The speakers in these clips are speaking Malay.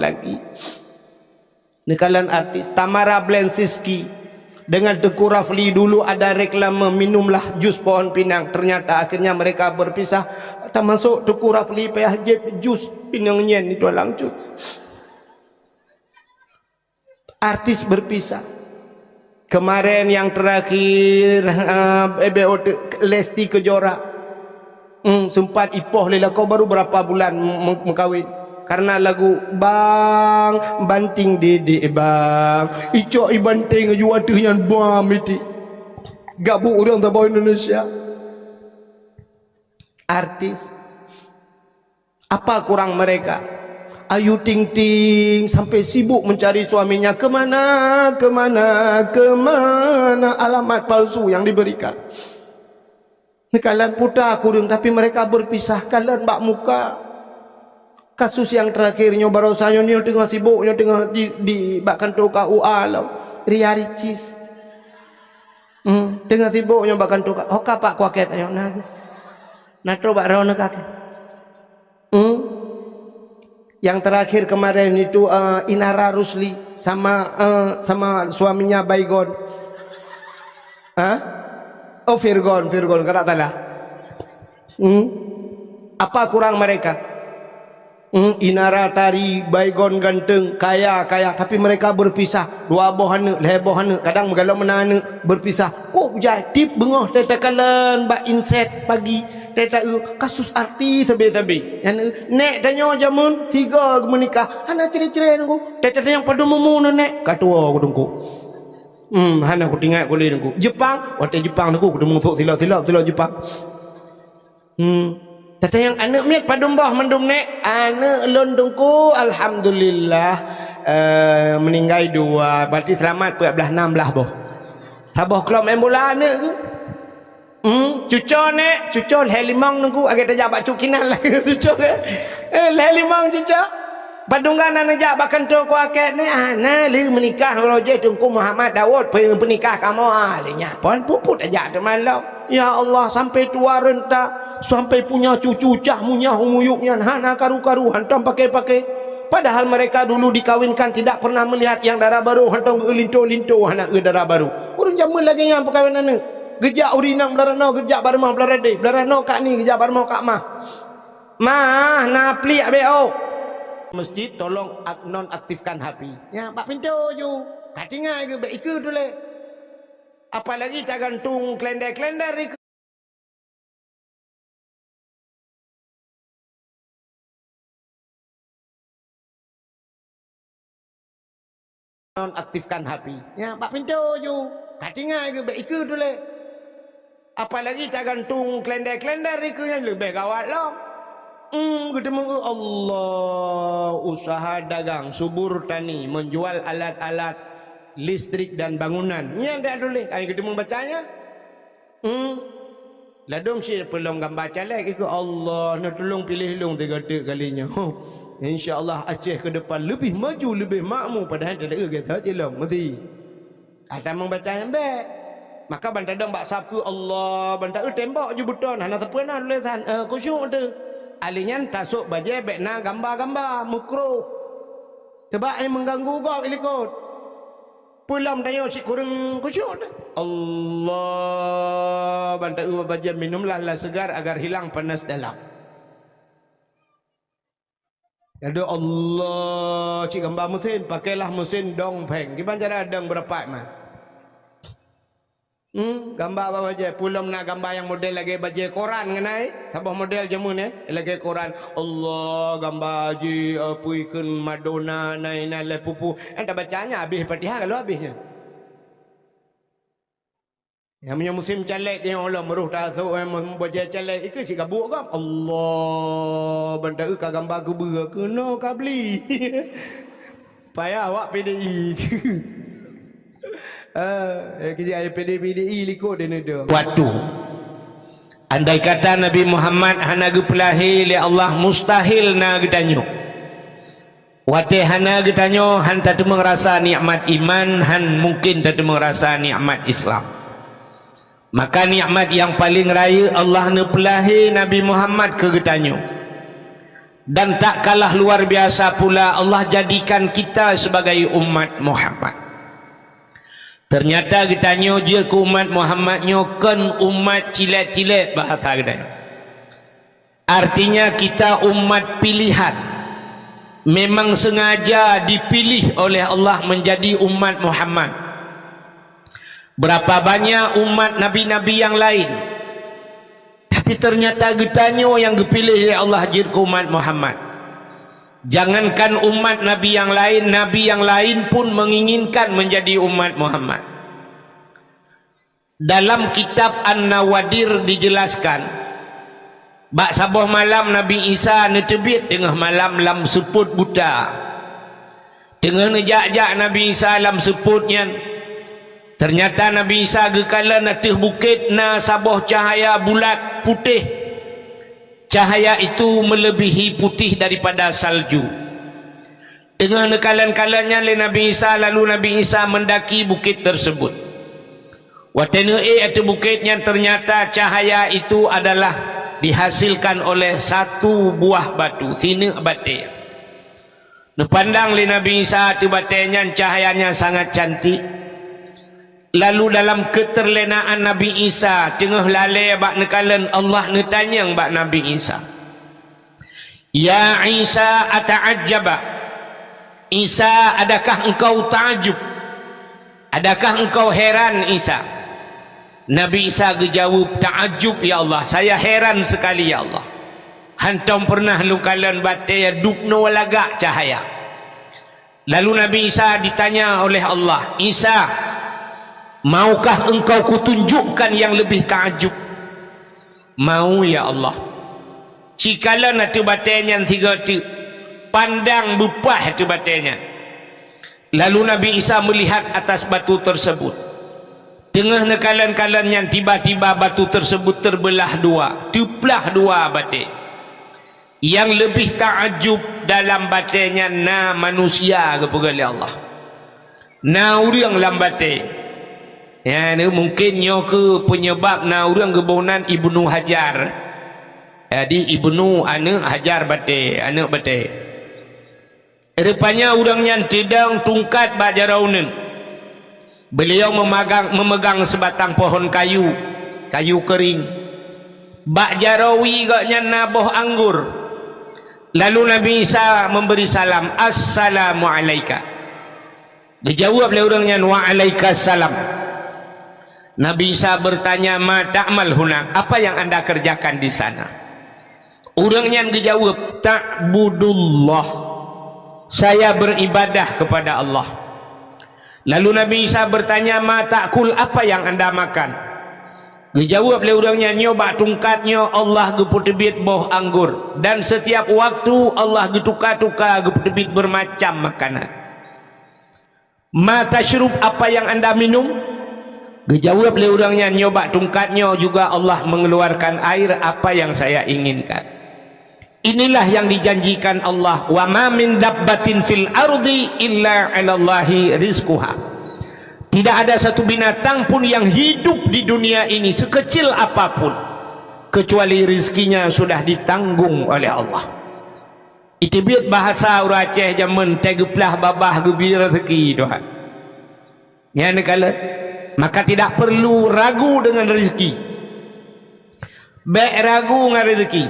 lagi. Nekalan artis Tamara Blensiski dengan Teuku Rafli dulu ada reklame minumlah jus pohon pinang. Ternyata akhirnya mereka berpisah. Termasuk Teuku Rafli PHJ jus pinang nyen itu langcut. Artis berpisah. Kemarin yang terakhir Lesti Kejora sempat ipoh lela kau baru berapa bulan mengkawin karena lagu bang banting dede bang icok ibanting juwatih yang bam itu gabung orang tabau Indonesia. Artis apa kurang mereka? Ayu Ting Ting sampai sibuk mencari suaminya kemana alamat palsu yang diberikan. Kalian putar kurung tapi mereka berpisah. Kalian bak muka. Kasus yang terakhirnya baru saya ni tengah sibuknya tengah di bak kantor KUA lah. Ria Ricis. Tengah sibuknya bak kantor KUA. Hoka pak kuaket ayo naga. Natro bak rona kakek. Yang terakhir kemarin itu Inara Rusli sama suaminya Baygon. Oh Virgon kata tala. Apa kurang mereka? Inara tari, Baygon ganteng, kaya tapi mereka berpisah. Dua bohana, lebohana, kadang megalau menana berpisah. Kok jai tip bengoh teta kalen bak inset pagi teta kasus artis tabe-tabe. Yang nek tanya jamun tiga menikah, hana ciri-ciri nunggu. Teta yang padu mumun nek katua kudungku. Hana ku tinggal ku nunggu. Jepang, waktu Jepang nunggu kudu mengtuk silap Jepang. Tata yang anak miat padumbah mendum nek anak londongku alhamdulillah meninggal dua berarti selamat 14-16 boh. Sabah kelom embola anak ke? Cucon nek cucon helimang nunggu agak tajak bak cukinan lagi cucon helimang cucon padunggan anak jak bakan tu ku akak nek anak li menikah roje Tungku Muhammad Daud penikah kamu alinya pon puput aja teman lo. Ya Allah sampai tua renta sampai punya cucu cah munyah umuyuknya hana karu-karu hantam pakai padahal mereka dulu dikawinkan tidak pernah melihat yang darah baru hantam linto-linto anak darah baru urang jamun lagi yang perkawinan ni gejak urinang belarano gejak barmah belarade belarano kak ni gejak barmah kak mah napli abeo masjid tolong nonaktifkan HP ya pak pintu ju katingai ke baik ke dulu. Apalagi tak gantung klender-klender itu. Nonaktifkan HP. Ya, pak pintu ju. Katingai ke baik ke dulu. Apalagi tak gantung klender-klender itu yang lebih gawat loh. Ketemu Allah usaha dagang subur tani menjual alat-alat listrik dan bangunan. Ni ada dulu. Kami kita membacanya. Ladum si pelong gambar calek ke Allah nak tolong pilih long 3 kalinya. Insya-Allah Aceh ke depan lebih maju, lebih makmur padahal tak ada kata celong mesti. Ada membacanya baik. Maka bantadang bak sabku Allah bantak tembak je beton hana sepena tulisan khusyuk tu. Alinyan tasuk baje bekna gambar-gambar makruh. Sebab ai mengganggu kau ikut. Pulang tanya si kurang khusyuk Allah bantai baca minumlah segar agar hilang panas dalam. Ada Allah cik gambar mesin pakailah mesin dongpeng. Gimana cara dong berapa mah? Gambar apa baca pulang nak gambar yang model lagi baca koran ngenai sabah model jamun lagi koran Allah gambar ji apa ikan Madonna naik pupu entah bacanya habis Fatihah kalau habisnya yang punya musim calek dia Allah meruh tasuk membaca calek itu si kabuk kan Allah bantai ka gambar ke ber kena ka beli payah awak PDI kerja PDI likut dia ada waktu andai kata Nabi Muhammad hana gepelahi li Allah mustahil na getanyo wate hana getanyo han tak merasa nikmat iman han mungkin tak merasa nikmat Islam maka nikmat yang paling raya Allah ne pelahi Nabi Muhammad ke getanyo Dan tak kalah luar biasa pula Allah jadikan kita sebagai umat Muhammad. Ternyata kita nyojir ke umat Muhammad nyokan umat cilet-cilet bahasa kita. Artinya kita umat pilihan. Memang sengaja dipilih oleh Allah menjadi umat Muhammad. Berapa banyak umat nabi-nabi yang lain, tapi ternyata getanyo yang dipilih oleh Allah jir ke umat Muhammad. Jangankan umat nabi yang lain pun menginginkan menjadi umat Muhammad. Dalam kitab An-Nawadir dijelaskan, bak sabuh malam Nabi Isa netebit tengah malam lam seput buta. Tengah nejak-jak Nabi Isa lam seputnya. Ternyata Nabi Isa gekala natih bukit na sabuh cahaya bulat putih. Cahaya itu melebihi putih daripada salju. Tengah nekalan-kalannya le Nabi Isa, lalu Nabi Isa mendaki bukit tersebut. Watene atau bukitnya ternyata cahaya itu adalah dihasilkan oleh satu buah batu, sini bate. Nepandang le Nabi Isa tu batenya cahayanya sangat cantik. Lalu dalam keterlenaan Nabi Isa tengah lalai bak nekalan Allah netanyang bak Nabi Isa, Ya Isa ata'ajjaba, Isa adakah engkau ta'ajub, adakah engkau heran Isa? Nabi Isa gejawab, ta'ajub ya Allah, saya heran sekali ya Allah. Hantam pernah lukalan batai dukno lagak cahaya. Lalu Nabi Isa ditanya oleh Allah, Isa, maukah engkau kutunjukkan yang lebih ta'ajub? Mau ya Allah. Cikala natu batenya tiga tu pandang bupah tu batenya. Lalu Nabi Isa melihat atas batu tersebut. Tengah nekalan-kalannya tiba-tiba batu tersebut terbelah dua, tuplah dua batik. Yang lebih ta'ajub dalam batenya na manusia kepada Allah. Na urang lam batik. Ya, ni mungkin nyo ke penyebab na orang kebonan Ibnu Hajar. Jadi Ibnu anak Hajar bate, anak bate. Rupanya orangnya tidang tungkat bak jaraunen. Beliau memegang sebatang pohon kayu kering. Bak jarawi gaknya naboh anggur. Lalu Nabi Isa memberi salam, Assalamu alaika. Dijawab oleh orangnya, wa alaikassalam. Nabi Isa bertanya, ma ta'mal hunak, apa yang anda kerjakan di sana? Orangnya dijawab, ta'budullah, saya beribadah kepada Allah. Lalu Nabi Isa bertanya, ma ta'kul, apa yang anda makan? Dijawab oleh orangnya, nyoba tungkatnya Allah geputebit boh anggur, dan setiap waktu Allah getukar-tukar geputebit bermacam makanan. Ma tashrub, apa yang anda minum? Dijawab oleh orangnya, nyoba tungkatnya juga Allah mengeluarkan air apa yang saya inginkan. Inilah yang dijanjikan Allah, wa ma min dabbatin fil ardi illa 'alallahi rizquha. Tidak ada satu binatang pun yang hidup di dunia ini sekecil apapun kecuali rizkinya sudah ditanggung oleh Allah. Itu biar bahasa orang Aceh zaman tegeplah babah gembira rezeki Tuhan. Ya nekala, maka tidak perlu ragu dengan rezeki. Baik ragu dengan rezeki.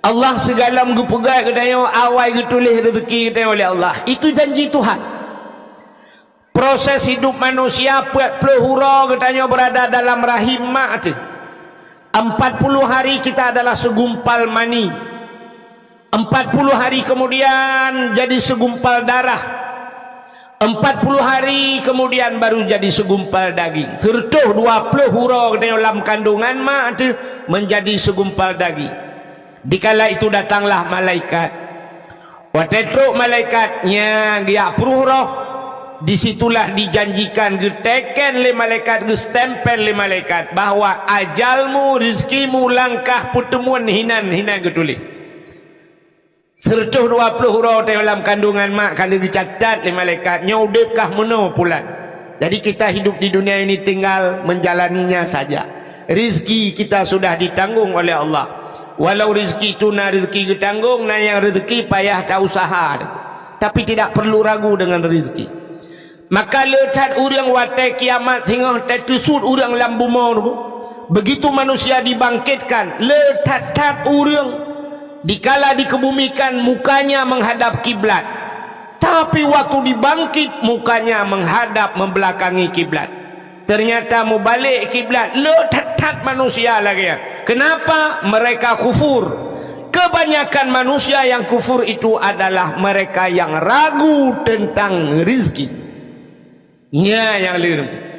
Allah segala menggepegai katanya awal getulis rezeki katanya oleh Allah. Itu janji Tuhan. Proses hidup manusia 40 hura katanya berada dalam rahim mak tu. 40 hari kita adalah segumpal mani. 40 hari kemudian jadi segumpal darah. 40 hari kemudian baru jadi segumpal daging. Sertuh 20 hura dalam kandungan mak tu menjadi segumpal daging. Dikala itu datanglah malaikat. Watetruk malaikatnya dia pruhroh. Disitulah dijanjikan geteken le malaikat, gestempel le malaikat bahwa ajalmu, rizkimu, langkah pertemuan hinan getulih. Sertuh 20 huruf dalam kandungan mak kalau dicatat oleh malaikat nyaudekah meno pula. Jadi kita hidup di dunia ini tinggal menjalaninya saja. Rizki kita sudah ditanggung oleh Allah. Walau rezeki itu na rezeki ketanggung, na yang rezeki payah tak usaha. Tapi tidak perlu ragu dengan rezeki. Maka letat orang watai kiamat hingga tertusut orang dalam bumi. Begitu manusia dibangkitkan, letat orang dikala dikebumikan mukanya menghadap kiblat. Tapi waktu dibangkit mukanya menghadap membelakangi kiblat. Ternyata mau balik kiblat, letat manusia lagi. Kenapa? Mereka kufur. Kebanyakan manusia yang kufur itu adalah mereka yang ragu tentang rezeki. Nya yang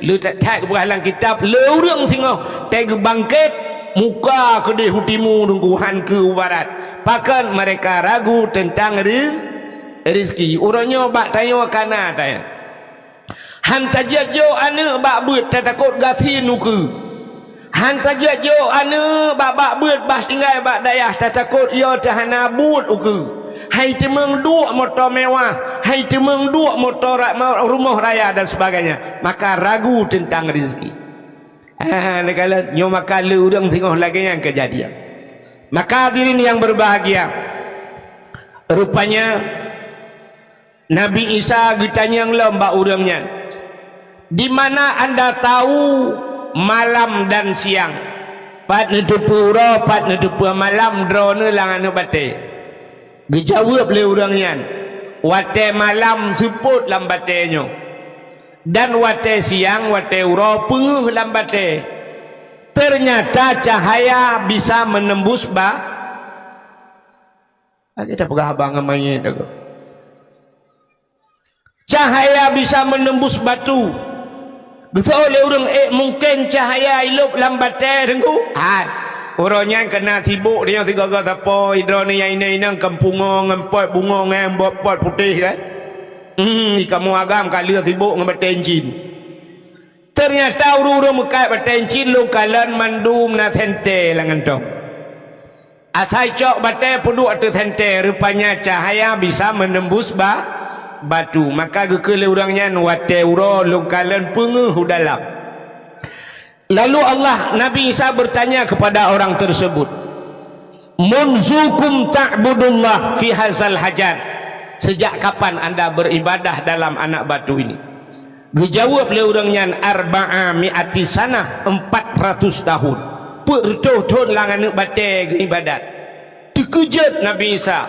lu tak kebenaran kitab lurung singo teg bangkit muka ke di hutimu dungkuhan ke barat. Pakan mereka ragu tentang rezeki. Orangnya bak tanya kana tanya. Hanta jajo ane bak beut takut gasi nuku. Hanta jajo ane bak beut bah tinggal bak dayah takut ia tahana but uku. Hai temeng duk motor mewah, hai temeng duk motor rumah raya dan sebagainya. Maka ragu tentang rezeki. Kalau nyo maka lu urang tengok lagi yang kejadian. Maka hadirin yang berbahagia, rupanya Nabi Isa ditanya lomba urangnya, di mana anda tahu malam dan siang? Pat nedupu ro, pat nedupu malam drone langan bate. Dijawab oleh orangnya, wate malam seput lambatenyo, dan wate siang wate uro penguh lambate. Ternyata cahaya bisa menembus kita pegah abang main itu. Cahaya bisa menembus batu. Gitu oleh orang mungkin cahaya hidup lambate dengku. Orangnya kena sibuk dia tiga kata apa hidroni yang ini kempungo ngempot bungo ngembot pot putih kan. Kamu agam kali sibuk ngebetencin. Ternyata urung mekai betencin lu kalan mandum na sente langan dong. Asai cok bate pudu atau sente rupanya cahaya bisa menembus batu. Maka gekele orangnya wate uro lu kalan penguh dalam. Lalu Allah Nabi Isa bertanya kepada orang tersebut, munzukum ta'budullah fi hazal hajar. Sejak kapan anda beribadah dalam anak batu ini? Dijawab oleh orangnya, arba'a mi'ati sanah, 400 tahun. Pertuh-tuh langan bate ibadat. Dikejut Nabi Isa.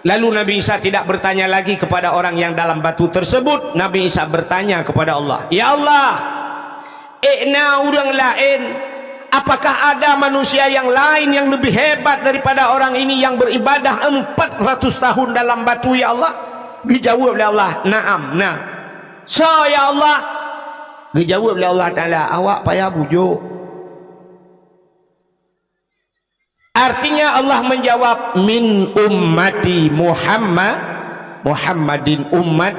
Lalu Nabi Isa tidak bertanya lagi kepada orang yang dalam batu tersebut. Nabi Isa bertanya kepada Allah, ya Allah, orang lain, apakah ada manusia yang lain yang lebih hebat daripada orang ini yang beribadah 400 tahun dalam batu ya Allah? Dijawab oleh Allah, na'am, nah. So ya Allah, dijawab oleh Allah Ta'ala, awak payah bujuk. Artinya Allah menjawab, min ummati Muhammadin, umat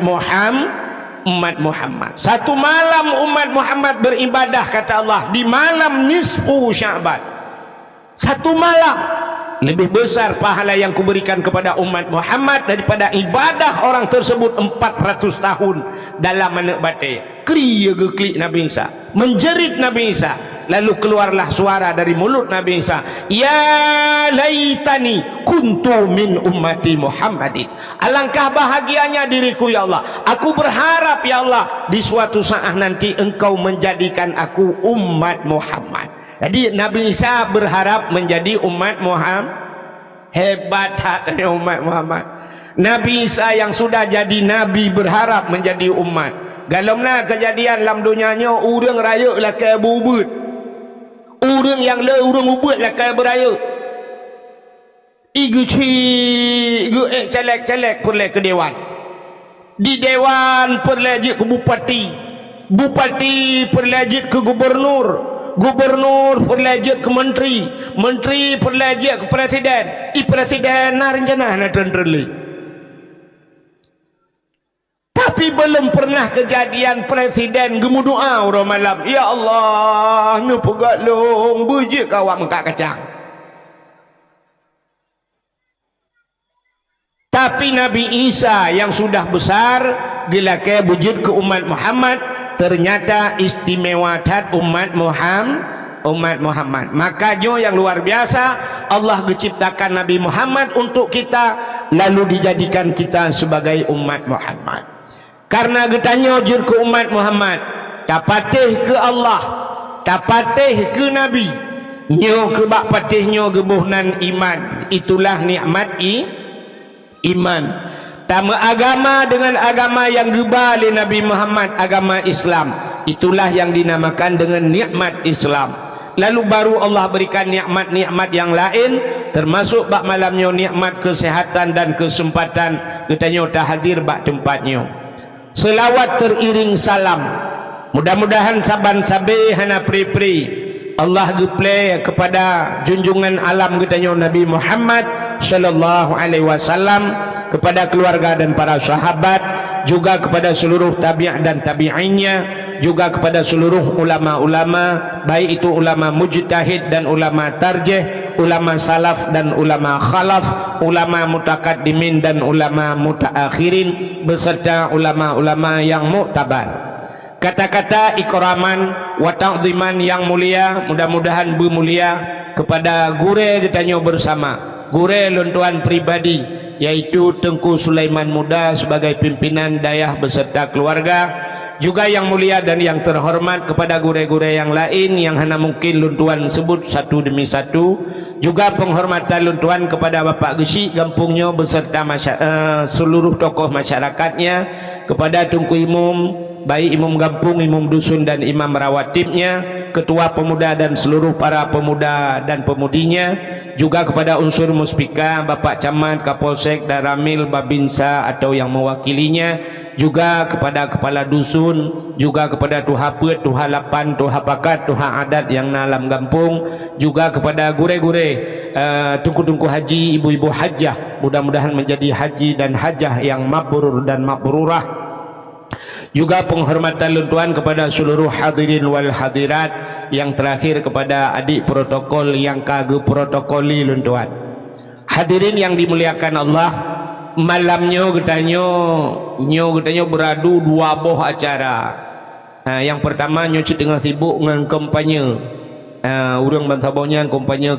Muhammad. Satu malam umat Muhammad beribadah kata Allah di malam nisfu Sya'ban. Satu malam lebih besar pahala yang kuberikan kepada umat Muhammad daripada ibadah orang tersebut 400 tahun dalam anak batai. Klik Nabi Isa, menjerit Nabi Isa. Lalu keluarlah suara dari mulut Nabi Isa, ya laitani kuntu min ummati Muhammadin. Alangkah bahagianya diriku ya Allah. Aku berharap ya Allah di suatu saat nanti engkau menjadikan aku umat Muhammad. Jadi Nabi Isa berharap menjadi umat Muhammad. Hebat hati umat Muhammad. Nabi Isa yang sudah jadi nabi berharap menjadi umat. Galamna kejadian dalam dunianya orang raya lah ke bubut. Orang yang le orang ubut lah kaya beraya. Igu celek perle ke dewan. Di dewan perlejit ke bupati. Bupati perlejit ke gubernur. Gubernur perlejit ke menteri. Menteri perlejit ke presiden. Presiden na rencana na tenderli. Tapi belum pernah kejadian presiden gemu doa orang malam, ya Allah nu pegat long bujik kawak mengkak kacang. Tapi Nabi Isa yang sudah besar dilakai wujud ke umat Muhammad, ternyata istimewa tat umat Muhammad. Makanya yang luar biasa Allah menciptakan Nabi Muhammad untuk kita, lalu dijadikan kita sebagai umat Muhammad. Karena getanya jur ke umat Muhammad, tak patih ke Allah, tak patih ke Nabi, nyo ke bak patihnya gebuhnan iman. Itulah nikmat iman. Tama agama dengan agama yang gebal Nabi Muhammad, agama Islam. Itulah yang dinamakan dengan nikmat Islam. Lalu baru Allah berikan nikmat-nikmat yang lain, termasuk bak malamnya nikmat kesehatan dan kesempatan katanya tak hadir bak tempatnya. Selawat teriring salam. Mudah-mudahan saban-sabe hana pri-pri Allah geplay kepada junjungan alam katanya Nabi Muhammad sallallahu alaihi wasallam, kepada keluarga dan para sahabat, juga kepada seluruh tabi'in dan tabi'innya, juga kepada seluruh ulama-ulama, baik itu ulama mujtahid dan ulama tarjih, ulama salaf dan ulama khalaf, ulama mutakaddimin dan ulama mutaakhirin, beserta ulama-ulama yang muktabar. Kata-kata ikraman wa ta'ziman yang mulia, mudah-mudahan bermulia kepada gure ditanya bersama, gure lontuan pribadi, yaitu Tengku Sulaiman Muda sebagai pimpinan dayah beserta keluarga, juga yang mulia dan yang terhormat kepada gure-gure yang lain yang hanya mungkin luntuan sebut satu demi satu, juga penghormatan luntuan kepada Bapak Gesi Gampungnya beserta seluruh tokoh masyarakatnya, kepada Tungku Imum, baik imam kampung, imam dusun dan imam rawatibnya, ketua pemuda dan seluruh para pemuda dan pemudinya, juga kepada unsur muspika, Bapak Camat, Kapolsek, Daramil, Babinsa atau yang mewakilinya, juga kepada kepala dusun, juga kepada tuha pet, tuha lapan, tuha pakat, tuha adat yang nalam kampung, juga kepada gure-gure tungku-tungku haji, ibu-ibu hajah, mudah-mudahan menjadi haji dan hajah yang mabrur dan mabrurah. Juga penghormatan luntuan kepada seluruh hadirin wal hadirat, yang terakhir kepada adik protokol yang kagak protokoli luntuan. Hadirin yang dimuliakan Allah, malamnya getanya beradu dua boh acara. Yang pertama nyoci tengah sibuk dengan kampanye. Urang bantabonya kampanye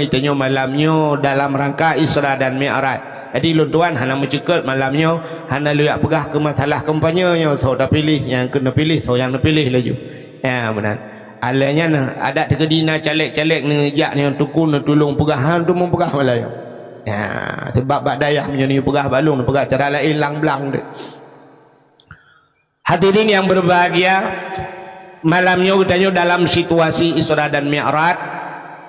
itanya malamnya dalam rangka Isra dan Mi'raj. Jadi luntuan hana mencekut malamnya, hana lihat pegah ke masalah kampanyenya, so dah pilih yang kena pilih, so yang nak pilih laju. Ya benar. Alanya nah ada tegedina caleg-caleg ni jak ni tuku nak tolong pegahan tu mempegah malaya. Ya sebab bak dayah punya ni pegah balung, pegah cara lain lang-blang tu. Hadirin yang berbahagia, malamnya katanya dalam situasi Isra dan Mi'raj.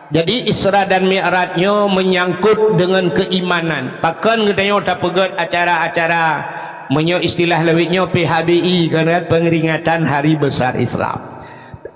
Jadi Isra dan Mi'rajnya menyangkut dengan keimanan. Pakan katanya tak pegat acara-acara menyo istilah lewitnya PHBI, kan, pengeringatan Hari Besar Islam.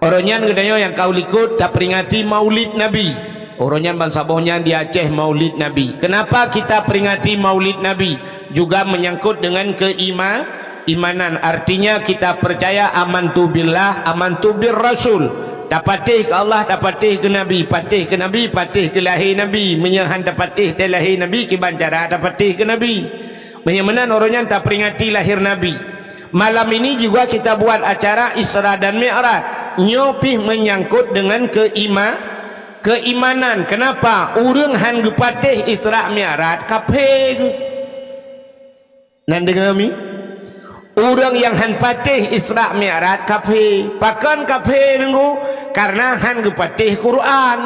Orangnya katanya yang kau likut tak peringati Maulid Nabi. Orangnya bansabohnya di Aceh Maulid Nabi. Kenapa kita peringati Maulid Nabi? Juga menyangkut dengan keimanan. Artinya kita percaya amantu billah, amantu bir Rasul. Tak patih ke Allah, tak patih ke Nabi, patih ke Nabi, patih ke lahir Nabi, menyahan tak patih ke lahir Nabi, kibancara tak patih ke Nabi. Menyamanan orangnya tak peringati lahir Nabi. Malam ini juga kita buat acara Isra dan Mi'raj. Nyopih menyangkut dengan keimanan. Kenapa? Urang han gepatih Isra Mi'raj kafir. Nan dengar mi? Orang yang han patih Isra Mi'raj kafir. Pakan kafir nunggu karena han gepatih Quran.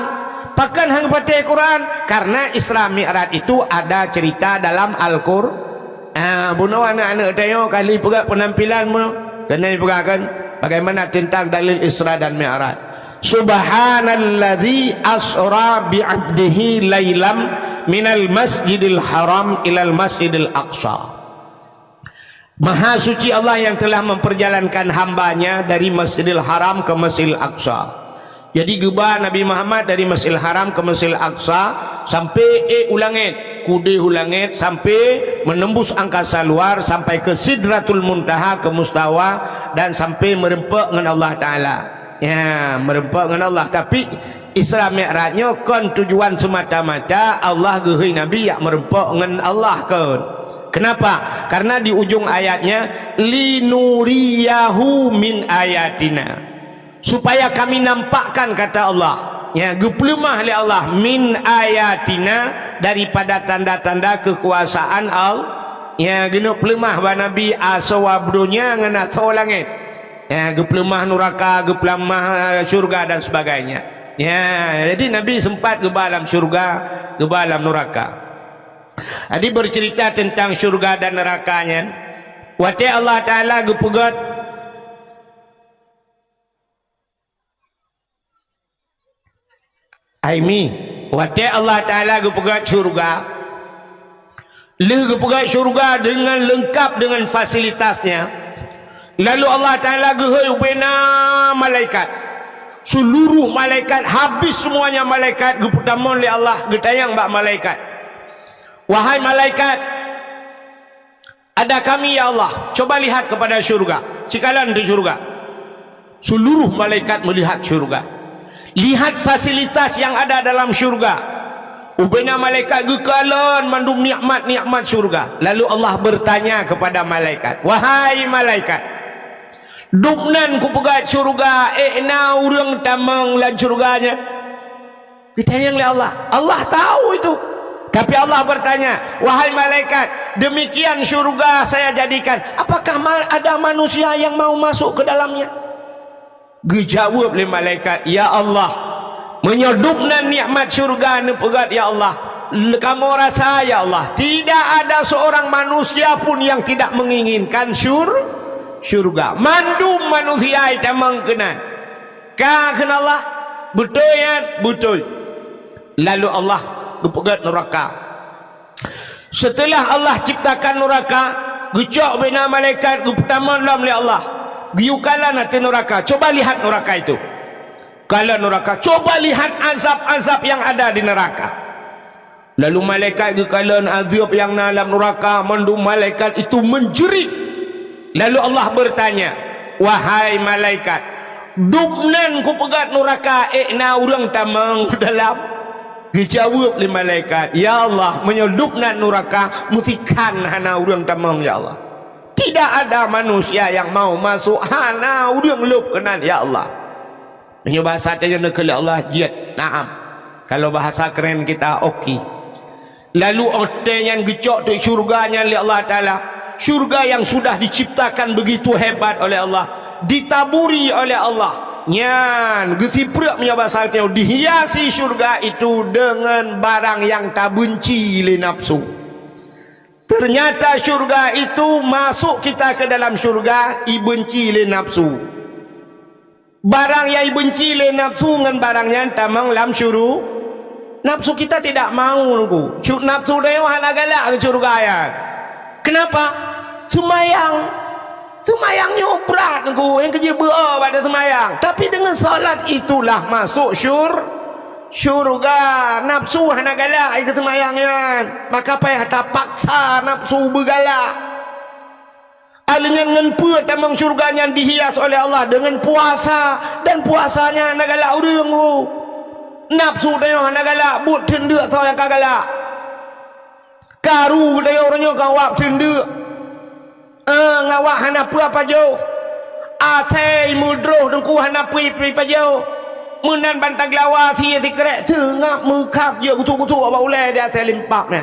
Pakan han gepatih Quran karena Isra Mi'raj itu ada cerita dalam Al-Qur'an. Bunuh anak-anak tengok kali pegak penampilanmu, kena dipegakkan bagaimana tentang dalil Isra dan Mi'raj. Subhanalladzi asra bi'abdihi lailam minal masjidil haram ilal masjidil aqsa. Maha suci Allah yang telah memperjalankan hambanya dari Masjidil Haram ke Masjidil Aqsa. Jadi gebah Nabi Muhammad dari Masjidil Haram ke Masjidil Aqsa sampai ulangit, kude ulangit, sampai menembus angkasa luar, sampai ke Sidratul Muntaha, ke Mustawa, dan sampai merempak dengan Allah Ta'ala. Ya, merempak dengan Allah. Tapi Isra Mi'rajnya kan tujuan semata-mata Allah gehi Nabi yang merempak dengan Allah kan. Kenapa? Karena di ujung ayatnya linuriyahu min ayatina, supaya kami nampakkan, kata Allah, ya, geplemah oleh Allah, min ayatina, daripada tanda-tanda kekuasaan Allah, ya, gena pelemah ba nabi asawabdunya ngena langit, ya, geplemah neraka, geplemah syurga dan sebagainya, ya. Jadi nabi sempat ke dalam syurga, ke dalam neraka. Jadi bercerita tentang syurga dan nerakanya. Wati Allah Ta'ala gepegat Aimi, wati Allah Ta'ala gepegat syurga, gepegat syurga dengan lengkap dengan fasilitasnya. Lalu Allah Ta'ala gehoi bina malaikat, seluruh malaikat, habis semuanya malaikat, gepetamon oleh Allah, getayang bak malaikat. Wahai malaikat, ada kami ya Allah, coba lihat kepada syurga, cikalan di syurga. Seluruh malaikat melihat syurga, lihat fasilitas yang ada dalam syurga. Ubena malaikat gekalan mandum nikmat-nikmat syurga. Lalu Allah bertanya kepada malaikat, wahai malaikat, duknan ku pegat syurga, na urang tamang lan syurganya. Kita yang li Allah, Allah tahu itu. Tapi Allah bertanya, wahai malaikat, demikian syurga saya jadikan, apakah ada manusia yang mau masuk ke dalamnya? Dijawab oleh malaikat, ya Allah, menyodupna nikmat syurga nepegat ya Allah, kamu rasa ya Allah, tidak ada seorang manusia pun yang tidak menginginkan syurga. Mandum manusia itu mengkenan. Kah kenal Allah? Betul ya? Betul. Lalu Allah gepegat neraka. Setelah Allah ciptakan neraka, gecok bina malaikat, pertama dalam oleh Allah, giukalan hati neraka. Coba lihat neraka itu. Kalau neraka, coba lihat azab-azab yang ada di neraka. Lalu malaikat gekalan azab yang dalam neraka, mandum malaikat itu menjerit. Lalu Allah bertanya, wahai malaikat, dubnan ku pegat neraka, na urang tamang dalam. Dijawab oleh malaikat, ya Allah, menyelupna neraka, musikan hana urang tamang ya Allah. Tidak ada manusia yang mau masuk hana urang lup kenan ya Allah. Ini bahasa saja nak Allah jid. Naam. Kalau bahasa keren kita okey. Lalu orang yang gecok di syurganya oleh Allah Ta'ala, syurga yang sudah diciptakan begitu hebat oleh Allah, ditaburi oleh Allah, nyan gesiprak punya bahasa itu, dihiasi syurga itu dengan barang yang tak benci le nafsu. Ternyata syurga itu masuk kita ke dalam syurga ibenci le nafsu. Barang yang ibenci le nafsu dengan barangnya tamang lam syuru. Nafsu kita tidak mau nunggu. Nafsu dia hana galak ke syurga ya. Kenapa? Semayangnya berat nunggu, yang kerja berapa pada semayang. Tapi dengan salat itulah masuk syurga. Nafsu hana galak ke semayangnya. Maka payah tak paksa nafsu bergalak. Dengan pua tamang syurganya dihias oleh Allah dengan puasa, dan puasanya hana galak urang. Nafsu dia hana galak, but tenduk tau yang kagalak. Karu dia orangnya kawak tenduk. Ngawak hana apa jauh. Atai mudroh dengku hana pui pa jauh. Menan bantang lawa si kerek sengap mekap je kutu-kutu apa ulai dia saya limpak ni.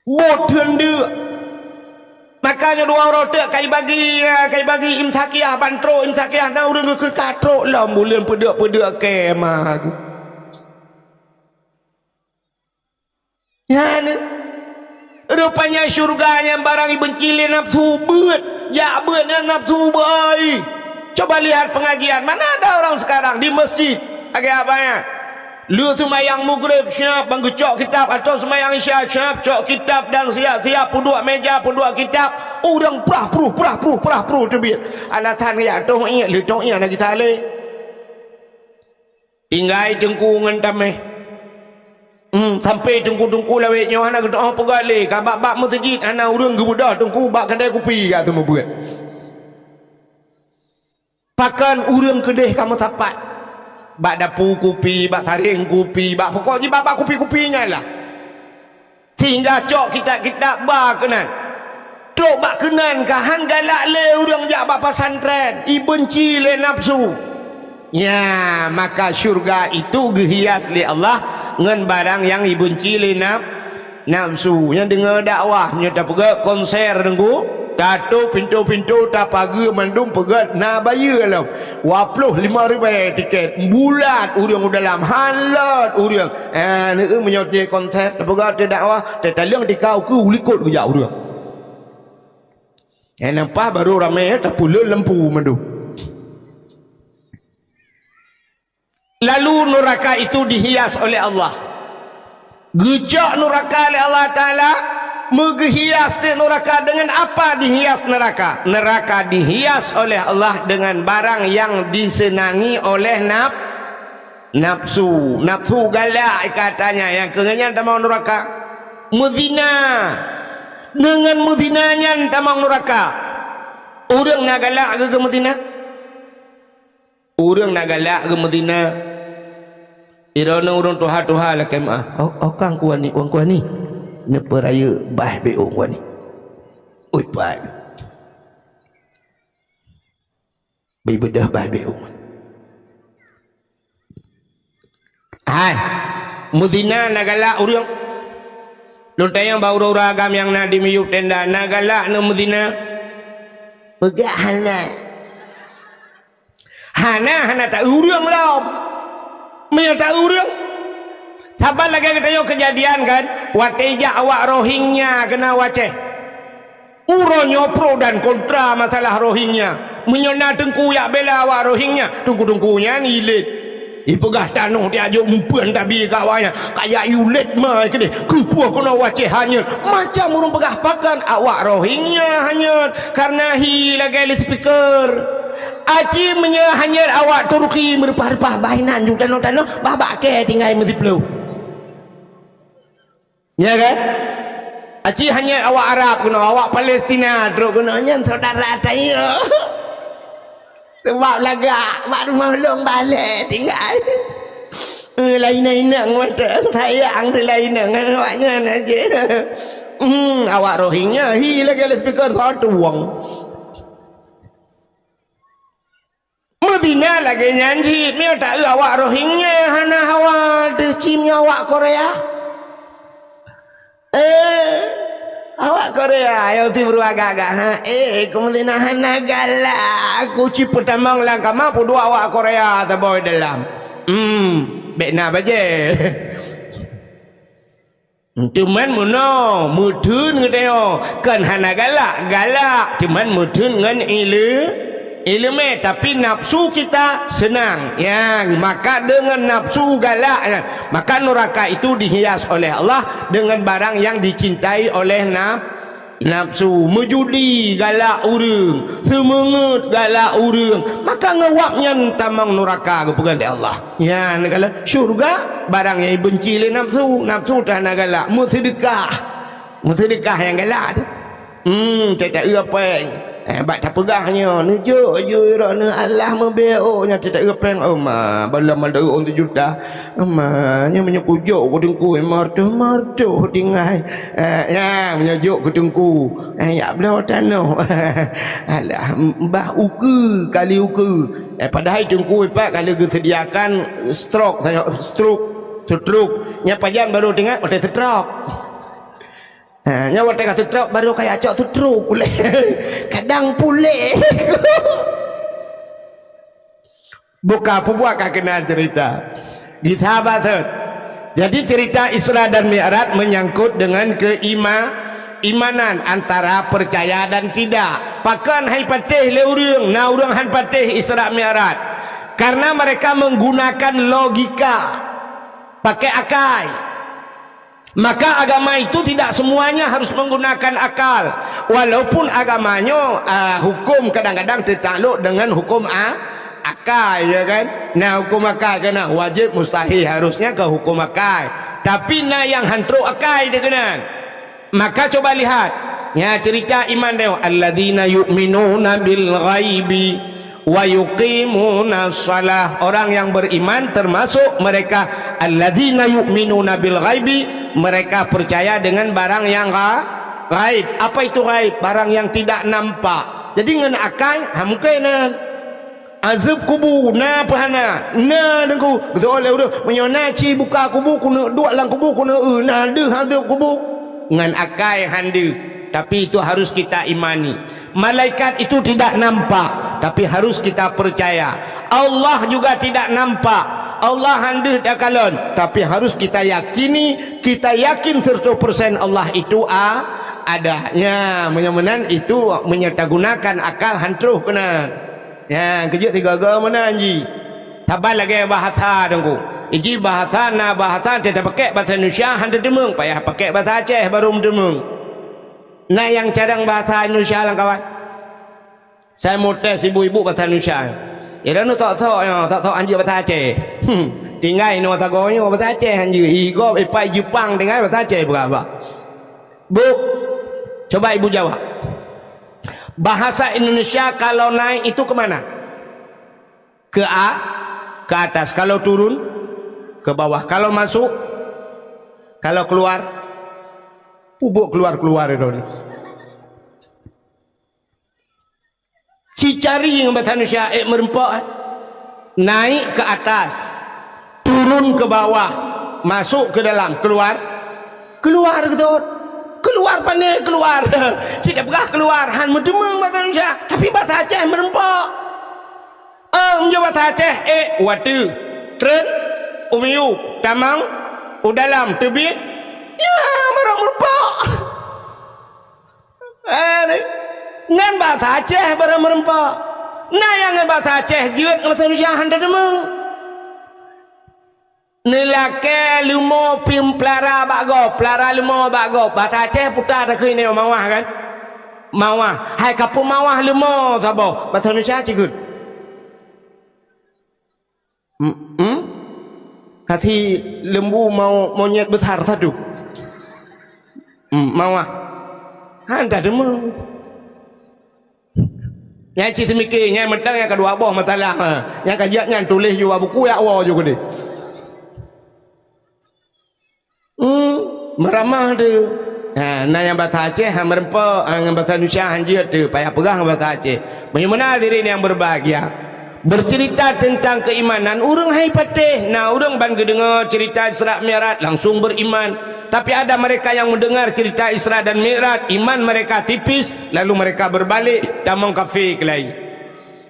Bot tenduk. Makanya dua orang tak kai bagi imsakiah bantro imsakiah dah urang ke katrok lah bulan pedak kemah tu. Ya ni. Rupanya syurganya barang benci le nafsu beut. Ya beut nafsu baik. Coba lihat pengajian, mana ada orang sekarang di masjid agak apanya? Lu semayang maghrib siap menggecok kitab, atau semayang isya siap cok kitab dan siap puduk meja puduk kitab. Orang perah pruh tebit. Alatan ya tong ingat lu tong ingat lagi saleh. Tinggai tengkungan tameh. Sampai tengku-tengku lawetnya hana kata oh pegale ka bab masjid ana urang gebudah tengku bak kedai kopi kat tu membuat. Pakan urang kedai kamu tapat. Bak dapur kopi, bak taring kopi, bak pokoknya bak kopi-kopinya lah. Tinggal cok kitab-kitab bar kenan. tok bak kenan kahan galak le urang jak bak pesantren i benci le nafsu. Ya, maka syurga itu gehias li Allah ngan barang yang ibenci li nafsu. Yang dengar dakwah nya tak pergi konser dengku datuk pintu-pintu tak pagi mandum pegat na bayar lah 25,000 tiket bulat urang dalam halat urang ni menyoti konser tak pergi dakwah tak talang dikau ke ulikut ke jak urang nampak baru ramai tak pula lempu mandu. Lalu neraka itu dihias oleh Allah. Gejak neraka oleh Allah Ta'ala. Menghias neraka dengan apa dihias neraka? Neraka dihias oleh Allah dengan barang yang disenangi oleh nafsu. Nafsu galak katanya. Yang kengenyan tak mau neraka. Muzina. Dengan muzinanya tak mau neraka. Orang nak galak ke muzina? Orang nak galak ke muzina? Irana orang tuha-tuha lah kemah. Kang kuan ni, orang kuan ni. Napa raya bah be orang kuan ni. Oi pai. Be bedah bah be orang. Hai. Muzina nak galak orang. Lu tayang bau agam yang nak di miyuk tenda nak galak na muzina. Pegak hana. Hana tak urang lah. Maya tak urang. Sabar lagi kita kejadian kan. Watija awak Rohingya kena waceh. Uronyo pro dan kontra masalah Rohingya. Menyona tengku yak bela awak Rohingya. Tengku-tengkunya ni ilit. Ipegah tanuh dia ajuk umpuan tabi kawanya. Kayak yulit mah ke dia. Kupuah kena waceh hanyut. Macam urung pegah pakan awak Rohingya hanyut. Karena hi lagi speaker. Aci menyahanyar awak Turki merupah-rupah bainan jung tanah-tanah babak ke tinggal mesti peluh. Ya kan? Aci hanya awak Arab kena awak Palestina terus kena nyen saudara saya. Sebab lagak mak rumah long balik tinggal. Lain-lainang mata sayang tu lainang awaknya aja. Awak Rohingya hi lagi speaker satu wang. Medina lagi nyanyi ni tak awak Rohingya hana hawa decimnya awak Korea awak Korea yang tiba agak-agak kemudian hana galak aku cipu tamang lang kama pu dua awak Korea taboy dalam bekna baje cuman muno mudun ngeteo kan hana galak cuman mudun ngan ilmu tapi nafsu kita senang ya, maka dengan nafsu galak ya, maka neraka itu dihias oleh Allah dengan barang yang dicintai oleh nafsu. Mejudi galak urang, semangat galak urang, maka ngewapnya tamang neraka kepegan di Allah ya. Kalau syurga barang yang benci le nafsu tak nak galak. Sedekah yang galak tu tak apa bak tak pegahnya nujuk je rana Allah membeo nya tidak repeng bala malda on 7 juta nya menyepujuk ku dengku marto tinggal ya menyejuk ku dengku ya belo tano alah mbah uke kali uke padahal dengku pak kalau disediakan stroke nya pajang baru dengar hotel stroke. Nyawa tengah setruk baru kayak acok setruk pulih. Kadang pulih. Buka pembuat kena cerita. Di sahabat. Jadi cerita Isra dan Mi'raj menyangkut dengan keimanan antara percaya dan tidak. Pakan hai patih le urang, na urang han patih Isra Mi'raj. Karena mereka menggunakan logika. Pakai akal. Maka agama itu tidak semuanya harus menggunakan akal. Walaupun agamanya hukum kadang-kadang tertakluk dengan hukum akal ya kan. Nah hukum akal kena wajib mustahil harusnya ke hukum akal. Tapi nah yang hantru akal dia kena. Maka coba lihat ya cerita iman dia. Alladzina yu'minuna bil ghaibi wa yuqimuna shalah. Orang yang beriman termasuk mereka alladzina yu'minuna bil ghaibi, mereka percaya dengan barang yang Raib. Apa itu raib? Barang yang tidak nampak. Jadi dengan akal mungkin azab kubur na pahana na dengku betul oleh udah menyonaci buka kubur kuna dua lang kubur kuna na ada azab kubur dengan akal handa. Tapi itu harus kita imani. Malaikat itu tidak nampak, tapi harus kita percaya. Allah juga tidak nampak, Allah handa dak kalon, tapi harus kita yakini, kita yakin 100% Allah itu adanya. Menyemenan itu menyertagunakan akal hantruh kena. Ya, kerja tiga mana anji. Tabal lagi bahasa dengku. Iji bahasa na bahasa tidak pakai bahasa Indonesia handa demeng, payah pakai bahasa Aceh baru demeng. Nah yang cadang bahasa Indonesia lah kawan. Saya mau tes ibu-ibu bahasa Indonesia. Ya dah nu tak tahu anji bahasa Aceh. Tinggal no tagonya bahasa Aceh anji. Igo ipai Jepang tinggal bahasa Aceh berapa? Bu, coba ibu jawab. Bahasa Indonesia kalau naik itu kemana? Ke atas. Kalau turun ke bawah. Kalau masuk, kalau keluar, pubuk keluar itu. Cicari yang bahasa Indonesia merempak, naik ke atas, turun ke bawah, masuk ke dalam, keluar gitu. Keluar pandai keluar. Tidak pernah keluar. Han mendemeng bahasa Indonesia, tapi bahasa Aceh merempak. Menjawab bahasa Aceh. Watu, tren, umiu, tamang, udalam, tebik. Ya, merempak. Ngan bahasa Aceh merempak. Nah yang bahasa Aceh jeut bahasa Indonesia handa demeng. Nelake lumo pim pelara lumo bago. Bahasa Aceh putar tak ni mawah kan? Mawah. Hai kapu mawah lumo sabo. Bahasa Indonesia cikut. Kasih lembu monyet besar satu. Mawah. Handa demeng. Yang cik semikir, yang mentang yang kedua boh masalah. Yang kajian tulis juga buku ya awal juga deh. Meramah tu. Nah yang bahasa Aceh merempak, yang bahasa Indonesia hanjir tu, payah pegang bahasa Aceh. Bagaimana diri yang berbahagia? Bercerita tentang keimanan, orang hai patih. Nah orang bangga dengar cerita Isra Mi'raj langsung beriman. Tapi ada mereka yang mendengar cerita Isra dan Mi'raj, iman mereka tipis, lalu mereka berbalik tamang kafir ke lain.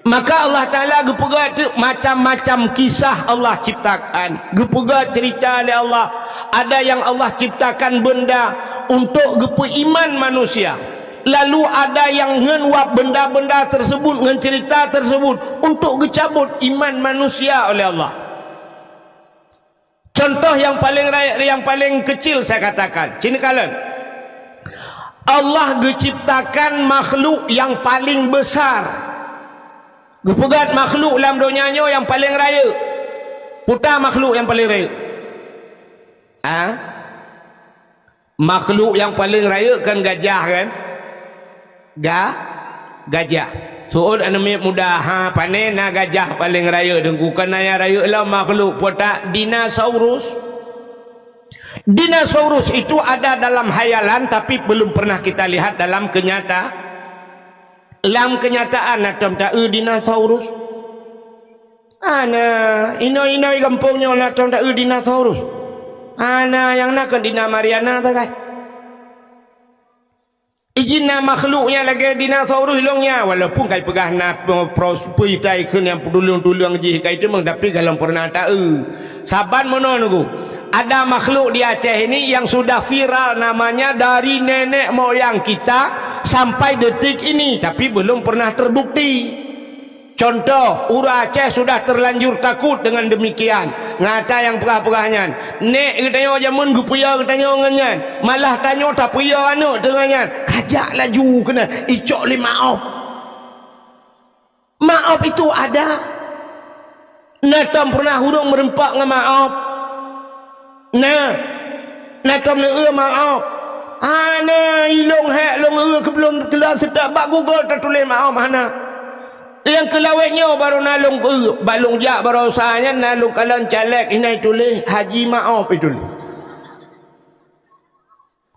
Maka Allah Ta'ala gepegat macam-macam kisah Allah ciptakan. Gepegat cerita oleh Allah. Ada yang Allah ciptakan benda untuk gepe iman manusia. Lalu ada yang ngenuap benda-benda tersebut, ngen cerita tersebut untuk gecabut iman manusia oleh Allah. Contoh yang paling kecil saya katakan, cini kalian. Allah geciptakan makhluk yang paling besar. Gepegat makhluk dalam dunianya yang paling raya. Putar makhluk yang paling raya. Makhluk yang paling raya kan gajah kan? Gajah. Soal anami mudah panen na gajah paling raya dengku kana yang raya lah makhluk putar dinosaurus. Dinosaurus itu ada dalam hayalan tapi belum pernah kita lihat dalam kenyataan atom tak dinosaurus. Ana ino kampungnya atom tak dinosaurus. Ana yang nak dina Mariana tak kai. Ijina makhluknya lagi dinosaurus hilangnya walaupun kai pegah na prosper tai kun yang pedulung-tulung ji kai tu tapi kalau pernah tahu. Saban mono nunggu. Ada makhluk di Aceh ini yang sudah viral namanya dari nenek moyang kita sampai detik ini tapi belum pernah terbukti. Contoh, Ura Aceh sudah terlanjur takut dengan demikian. Ngata yang perah-perahnya. Nek katanya jamun gupuya katanya nganyan. Malah tanya tak puya anak dengannya. Kajak laju kena icok li maaf. Maaf itu ada. Natam pernah hurung merempak dengan maaf. Natam ni maaf. Ana ilong hak long kebelum kelas sedak bak Google tak tulis maaf mana. Yang kelawetnya baru nalung balung jak baru usahanya nalung kalian caleg ini tulis haji maaf itu.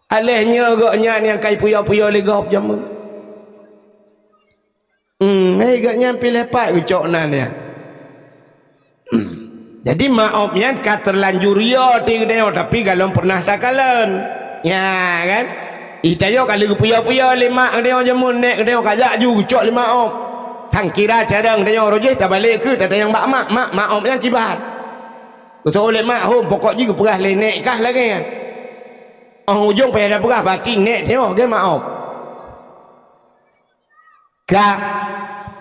Alehnya agaknya yang kai puya-puya legap jamun. Agaknya pilih lepat ucok nanya. Jadi maafnya terlanjur ya tinggal tapi kalau pernah tak kalen. Ya kan? Itayo kalau puya-puya lima dia jamun nek dia kajak ju ucok lima om. Tang kira cadang dia rojeh tak balik ke tak yang mak maafnya kibat. Betul oleh mak hom pokok juga perah lenek kah lagi kan. Orang ujung payah dah perah batin nek tengok dia maaf.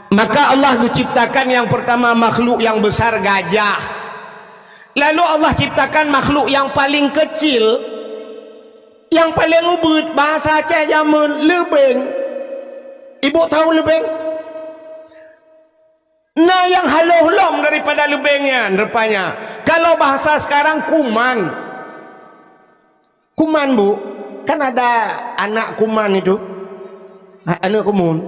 Maka Allah menciptakan yang pertama makhluk yang besar gajah. Lalu Allah ciptakan makhluk yang paling kecil, yang paling ubud, bahasa Aceh zaman lebeng. Ibu tahu lebeng? Nah yang halau-halau daripada lebengnya rupanya. Kalau bahasa sekarang kuman. Kuman bu, kan ada anak kuman itu. Anak kuman.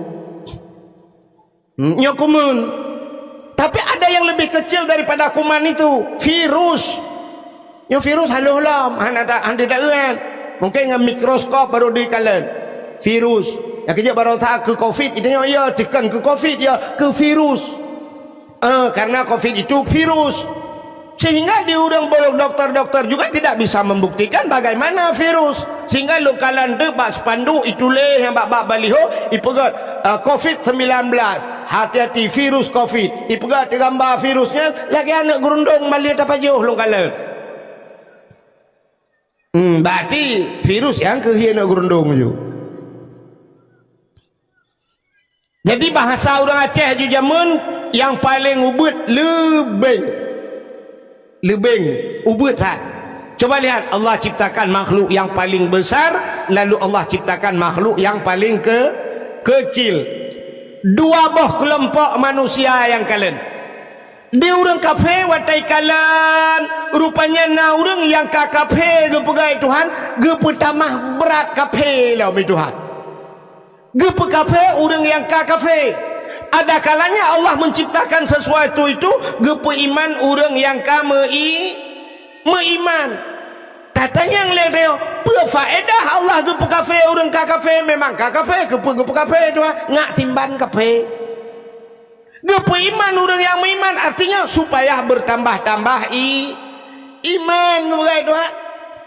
Ya kuman. Tapi ada yang lebih kecil daripada kuman itu, virus. Ya virus halau-halau, anda tak kan? Mungkin dengan mikroskop baru dikalen. Virus. Yang kerja baru tak ke COVID, itu ya tekan ke COVID ya ke virus. Karena COVID itu virus. Sehingga di orang dokter-dokter juga tidak bisa membuktikan bagaimana virus. Sehingga lokalan debak spanduk itulah yang bak baliho ipegat COVID-19. Hati-hati virus COVID. Ipegat gambar virusnya lagi anak gerundung malia dapat jauh lokalan. Berarti virus yang kehiana gerundung je. Jadi bahasa orang Aceh ju jamun yang paling ubud lebeng ubud sat. Coba lihat Allah ciptakan makhluk yang paling besar, lalu Allah ciptakan makhluk yang paling kecil. Dua boh kelompok manusia yang kalian. Dia orang kafe watai kalan, rupanya na orang yang ka kafe ge pegai Tuhan, ge pertamah berat kafe lah Tuhan. Ge pe kafe orang yang ka kafe. Ada kalanya Allah menciptakan sesuatu itu gepe iman orang yang meiman. Katanya yang leo berfaedah Allah gepe kafe orang ka kafe memang ka kafe gepe kafe itu ngak simban kafe. Gepe iman orang yang meiman artinya supaya bertambah-tambah iman begitu.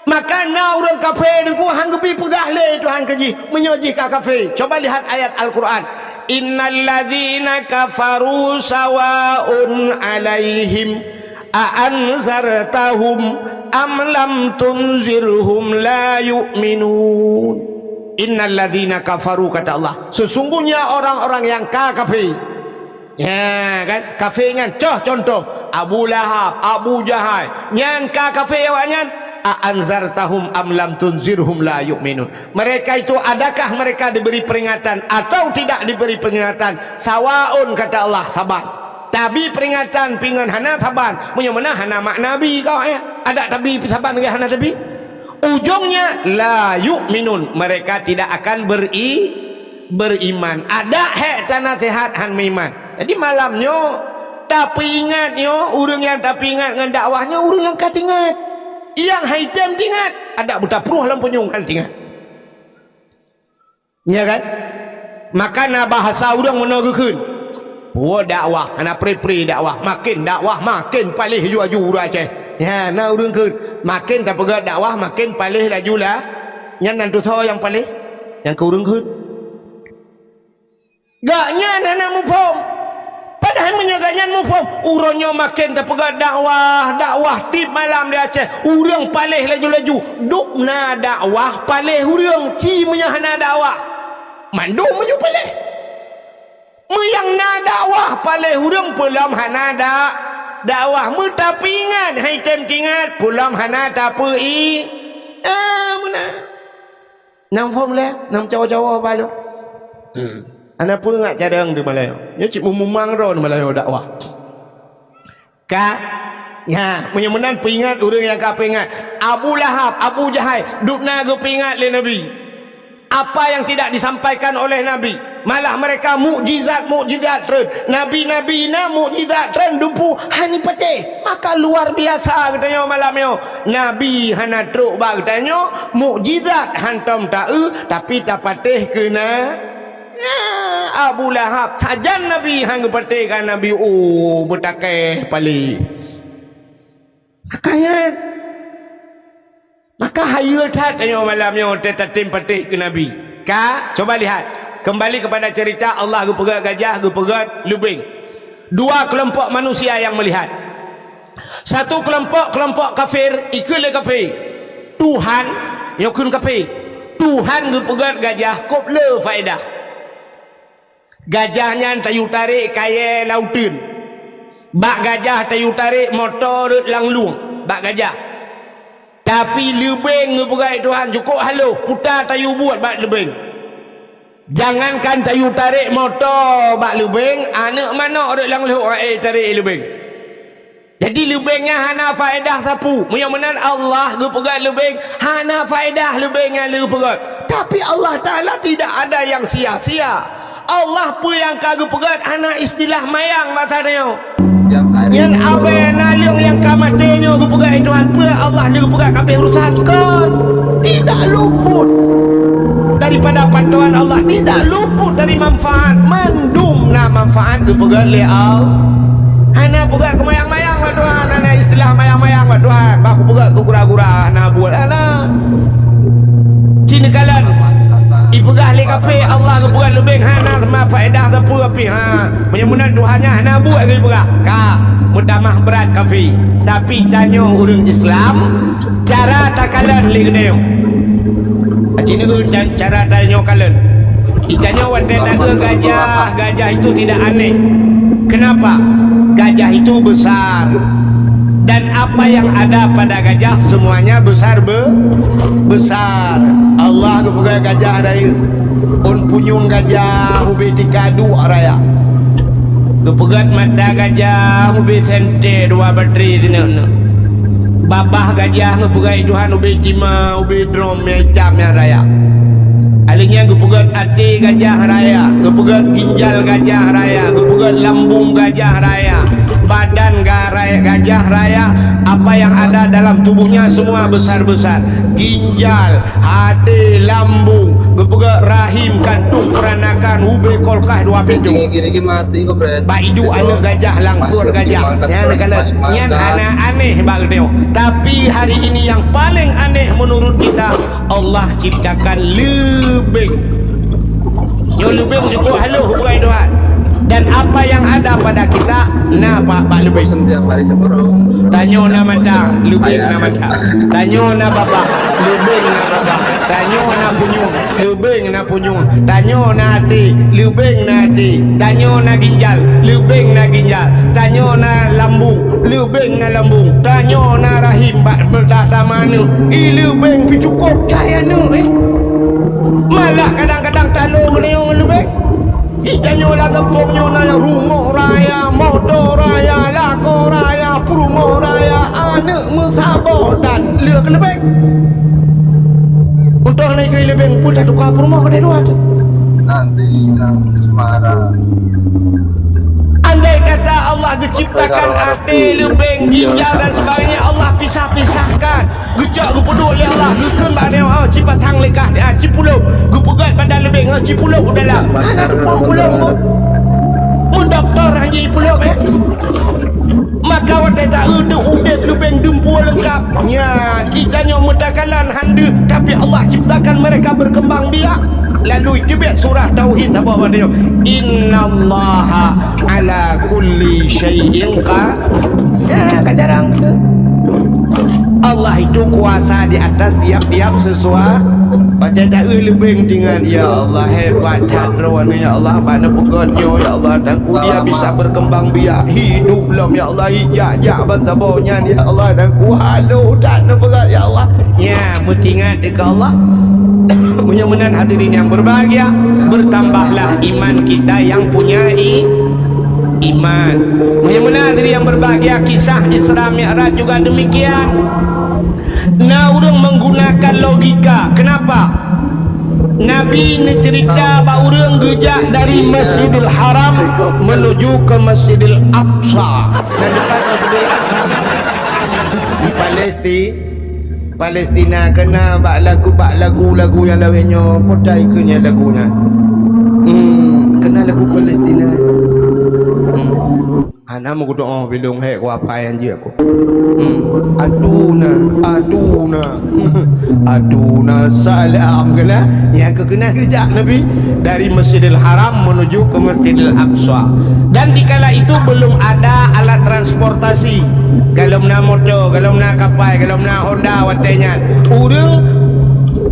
Maka na orang kafe itu hang gepe pegah le Tuhan keji menyoji ka kafe. Coba lihat ayat Al-Qur'an. Innal ladzina kafaru sawa'un 'alaihim a'anzartahum am lam tunzirhum la yu'minun. Innal ladzina kafaru kata Allah, sesungguhnya orang-orang yang kafir. Ya kan, kafirnya contoh Abu Lahab, Abu Jahal, nyan kafir awaknya a'anzartahum am lam tunzirhum la yu'minun. Mereka itu adakah mereka diberi peringatan atau tidak diberi peringatan? Sawaun kata Allah, sabar. Tapi peringatan pingan hana saban. Punya mana hana mak nabi kau ya? Ada tabi saban ke hana tabi? Ujungnya la yu'minun. Mereka tidak akan beriman. Ada hak tanah sehat han iman. Jadi malamnya tapi ingatnya orang yang tapi ingat dengan dakwahnya orang yang katingat. Yang haidam tingat ada buta peruh lampu nyungkan tingat. Ya kan? Maka na bahasa orang meneguhkan dakwah, ana pre-pre dakwah, makin palih laju Aceh. Ya, na orang ke makin tak pegat dakwah makin palih laju lah. Nyan nantu tho yang palih yang ke orang ke. Gaknya nana mufom. Padahal menyaganya mufom uronyo makin tak pegat dakwah tip malam di Aceh. Urang palih laju-laju dukna dakwah palih urang ci menyahana dakwah. Mandu menyu palih. Yang na dakwah palih urang pulam hana dakwah mu tapi ingat hai tem tingat pulam hana tapi mana nam fom le nam cawa-cawa balu ana pun ngak cadang di Melayu nya cik mumang ro di Melayu dakwah ya menyemenan peringat urang yang ka peringat Abu Lahab Abu Jahal dukna go peringat le Nabi apa yang tidak disampaikan oleh Nabi malah mereka mukjizat tren nabi-nabi na mukjizat tren dumpu hani petih maka luar biasa katanya malam yo nabi hana truk ba katanya mukjizat hantam tahu tapi tak patih kena Abu Lahab sajan nabi hang petih kan nabi bertakai pali makanya maka hayu tat tanya malam yo tetatim petih ke nabi ka coba lihat kembali kepada cerita Allah pegat gajah, pegat lubing. Dua kelompok manusia yang melihat. Satu kelompok kafir, ikut kafir. Tuhan yakun kafir. Tuhan pegat gajah, kop le faedah. Gajahnya tayu tarik kaya lautin. Bak gajah tayu tarik motor langlung. Bak gajah. Tapi lubing pegat Tuhan cukup haluh, putar tayu buat bak lubing. Jangankan tayu tarik motor bak lubing, anak mana orang langluh tarik lubing. Jadi lubingnya hana faedah sapu. Mudah-mudahan Allah gu pegat lubing, hana faedah lubingnya lu pegat. Tapi Allah Taala tidak ada yang sia-sia. Allah pun yang kagu pegat hana istilah mayang matanya. Yang abe naliung yang kamatenya gu pegat Tuhan pun Allah gu pegat kabeh urusan kon. Tidak luput daripada panduan Allah, tidak luput dari manfaat, mendumna manfaat tu pegat li Allah. Ana pegat ke mayang-mayang lah Tuhan, ana istilah mayang-mayang lah Tuhan. Aku pegat ke gura-gura, ana buat ana. Cina kalan ipegah li kape Allah ke pegat lebih hana sama faedah sapu api ha. Mudah-mudahan Tuhannya hana buat ke pegat. Ka mutamah berat kafe. Tapi tanya orang Islam cara takalan li kedai. Cina tu cara tanya kalian. Itanya wanita gajah itu tidak aneh. Kenapa? Gajah itu besar dan apa yang ada pada gajah semuanya besar besar. Allah kepada gajah raya. Un punyung gajah ubi tikadu raya. Kepegat mata gajah ubi sente dua bateri sini. Babah gajah ngepegat Tuhan ubi tima ubi drum jam yang raya. Alingnya ngepegat hati gajah raya, ngepegat ginjal gajah raya, ngepegat lambung gajah raya, badan gajah raya, apa yang ada dalam tubuhnya semua besar-besar. Ginjal, hati, lambung, ngepegat rahim, kantung, peranakan, ubi kolkah dua pintu. Baidu anak gajah, langkur gajah. Yang aneh bagi dia. Tapi hari ini yang paling aneh menurut kita, Allah ciptakan lubing. Lubing cukup halus bukan Tuhan. Dan apa yang ada pada kita, pak lubing. Tanya na mata, lubing na mata. Tanya na baba, lubing na baba. Tanya na punyung, lubing na punyung. Tanya na hati, lubing na hati. Tanya na ginjal, lubing na ginjal. Tanya na lambung, lubing na lambung. Tanya na rahim, berdata mana. Lubing cukup kaya nu malah kadang-kadang talung leong lubing. Ikannya lah kepungnya na rumah raya, motor raya, lako raya, perumahan raya, anak musabah dan lek lebih. Untuk naik ke lebih pun tak tukar perumahan kedai dua tu. Nanti yang Semarang. Andai kata Allah diciptakan hati, lubing, ginjal dan sebagainya, Allah pisah-pisahkan. Gejak gupedu oleh Allah, gukun baknya cipat hang lekah, cipulau, gupegat pada lubing, cipulau dalam. Anak pulau mun doktor hanyi pulau maka wadah tak ada udah lubing dumpu lengkap. Ya, kitanya mudakalan handa, tapi Allah ciptakan mereka berkembang biak. Lalu jebek surah tauhid apa dia? Innallaha ala kulli syai'in ya, jarang tu. Allah itu kuasa di atas tiap-tiap sesuatu. Baca tak lebih dengan ya Allah hebat hadron ya Allah mana pokoknya ya Allah dan dia bisa berkembang biak hidup belum ya Allah ijak batabonya ya Allah dan ku halu tak berat ya Allah. Ya, mutingat dekat Allah. Mudah-mudahan hadirin yang berbahagia, bertambahlah iman kita yang punya iman. Mudah-mudahan hadirin yang berbahagia, kisah Isra Mi'raj juga demikian. Nah, orang menggunakan logika. Kenapa? Nabi ni cerita bahawa orang gejak dari Masjidil Haram menuju ke Masjidil Aqsa. Dan depan Masjidil Aqsa di Palestina kena bak lagu yang lawenya podai kena lagunya. Kena lagu Palestina. Nama aku doa bilung hek ku apa yang dia aku. Aduna salam kena yang kena kejak Nabi dari Masjidil Haram menuju ke Masjidil Aqsa. Dan dikala itu belum ada alat transportasi. Kalau nak motor, kalau nak kapal, kalau nak Honda watenya. Orang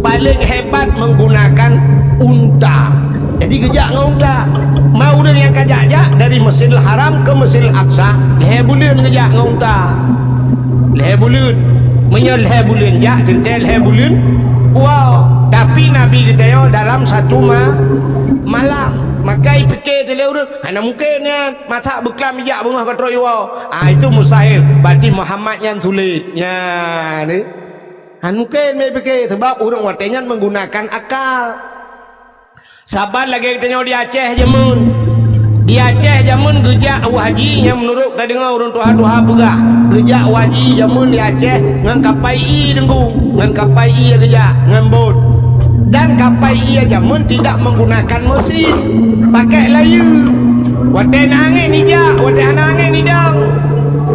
paling hebat menggunakan unta. Jadi kejak dengan unta. Mau orang yang kajak-jak dari Masjidil Haram ke Masjidil Aqsa, leher bulan kejak dengan unta. Leher bulan. Menyel leher bulan jak, centel leher bulan. Wow. Tapi Nabi kita yo dalam satu malam. Maka fikir tu orang, mana mungkin ya masak beklam jak bunga ke troi wow. Itu mustahil. Berarti Muhammad yang sulit. Ya, ni. Mungkin me fikir sebab orang watenya menggunakan akal. Sabar lagi kita tengok di Aceh jamun. Di Aceh jamun gejak haji yang menurut kita dengar orang tua-tua pegah. Gejak haji jamun di Aceh ngan kapal i dengku, ngan kapal i gejak ngan bot. Dan kapal i jamun tidak menggunakan mesin, pakai layu. Waten angin ni jak, waten angin ni dang.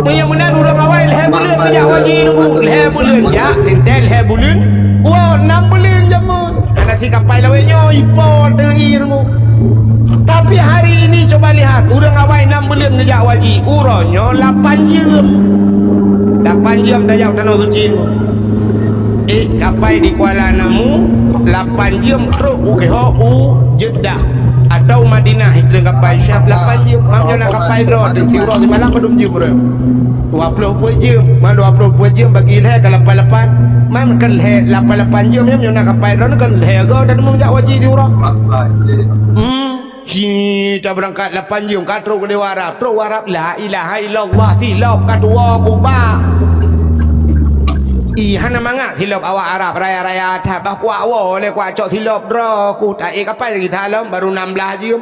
Mudah-mudahan orang awal leher bulan gejak haji dengku, leher bulan jak, tentel leher bulan. Wow, 6 bulan jamun. Nasi kapal lawanya ipol teri dengku. Tapi hari ini coba lihat, orang awal 6 bulan ngejak haji, uranya 8 jam. 8 jam dah jauh tanah suci. Kapal di Kuala Namu 8 jam terus UKHU Jeddah atau Madinah itu kapal Syah 8 jam. Mamnya nak kapal drone di Sirah di Malang pedum jam bro. 20 jam, mana 20 jam bagi leher ke 88. Mam kan leher 88 jam mamnya nak kapal drone kan leher go dan mengjak haji di urang. Kita berangkat 8 jam kat terus ke Dewa Arab. Terus Arab la ilaha illallah silap kat dua kubah. Hana mangak silap awak Arab raya-raya atas bah kuat wa oleh kuat cok silap dra ku tak kapal lagi salam baru 16 jam.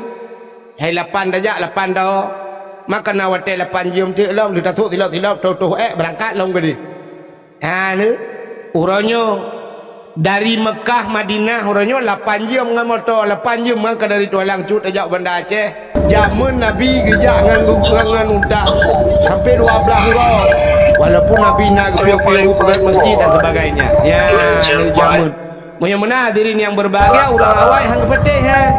Hai 8 dah 8 dah. Maka nak wate 8 jam tu lam dia tasuk silap tuh berangkat long gede. Ni urangnya dari Mekah Madinah urangnya 8 jam dengan motor, 8 jam maka dari Tualang Cut ajak Banda Aceh. Jamun Nabi gejak dengan unta sampai 12 orang. Walaupun Nabi nak piu-piu pegat masjid dan sebagainya. Ya, ni jamun. Mudah-mudahan hadirin yang berbahagia orang awal hang kepetih kan.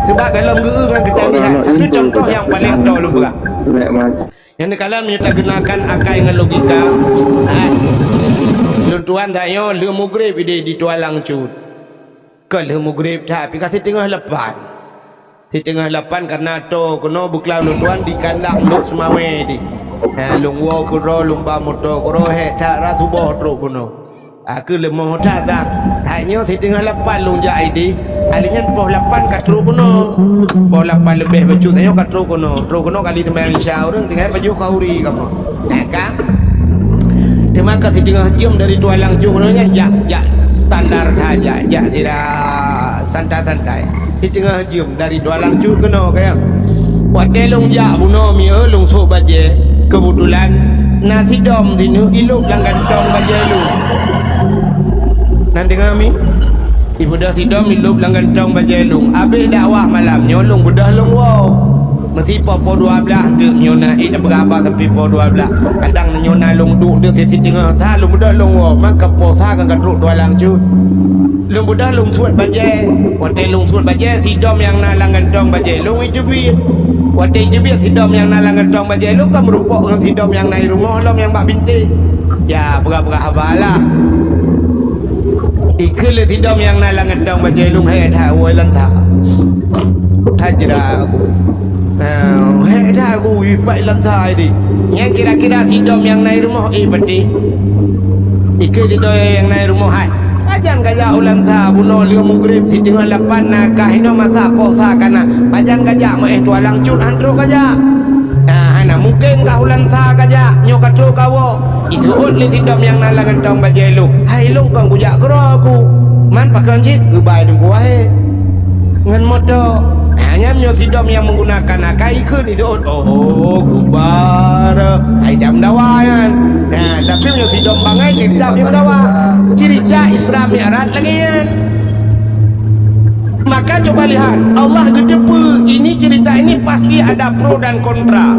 Sebab dalam dengan kecanggihan. Satu contoh yang paling dahulu berat. Yang dikala menyerta gunakan akal dengan logika. Tuan dah yo le maghrib di Tualang Cut. Ke le maghrib tapi kasih tengah lepan. Si tengah lepan karena to kono buklau tuan di kandang luk semawe di. Lung wo kuro lung ba moto kuro he ta ra tu bo tro kono. Aku le mo ta dah. Hanya si tengah lepan lung jai di. Alinya poh lepan kat tro kono. Poh lepan lebih baju tayo kat tro kono. Tro kono kali sembahyang isya orang tinggal baju kauri kamu. Kan? Terima kasih tengah jam dari Tualang Cut nya jak standar saja, jak tidak santai-santai. Di tengah jam dari Tualang Cut kena kaya. Watelung jak buno mi lung so baje. Kebetulan nasi dom sini iluk yang gantong baje lu. Nanti kami ibu dah sidom iluk yang gantong baje lu. Habis dakwah malam nyolong bedah lung wow. Mesti po 12 tu nyona ida berapa tapi po 12. Kadang nyona long duk dia sisi tengah sa long budak long wo maka po sa kan katruk Tualang Cut. Long budak long tuat baje. Wate long tuat baje sidom yang nalang gantong baje long itu bi. Wate itu bi sidom yang nalang gantong baje long kan merupok dengan sidom yang naik rumah long yang bak binti. Ya berapa habalah. Ikul sidom yang nalang gantong baje long hai dah woi lantah. Tajra aku. Dah aku ipai lantai di. Yang kira-kira sidom yang naik rumah beti. Ikut itu yang naik rumah hai. Ajan gajah ulang sa buno liu maghrib si tengah 8 nakah ino masa posa kana. Ajan gajah mah Tualang Cut antro gajah. Hana mungkin kah ulang sa gajah nyok katro kawo. Itu li sidom yang nalangan tong bajelu. Hai long kang kujak gero aku. Man pakai jit ubai deng kuai ngan moto hanya sidom yang menggunakan akai ikut itu oh gubar aidam dawayan nah tapi sidom bangai cerita yang dawa cerita Isra Mi'raj lagi kan. Maka coba lihat Allah gedepu ini cerita ini pasti ada pro dan kontra.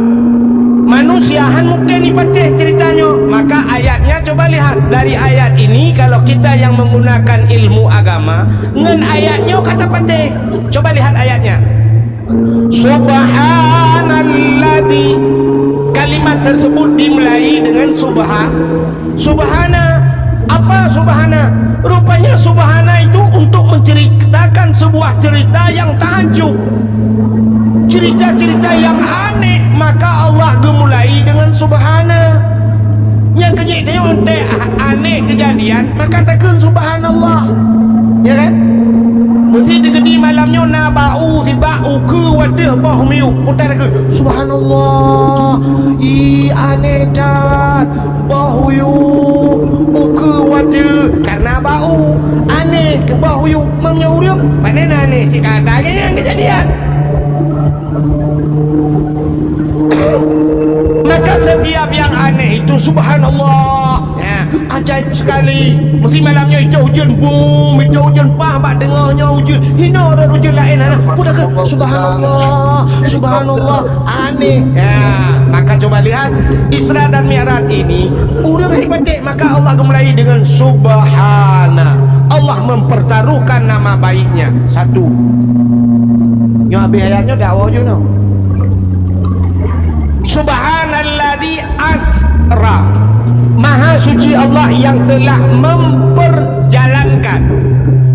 Manusiahan mungkin dipatih ceritanya. Maka ayatnya coba lihat dari ayat ini kalau kita yang menggunakan ilmu agama ngan ayatnya kata patih. Coba lihat ayatnya. Subhanalladzi kalimat tersebut dimulai dengan subhana. Apa subhana? Rupanya subhana itu untuk menceritakan sebuah cerita yang tahajud, cerita-cerita yang aneh, maka Allah gemulai dengan subhana. Yang kejadian aneh kejadian maka takkan subhanallah, ya kan? Mesti digedi malamnya na bau si bau ke wadah bah miu putar ke subhanallah i aneh dah bau yu ke wadah karena bau aneh ke bau yu menyauriuk panen aneh si kata yang kejadian. Maka setiap yang aneh itu subhanallah ya, ajaib sekali. Mesti malamnya itu hujan boom, itu hujan pah, bak dengarnya hujan hina ada hujan lain anak pudah ke subhanallah subhanallah aneh ya. Maka coba lihat Isra dan Mi'raj ini udah hebat, maka Allah gemulai dengan subhana. Allah mempertaruhkan nama baiknya satu. Yang habis ayatnya dakwah je no. Subhanalladzi asra, maha suci Allah yang telah memperjalankan.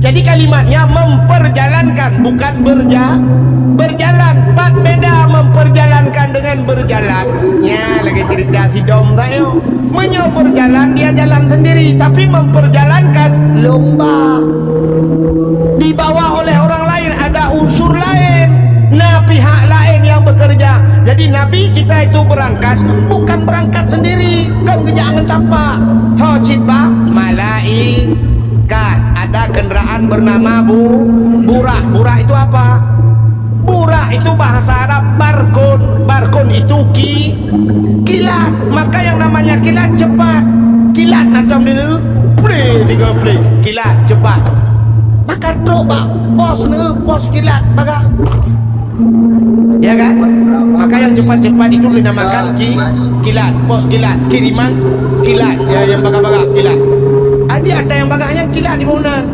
Jadi kalimatnya memperjalankan bukan berjalan. Bat beda memperjalankan dengan berjalan. Ya lagi cerita si dom saya menyo berjalan dia jalan sendiri, tapi memperjalankan lomba dibawa oleh orang lain, ada unsur lain. Nah pihak lain yang bekerja. Jadi Nabi kita itu berangkat bukan berangkat sendiri, kan jangan tapak tocitba malaikat. Ada kendaraan bernama burak. Burak itu apa? Burak itu bahasa Arab barkun. Barkun itu kilat. Maka yang namanya kilat cepat. Kilat macam ni play kilat cepat. Maka truk pos kilat baga. Ya kan? Maka yang cepat-cepat itu dinamakan kilat, pos kilat, kiriman kilat, ya yang baga-baga kilat. Ada yang baganya kilat di mana?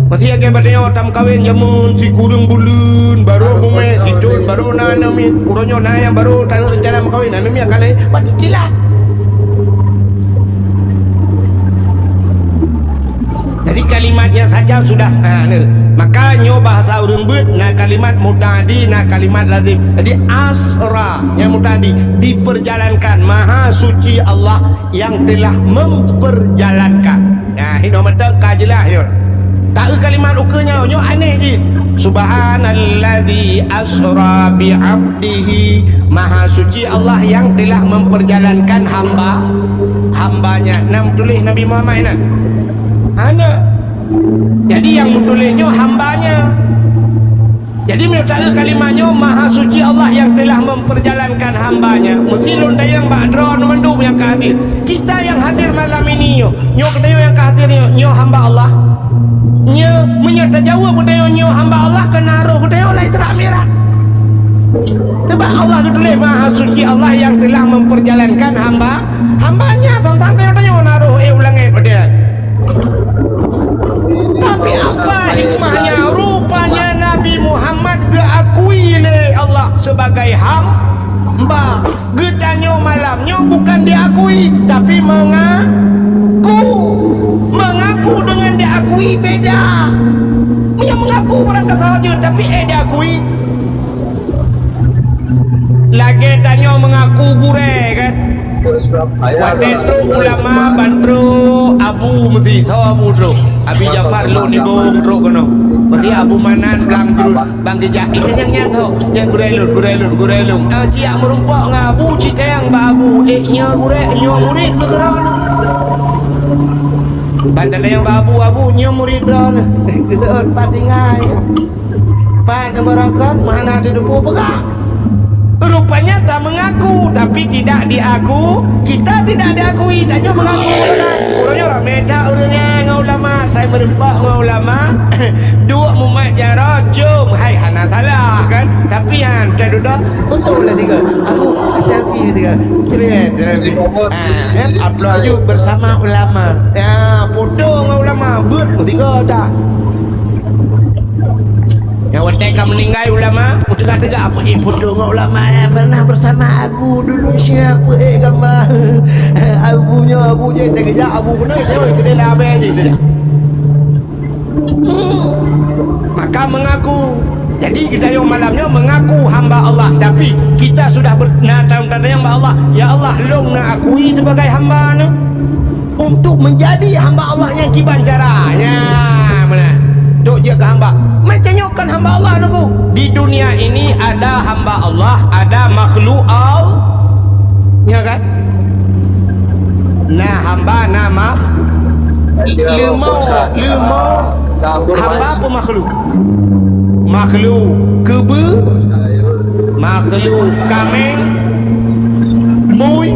Pasti yang kebatnya tam kawin jamun si kurung bulun baru bume si cun baru nanamin kuronyo na yang baru tanu rencana kawin nanamin yang kali pasti kilat. Jadi kalimatnya saja sudah makanya bahasa urang beut na kalimat mutadi na kalimat lazim. Jadi asra yang mutadi diperjalankan, maha suci Allah yang telah memperjalankan. Nah ini mata kajilah yo. Tak kalimat ukenya yo aneh je. Subhanalladzi asra bi 'abdihi, maha suci Allah yang telah memperjalankan hambanya. Nam tulis Nabi Muhammad nah. Hanya jadi yang menulisnya hambanya. Jadi menurut kalimatnya maha suci Allah yang telah memperjalankan hambanya. Mesti lontai yang bakdron mendung yang hadir. Kita yang hadir malam ini nyo kedai yang hadir nyo hamba Allah. Nyo menyerta jauh budaya nyo hamba Allah kena roh budaya oleh Isra Mi'raj. Sebab Allah tulis maha suci Allah yang telah memperjalankan hambanya tentang tanya naruh ulangi budaya. Tapi apa hikmahnya? Rupanya Nabi Muhammad diakui oleh Allah sebagai hamba. Getanyo malamnya bukan diakui tapi mengaku dengan diakui beda. Yang mengaku berangkat saja tapi diakui. Lagi tanya mengaku gure kan. Waktu itu ulama bandro Abu mesti tahu Abu Dro Abi Jafar lu ni bong Dro kono mesti Abu Manan belang Dro bang Gejak ini yang tahu yang gurelur cia merumpok ngabu citeng babu deknya gure nyo murid bergerak Pada yang babu-abunya muridon kita patingai pan barakan mana ada debu pegah rupanya tak mengaku tapi tidak diaku kita tidak diakui tanya mengaku kan orangnya orang beda orangnya dengan ulama saya berempat dengan ulama dua mumat jara jom hai hana salah kan tapi yang saya duduk betul lah tiga aku selfie tiga upload you bersama ulama ya foto dengan ulama buat tiga dah yang wanita meninggal ulama tegak-tegak apa foto dengan ulama pernah bersama aku dulu siapa gambar abunya kejap abu kena kedai labe je itu je maka mengaku jadi kita yang malamnya mengaku hamba Allah tapi kita sudah tanda yang Allah ya Allah long nak akui sebagai hamba ni untuk menjadi hamba Allah yang kiban caranya mana duk je ke hamba macamnya kan hamba Allah tu di dunia ini ada hamba Allah ada makhluk Allah ya kan nah hamba nama lemau hamba apa makhluk kebe makhluk kameng bui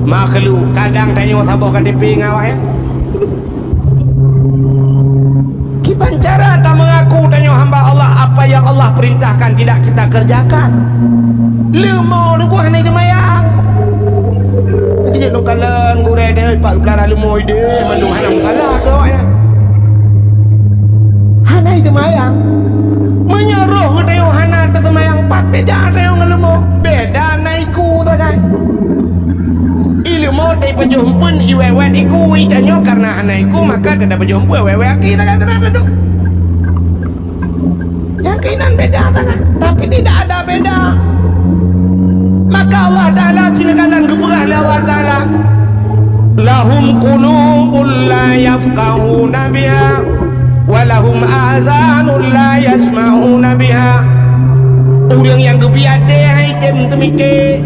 makhluk kadang tanya sabah KTP ngawah ya kiban cara tak mengaku tanya hamba Allah apa yang Allah perintahkan tidak kita kerjakan lemau tu ku hanya semayang kita nak kalan gurau dia pak kelara lemau dia mandung hana salah ke awak ya hana semayang menyeruh ke tanya hana ke semayang pat beda tanya lemau beda naiku tu kan ilmu tay penjumpun iwewet iku itanyo karena hana iku maka tidak penjumpa wewe kita kan tidak yakinan beda kan tapi tidak ada beda maka Allah Ta'ala silakan keberah Allah Ta'ala lahum qulubun la yafqahuna biha walahum azanun la yasma'una biha orang yang gebiade hai tem temike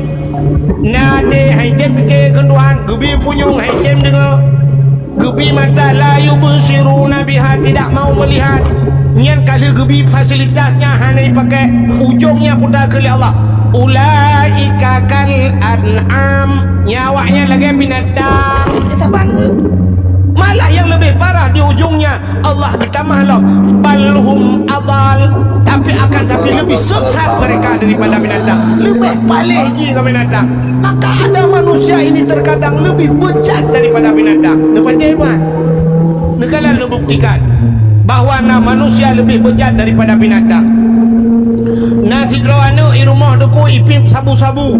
nade hai tem ke kenduan gebi punyung hai tem dengar gebi mata la yubsiruna biha tidak mau melihat nyan kali gebi fasilitasnya hanya dipakai ujungnya putar ke Allah ulaika kal an'am nyawanya lagi binatang kita bangga malah yang lebih parah di ujungnya Allah bertambah loh balhum adal tapi lebih sesat mereka daripada binatang lebih palih lagi ke binatang maka ada manusia ini terkadang lebih bejat daripada binatang dapat dia iman negara membuktikan bahawa manusia lebih bejat daripada binatang nasi droanu di rumah duku ipim sabu-sabu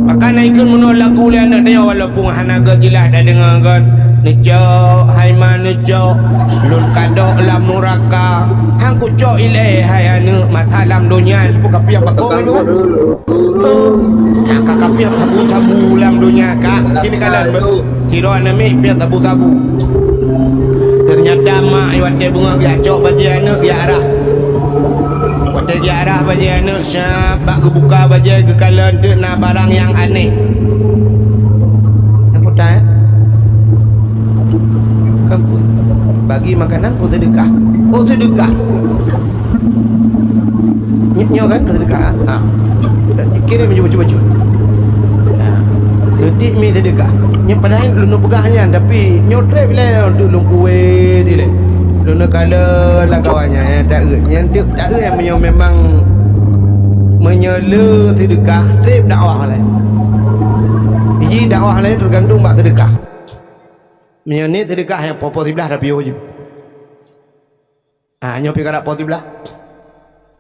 maka naikkan menolak lagu dia anak dia walaupun hanaga jelas dah dengar kan Nejo, hai manejo, lun kadok lam nuraka, hang kucok ilai hai anu mata lam dunia, bukan piak bakor tu kan? Kakak piak sabu-sabu lam dunia kak, kini kalian ciro anami piak sabu-sabu. Ternyata mak iwate bunga dia cok baju anak dia arah, wate dia arah baju anak siapa kebuka baju ke kalian tu nak barang yang aneh. Yang putar. Bagi makanan pun sedekah. Oh sedekah. Nyok kan sedekah. Ha. Kira baju-baju. Ha. Detik mi sedekah. Nyok padahal lu nak pegahnya tapi nyotre bila untuk lu kuih dia. Lu nak kala lah kawannya ya tak yang tak yang memang menyela sedekah trip dakwah lain. Jadi dakwah lain tergantung bak sedekah. Mio ni sedekah yang popo sebelah dah pio je. Ah nyo pi karak popo sebelah.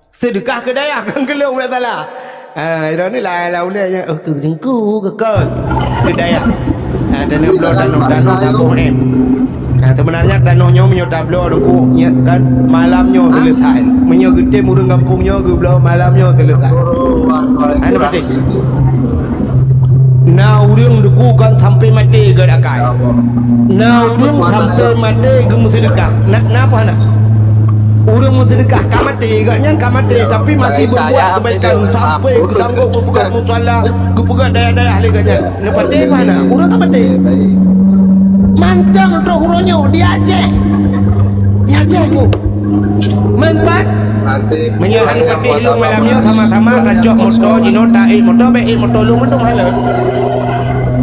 Sedekah ke daya kan kelong pula salah. Ah ira ni lah ulanya oh tu dengku kekal. Ke daya. Ah dan blow tanah tabuh ni. Ah sebenarnya tanahnya menyo tablo dengku nya kan malamnya selesai. Menyo gede murung kampungnya geblo malamnya selesai. Anu betul. Nah urang duku kan sampai mati ke akai. Nah urang sampai mati ke sedekah. Nak apa nak? Urang sedekah ka mati agaknya ka mati tapi masih berbuat kebaikan sampai ke sanggup berpegang musalla, berpegang daya-daya agaknya. Nepati mana? Urang ka mati. Mantang tu huronyo di Aceh. Di Aceh ku. Manfaat Nanti menyahan yang peti buat lu apa, malamnya Mas? sama-sama tajok motor jino taik motor baik motor lu mendung halus.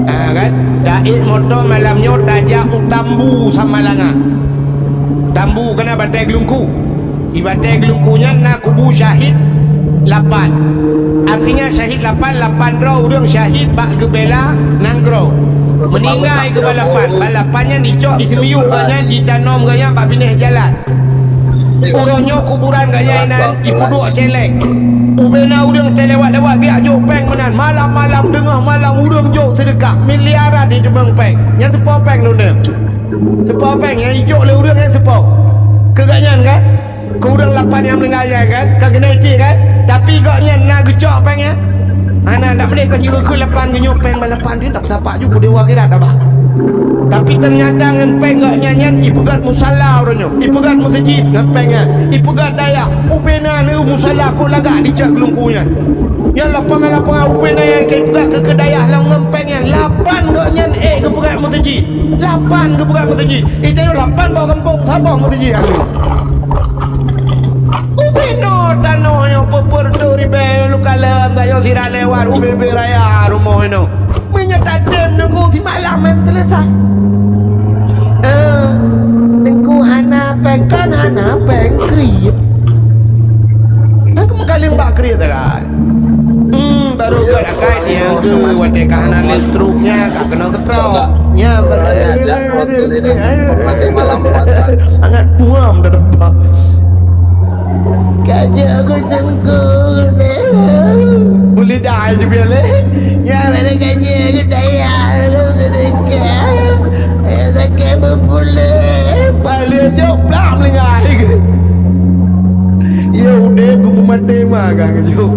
Kan taik motor malamnya tajak utambu sama langa. Tambu kena batai gelungku. Ibatai gelungkunya nak kubu syahid 8. Artinya syahid 8 draw urang syahid bak gebela nanggro. Meninggal ke balapannya dicok ikemiu ganya ditanom ganya bak binih jalan. Urangnya kuburan gaya inan ipuduk celek. Ubena urang terlewat-lewat dia jok peng menan. Malam-malam tengah malam urang jok sedekah miliaran di Jembang peng. Yang sepo peng lu ne. Sepo peng yang hijau le urang yang sepo. Keganyan kan? Ke urang 8 yang meninggal kan? Kagena iki kan? Tapi gaknya nak gejok pengnya. Ana nak boleh kan juga ke 8 genyok peng balapan dia tak tapak juga dewa akhirat abah. Tapi ternyata dengan peng gak nyanyian ipegat musalla orangnya, ipegat masjid dengan pengnya, ipegat daya upena ni musalla kok lagak dicak gelungkunya. Yang lapangan upena yang kayak pegat ke kedayah lah ngempengnya 8 gak nyan ke pegat masjid, 8 ke pegat masjid. Itu 8 bawa kampung sabang masjid aku. Upena tanah yang pepur tu ribe lu kalam gayo sirah lewat ubebe raya rumah ini. Menyata dem nunggu si malam yang selesai. Nengku hana peng kan hana peng kriip. Aku mengkaling bak kriip tak? Baru kat akak dia ke wadah kahana listruknya kak kena ketrau. Ya sangat puam dah depan. Kaya aku jengkul boleh dah je biar leh. Ya mana kaya aku daya aku sedekah. Tak boleh balik jauh pelan lengai ke. Ya udah aku mati makan ke jauh.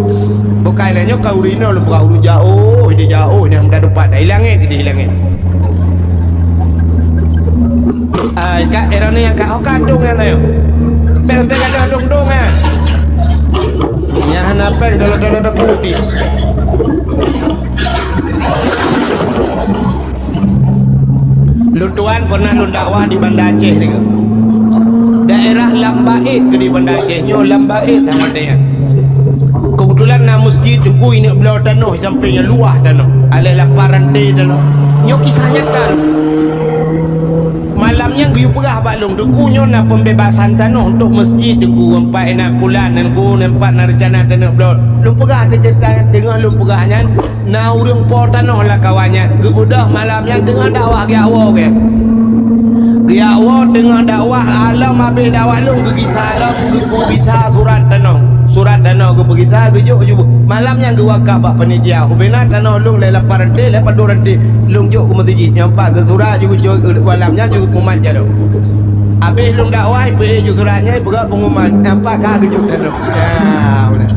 Bukan lainnya kau rino lu kau jauh dia jauh yang dah dapat dah hilangin dia hilangin. Kak erana yang kak kadung kan tayo. Pero te kadung dong ah. Ya hanapan dalam kuti. Lu tuan pernah lu dakwah di Banda Aceh juga. Daerah Lambaid ke di Banda Aceh. Nyo Lambaid sama dia. Kebetulan na masjid tunggu ini belau tanah sampingnya luah tanah. Alai laparan teh tanah. Nyo kisahnya kan. Malamnya giyu perah balung tunggu nyo na pembebasan tanah untuk masjid tunggu empat enak bulan dan ku empat na rencana tanah belau. Lum perah tercerita tengah lum perahnya na urang po tanah lah kawannya. Gebudah malamnya tengah dakwah ke awal ke. Ke awal tengah dakwah alam habis dakwah lu ke kisah alam ke kisah surat tanah ke kisah ke jok jok malamnya ke wakaf bak panitia ubena tanah lu le laparan teh le paduran teh lu jok ke masjid nyampak ke surat juga jok malamnya juga pengumuman jado. Habis lu dakwah pe jok suratnya berat pengumuman nampak ka ke jok tanah. Ya udah.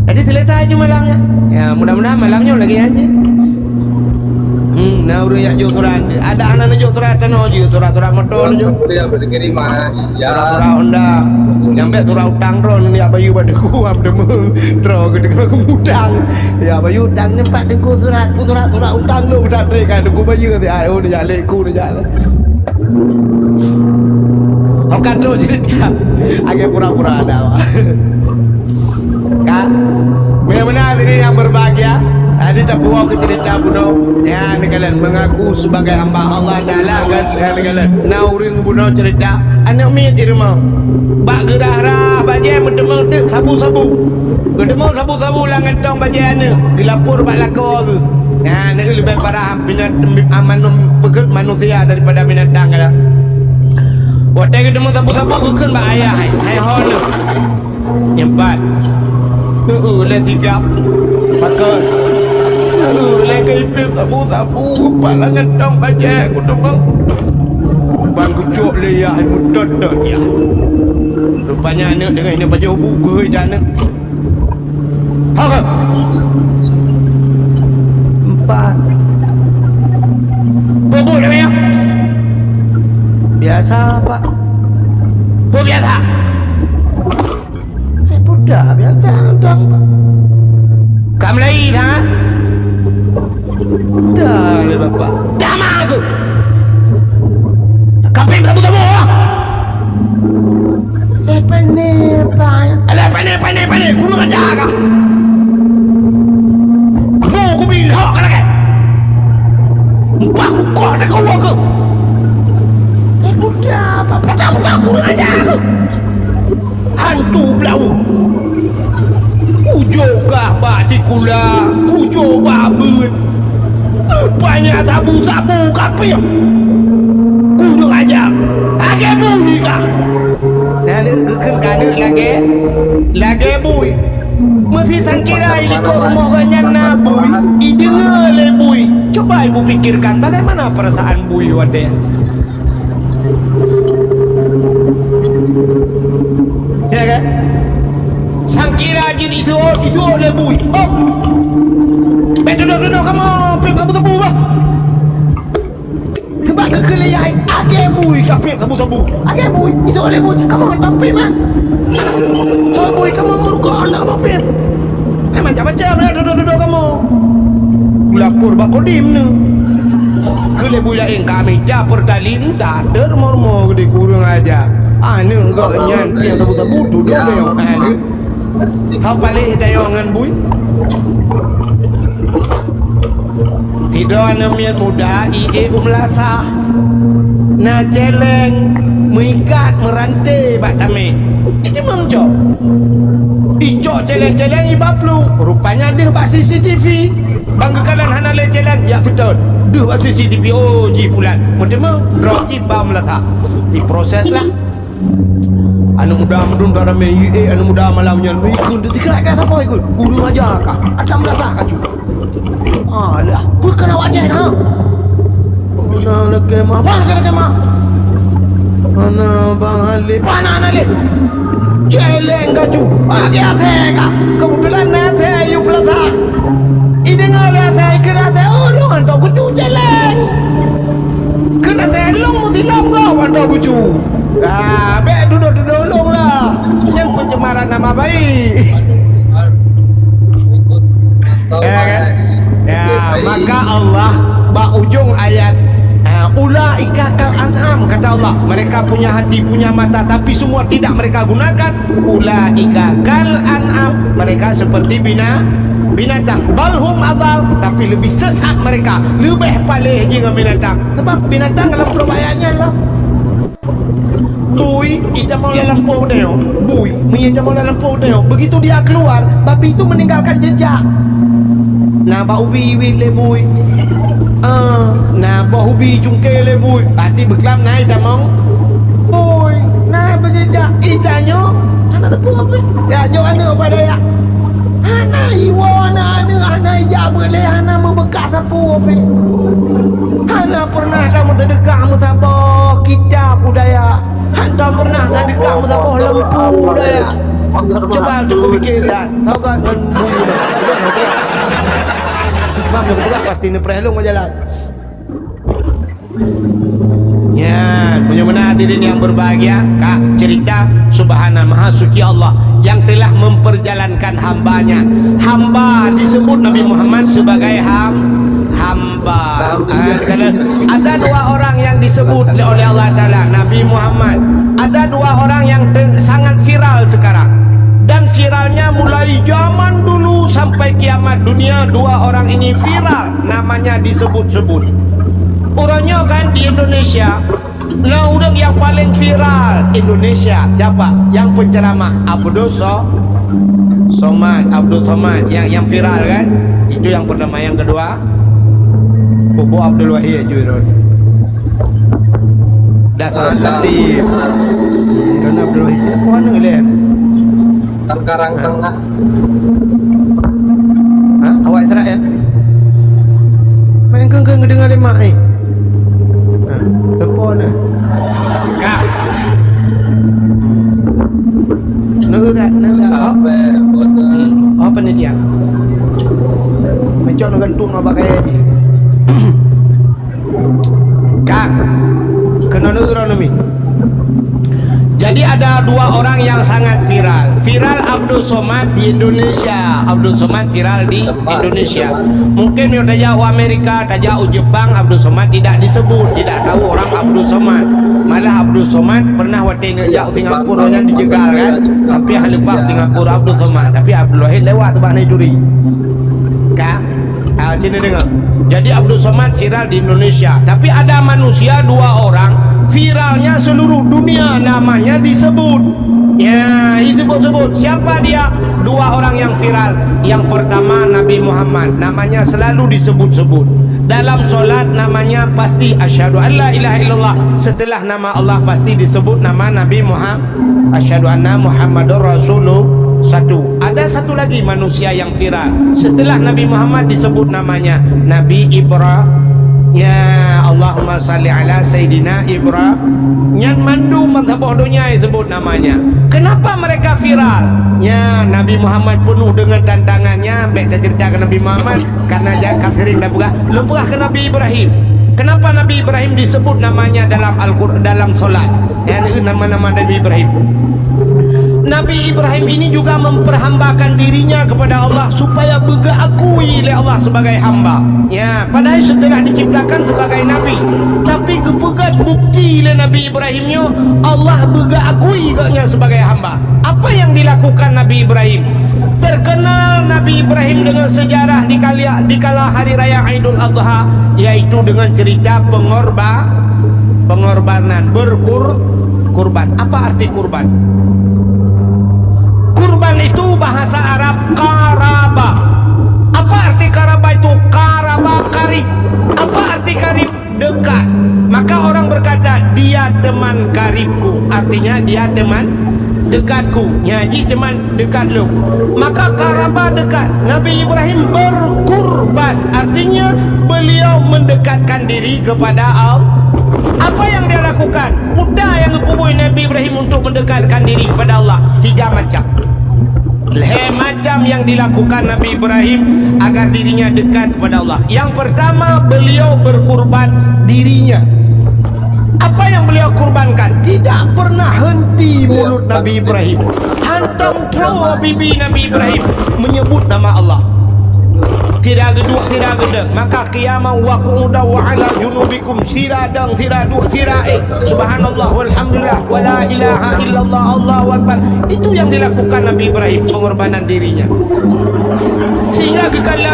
Jadi selesai je malamnya. Ya mudah-mudahan malamnya lagi aja. Nah udah ya surat ada anak nak surat tanah je surat-surat motor je. Dia berkirim Mas. Ya. Surat Honda. Nyampe surat utang ron ni abayu pada ku am demu tro ke dengan kemudang. Ya abayu utang nyempat dengan surat utang lu udah kan ku bayu ti oh ni jalan ku ni jalan. Okat lu cerita. Agak pura-pura ada. Kak, benar-benar ini yang berbahagia. Tadi tak bawa ke cerita bunuh. Ya, ni kalian mengaku sebagai hamba Allah Taala kan? Ya, ni kalian. Nauring bunuh cerita. Anak mi di rumah. Bak gerah-gerah bajai mendemang tu sabu-sabu. Gedemang sabu-sabu lah ngentong bajai anak. Gelapur bak lakau ke. Ya, ni lebih parah pekerja manusia daripada binatang kan? Waktu gedemang sabu-sabu ke bak ayah. Hai holu. Yang empat. Oleh tiga pakai oleh kepil sabu-sabu kepala ngentong bajai aku demang bang kucuk leyah mutot ya rupanya anak dengan ini baju buku dan apa 4 bubuk dah ya biasa pak bubuk biasa budak biasa undang pak kamu lain ha dah le bapak jama aku Pim tabu-tabu ah. Pandai. Kurang ajar kah? Aku bilang kan lagi. Buka dah kau ke? Budak apa? Budak kurang ajar ke? Hantu belau. Ujokah bati kula, ujo babun. Banyak sabu-sabu kapir. Kurang ajar. Agak bunyi kah? Nah, kekan kada lagi bui. Mesti sangkira iliko rumah ganyan na bui. Idengar le bui. Coba ibu pikirkan bagaimana perasaan bui wate. Ya kan? Sangkira jadi itu le bui. Oh. Duduk kamu pip tabu-tabu bah. Sebab kekeleyai agak bui kapip tabu-tabu. Agak bui itu oleh bui. Kamu kan pampir man. Oh bui kamu muruka anak pampir. Macam-macam lah duduk kamu. Lapor bakodim ni. Kele bui lain kami dapur dalin tak dermormo gede kurang aja. Anu kau nyan yang tabu-tabu duduk yang anu. Kau balik dayangan bui. Tidak namian muda ide umlasa. Na celeng mengikat merantai bak tame. Itu mangjo. Ijo celeng-celeng ibaplung. Rupanya dia bak CCTV. Banggakan hana le celeng. Ya betul. Dia bak CCTV. Oh ji bulan. Macam drop iba melata. Diproses lah. Anu muda medun darah me anu muda malam nyan ikut dikira kata apa ikut. Guru aja kah? Ada melata kah juga. Alah, bukan awak je ha. Mana lagi mah? Mana bang Ali? Mana Ali? Celeng kaju. Dia tega. Kebetulan nate you belata. Idengar nate kira nate oh lu antau kucu celeng. Kena telong mesti long kau antau kucu. Ah, be duduk long lah. Yang pencemaran nama baik. Ya kan? Ya, maka Allah bak ujung ayat ulaika kal an'am kata Allah, mereka punya hati punya mata tapi semua tidak mereka gunakan. Ulaika kal an'am, mereka seperti binatang. Balhum adal, tapi lebih sesat mereka, lebih palih dengan binatang. Sebab binatang dalam perbayanya lah. Bui ita mau lampu dia. Bui ita mau lampu dia. Begitu dia keluar, babi itu meninggalkan jejak. Na ba ubi le bui. Na ba ubi jungke le bui. Pati beklam nai tamong. Bui, na berjejak itanyo. Ana tepu apa? Ya jo ana pada ya. Ana iwa ana ja boleh ana membekas sapu apa? Ana pernah kamu terdekat mu tabah kitab budaya. Ana pernah terdekat mu tabah lempu budaya. Coba fikir dah. Tahu kan bui. Sebab yang berat pasti ni perhelong jalan. Ya, punya mana hadirin yang berbahagia, Kak cerita Subhana Maha Suci Allah yang telah memperjalankan hambanya. Hamba disebut Nabi Muhammad sebagai hamba. Ada dua orang yang disebut oleh Allah Ta'ala Nabi Muhammad. Ada dua orang yang sangat viral sekarang. Dan viralnya mulai zaman dulu sampai kiamat dunia. Dua orang ini viral, namanya disebut-sebut. Orangnya kan di Indonesia. Nah, orang yang paling viral Indonesia siapa? Yang penceramah Abdul Somad. Yang viral kan? Itu yang pertama. Yang kedua Bobo Abdul Wahid Jurun. Dasar Latif. Dan Abdul Wahid itu mana lihat? Tengkarang tengah. Hah? Awak Israel? Main kengkeng dengar lemak ni. Telepon ni. Kak. Nak. Sampai Apa ni dia? Macam nak gantung apa kaya je. Kak. Kena negara ni. Jadi ada dua orang yang sangat viral. Viral Abdul Somad di Indonesia. Abdul Somad viral di Indonesia. Mungkin yang tak jauh Amerika, tak jauh Jepang, Abdul Somad tidak disebut. Tidak tahu orang Abdul Somad. Malah Abdul Somad pernah waktu jauh Singapura yang dijegal kan. Tapi yang lupa Singapura Abdul Somad. Tapi Abdul Wahid lewat tu bahana juri. Kak? Sini dengar. Jadi Abdul Somad viral di Indonesia. Tapi ada manusia dua orang viralnya seluruh dunia, namanya disebut. Ya, disebut-sebut. Siapa dia? Dua orang yang viral. Yang pertama Nabi Muhammad, namanya selalu disebut-sebut. Dalam solat namanya pasti asyhadu an la ilaha illallah. Setelah nama Allah pasti disebut nama Nabi Muhammad. Asyhadu anna Muhammadur Rasulullah. Satu. Ada satu lagi manusia yang viral. Setelah Nabi Muhammad disebut namanya Nabi Ibrahim. Ya Allahumma salli ala Sayyidina Ibrahim. Nyan mandu mazhab dunia disebut namanya. Kenapa mereka viral? Ya Nabi Muhammad penuh dengan tantangannya. Baik cerita ke Nabi Muhammad karena jakab sering dah pegah. Lepah ke Nabi Ibrahim. Kenapa Nabi Ibrahim disebut namanya dalam Al-Quran, dalam solat? Ya nama-nama Nabi Ibrahim. Nabi Ibrahim ini juga memperhambakan dirinya kepada Allah supaya bergeakui oleh Allah sebagai hamba. Ya, padahal setelah diciptakan sebagai nabi, tapi kepegat bukti oleh Nabi Ibrahimnya Allah bergeakui katnya sebagai hamba. Apa yang dilakukan Nabi Ibrahim? Terkenal Nabi Ibrahim dengan sejarah di kala hari raya Idul Adha, yaitu dengan cerita pengorbanan kurban. Apa arti kurban? Kurban itu bahasa Arab karaba. Apa arti karaba itu? Karaba, karib. Apa arti karib? Dekat. Maka orang berkata dia teman karibku. Artinya dia teman dekatku. Nyaji teman dekat lu. Maka karaba dekat. Nabi Ibrahim berkurban. Artinya beliau mendekatkan diri kepada Allah. Apa yang dia lakukan? Mudah yang dipupui Nabi Ibrahim untuk mendekatkan diri kepada Allah. Tiga macam. Macam yang dilakukan Nabi Ibrahim agar dirinya dekat kepada Allah. Yang pertama, beliau berkurban dirinya. Apa yang beliau kurbankan? Tidak pernah henti mulut Nabi Ibrahim. Hantam terus bibi Nabi Ibrahim menyebut nama Allah. Tidak geduk, tidak gedek. Maka qiyamah wa qu'uda wa ala junubikum siradang siraduk siraik. Subhanallah walhamdulillah wa la ilaha illallah Allahu akbar. Itu yang dilakukan Nabi Ibrahim, pengorbanan dirinya. Sehingga dikala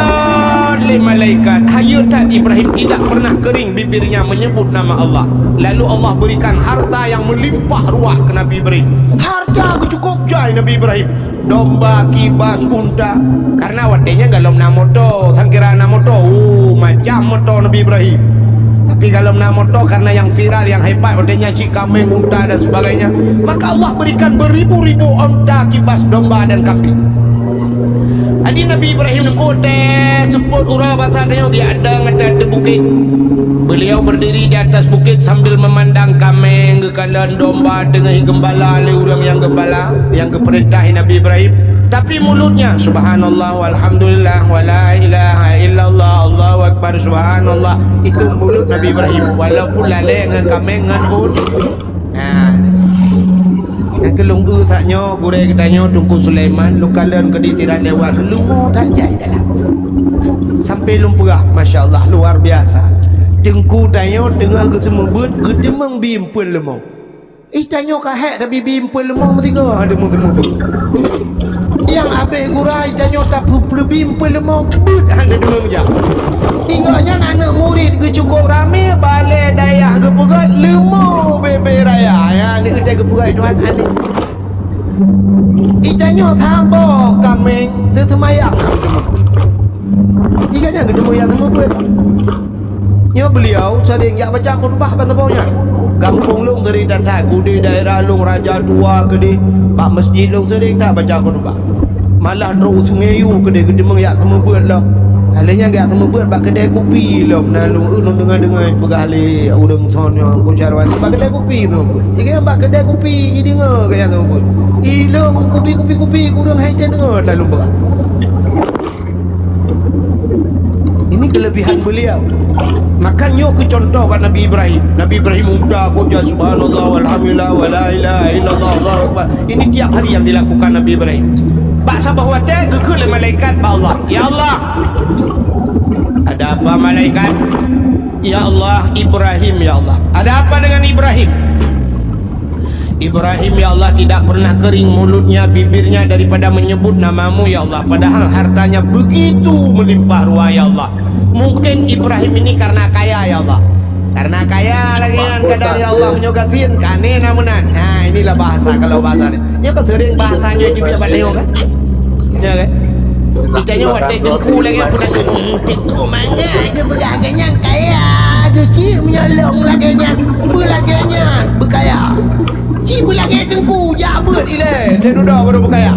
oleh malaikat, hayatan Ibrahim tidak pernah kering bibirnya menyebut nama Allah. Lalu Allah berikan harta yang melimpah ruah ke Nabi Ibrahim. Harta kecukup jai Nabi Ibrahim. Domba, kibas, unta. Karena watenya galom na moto, sangkira na moto, macam moto Nabi Ibrahim. Tapi kalau na moto karena yang viral, yang hebat, watenya si kambing, unta dan sebagainya. Maka Allah berikan beribu-ribu unta, kibas, domba dan kambing. Adi Nabi Ibrahim nengkote seput urang bahasanya dia ada ngata bukit. Beliau berdiri di atas bukit sambil memandang kambing, kekandang domba dengan gembala oleh orang yang gembala, yang keperintahin Nabi Ibrahim. Tapi mulutnya subhanallah walhamdulillah wa la ilaha illallah Allahu akbar subhanallah. Itu mulut Nabi Ibrahim walaupun lalai dengan kambing dengan pun. Yang kelunggu taknya gureh katanya Tunku Sulaiman lukalan ke ditiran dewan lungu tak jai dalam sampai lumpurah Masya Allah luar biasa. Tengku tanya tengah kesemubut gedemang bimpul lemong. Tanya kahek tapi bimpul lemong tiga ada mungkin. Yang habis gurai tanya tak perlu bimpul lemong but ada demang je. Tinggalnya anak murid ke cukup ramai balik dayah ke pegat lemong bebe raya. Ya ni kerja ke pegat Tuhan alik. Tanya tambah kambing sesemayang. Iganya gedemang yang semua buat. Ya beliau sering ya baca khutbah bantapaunya. Kampung lung sering datang di daerah lung Raja Dua ke di Pak Masjid lung sering tak baca khutbah. Malah terus sungai yu ke di gedemang ya semua buat lah. Halnya gak semua buat bak kedai kopi lah menalung dengar pegale urang sonyo ku carwani bak kedai kopi tu. Jika bak kedai kopi dengar kaya tu pun. Ilung kopi urang hai dengar tak lupa. Ini kelebihan beliau. Makanya ke contoh kat Nabi Ibrahim. Nabi Ibrahim muda koja subhanallah walhamdulillah wala ilaha illallah Allahu akbar. Ini tiap hari yang dilakukan Nabi Ibrahim. Bak sabah wate gekul malaikat ba Allah. Ya Allah. Ada apa malaikat? Ya Allah, Ibrahim ya Allah. Ada apa dengan Ibrahim? Ibrahim ya Allah tidak pernah kering mulutnya, bibirnya daripada menyebut namamu ya Allah. Padahal hartanya begitu melimpah ruah ya Allah. Mungkin Ibrahim ini karena kaya ya Allah. Karena kaya lagi kan kadang ya Allah menyogatin kane namunan. Nah inilah bahasa kalau bahasa ni. Ya kau sering bahasanya juga balik kan? Ya kan? Ditanya wadah tengku lagi apa dah tengku mana ke beraganya kaya kecil menyolong laganya berlaganya berkaya cibu lagi tengku jabut ile dia duduk baru berkaya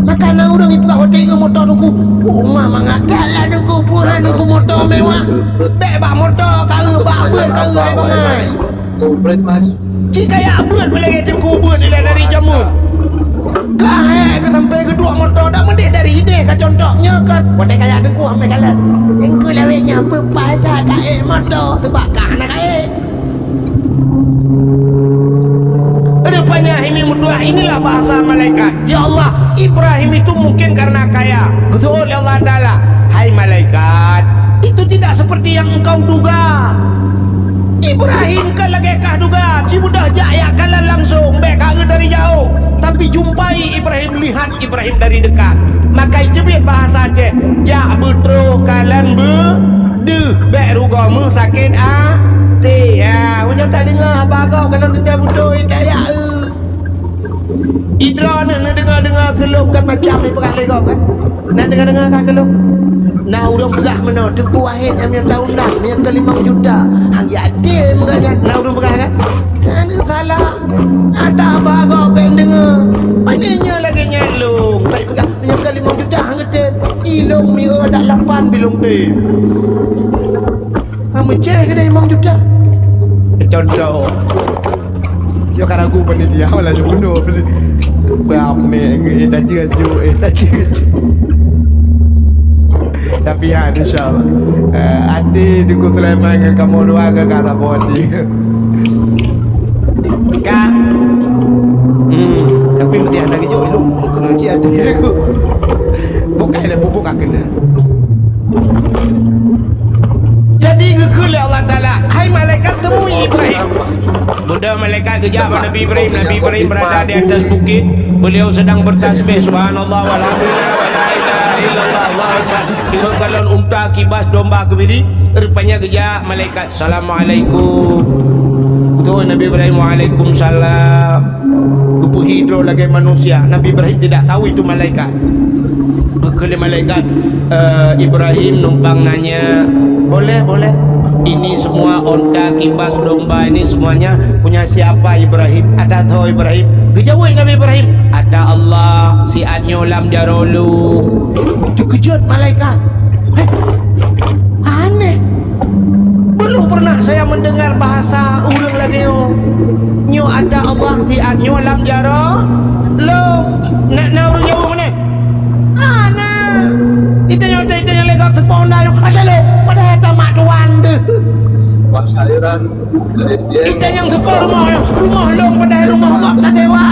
makanan orang ibu kau tengok motor tengku rumah mengakal lah tengku pura tengku motor mewah bebak motor kara bakber kara hai bangai Komplit mas. cik kaya abut lagi tengku abut ile dari jamun kaya ke sampai kedua motor dah mendik dari ide ke contohnya kan wadah kaya tengku ambil kalan tengku lawiknya berpada kaya motor terbakar nak kaya rupanya ini mudua inilah bahasa malaikat. Ya Allah, Ibrahim itu mungkin karena kaya. Betul ya Allah Ta'ala. Hai malaikat, itu tidak seperti yang engkau duga. Ibrahim kan lagi kah duga si mudah jaya kalah langsung bekak dari jauh tapi jumpai Ibrahim, lihat Ibrahim dari dekat maka jebit bahasa Aceh jak betro kalan be bek rugamu sakit hati ya macam tak dengar apa kau kalau dia butuh tak ya Idra nak dengar keluh kan macam ni perak kau kan nak dengar kan keluh nah urang berah mana tepu akhir yang tahun dah yang ke 5 juta hang ada mengajar nah urang berah kan ada salah ada apa kau kan dengar panenya lagi nyelung baik pegang yang ke 5 juta hang gede ilung mi dak 8 bilung deh hang meceh ke 5 juta contoh yo karagu bani dia wala yo bunuh beli berapa ni tak je tapi ya insyaAllah hati Duku Sulaiman dengan kamu dua ke kata bodi kak tapi mesti ada kejauh itu kena cik ada aku bukan lah bubuk kena jadi gekul Allah Ta'ala hai malaikat temui Ibrahim Buddha malaikat kejap Nabi Ibrahim berada di atas bukit beliau sedang bertasbih subhanallah walhamdulillah wala ilaha illallah Allahu akbar dengan galon unta kibas domba kebiri rupanya kejap malaikat assalamualaikum betul Nabi Ibrahim waalaikumsalam kupu hidro lagi manusia Nabi Ibrahim tidak tahu itu malaikat ke malaikat Ibrahim numpang nanya boleh ini semua onta kibas domba ini semuanya punya siapa Ibrahim ada tahu Ibrahim kejauh Nabi Ibrahim ada Allah si anyo lam jarolu terkejut malaikat aneh belum pernah saya mendengar bahasa urang lagi nyo ada Allah si anyo lam jarolu nak urang jauh mana itu yang legal terpona ada le pada tamak tuan deh Wah sayuran dari dia. kita yang sepa rumah long pada rumah kok tak sewa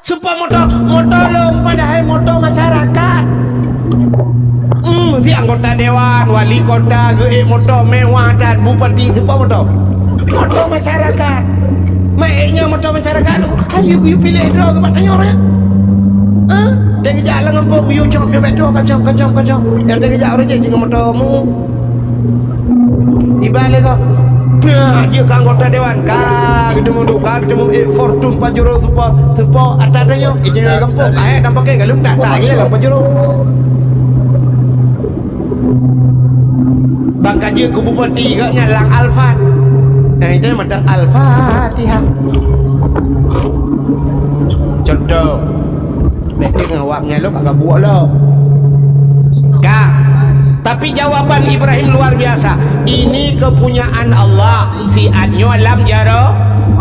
sepa motor long pada motor masyarakat si anggota dewan wali kota motor mewah dan bupati sepa motor masyarakat mainnya motor masyarakat ayo you pilih draw ke tanya orangnya dia kejap lah ngempuk you jom you betul kacau yang dia kejap orang je dengan motormu di balik kau dia ke anggota dewan ketemu Fortune Pajero support atas-atasnya dia ngempuk nampaknya kalau tak lagi dalam Pajero bahkan dia ke bupati katnya lang Alfat itu macam Al-Fatihah contoh baik ngawaknya lo kagak buat lo kak tapi jawaban Ibrahim luar biasa ini kepunyaan Allah si anyo alam jaro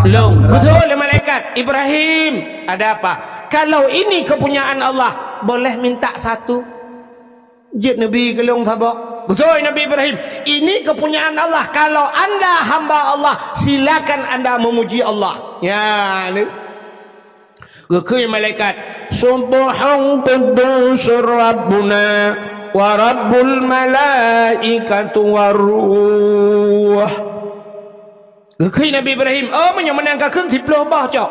long betul malaikat Ibrahim ada apa kalau ini kepunyaan Allah boleh minta satu jet Nabi gelong sabak Betul Nabi Ibrahim. Ini kepunyaan Allah. Kalau anda hamba Allah, silakan anda memuji Allah. Ya, ni. Gekui malaikat. Subhan quddusur Rabbuna wa Rabbul malaikatu waruh. Gekui Nabi Ibrahim. Oh, menang kakun tiploh bah cok.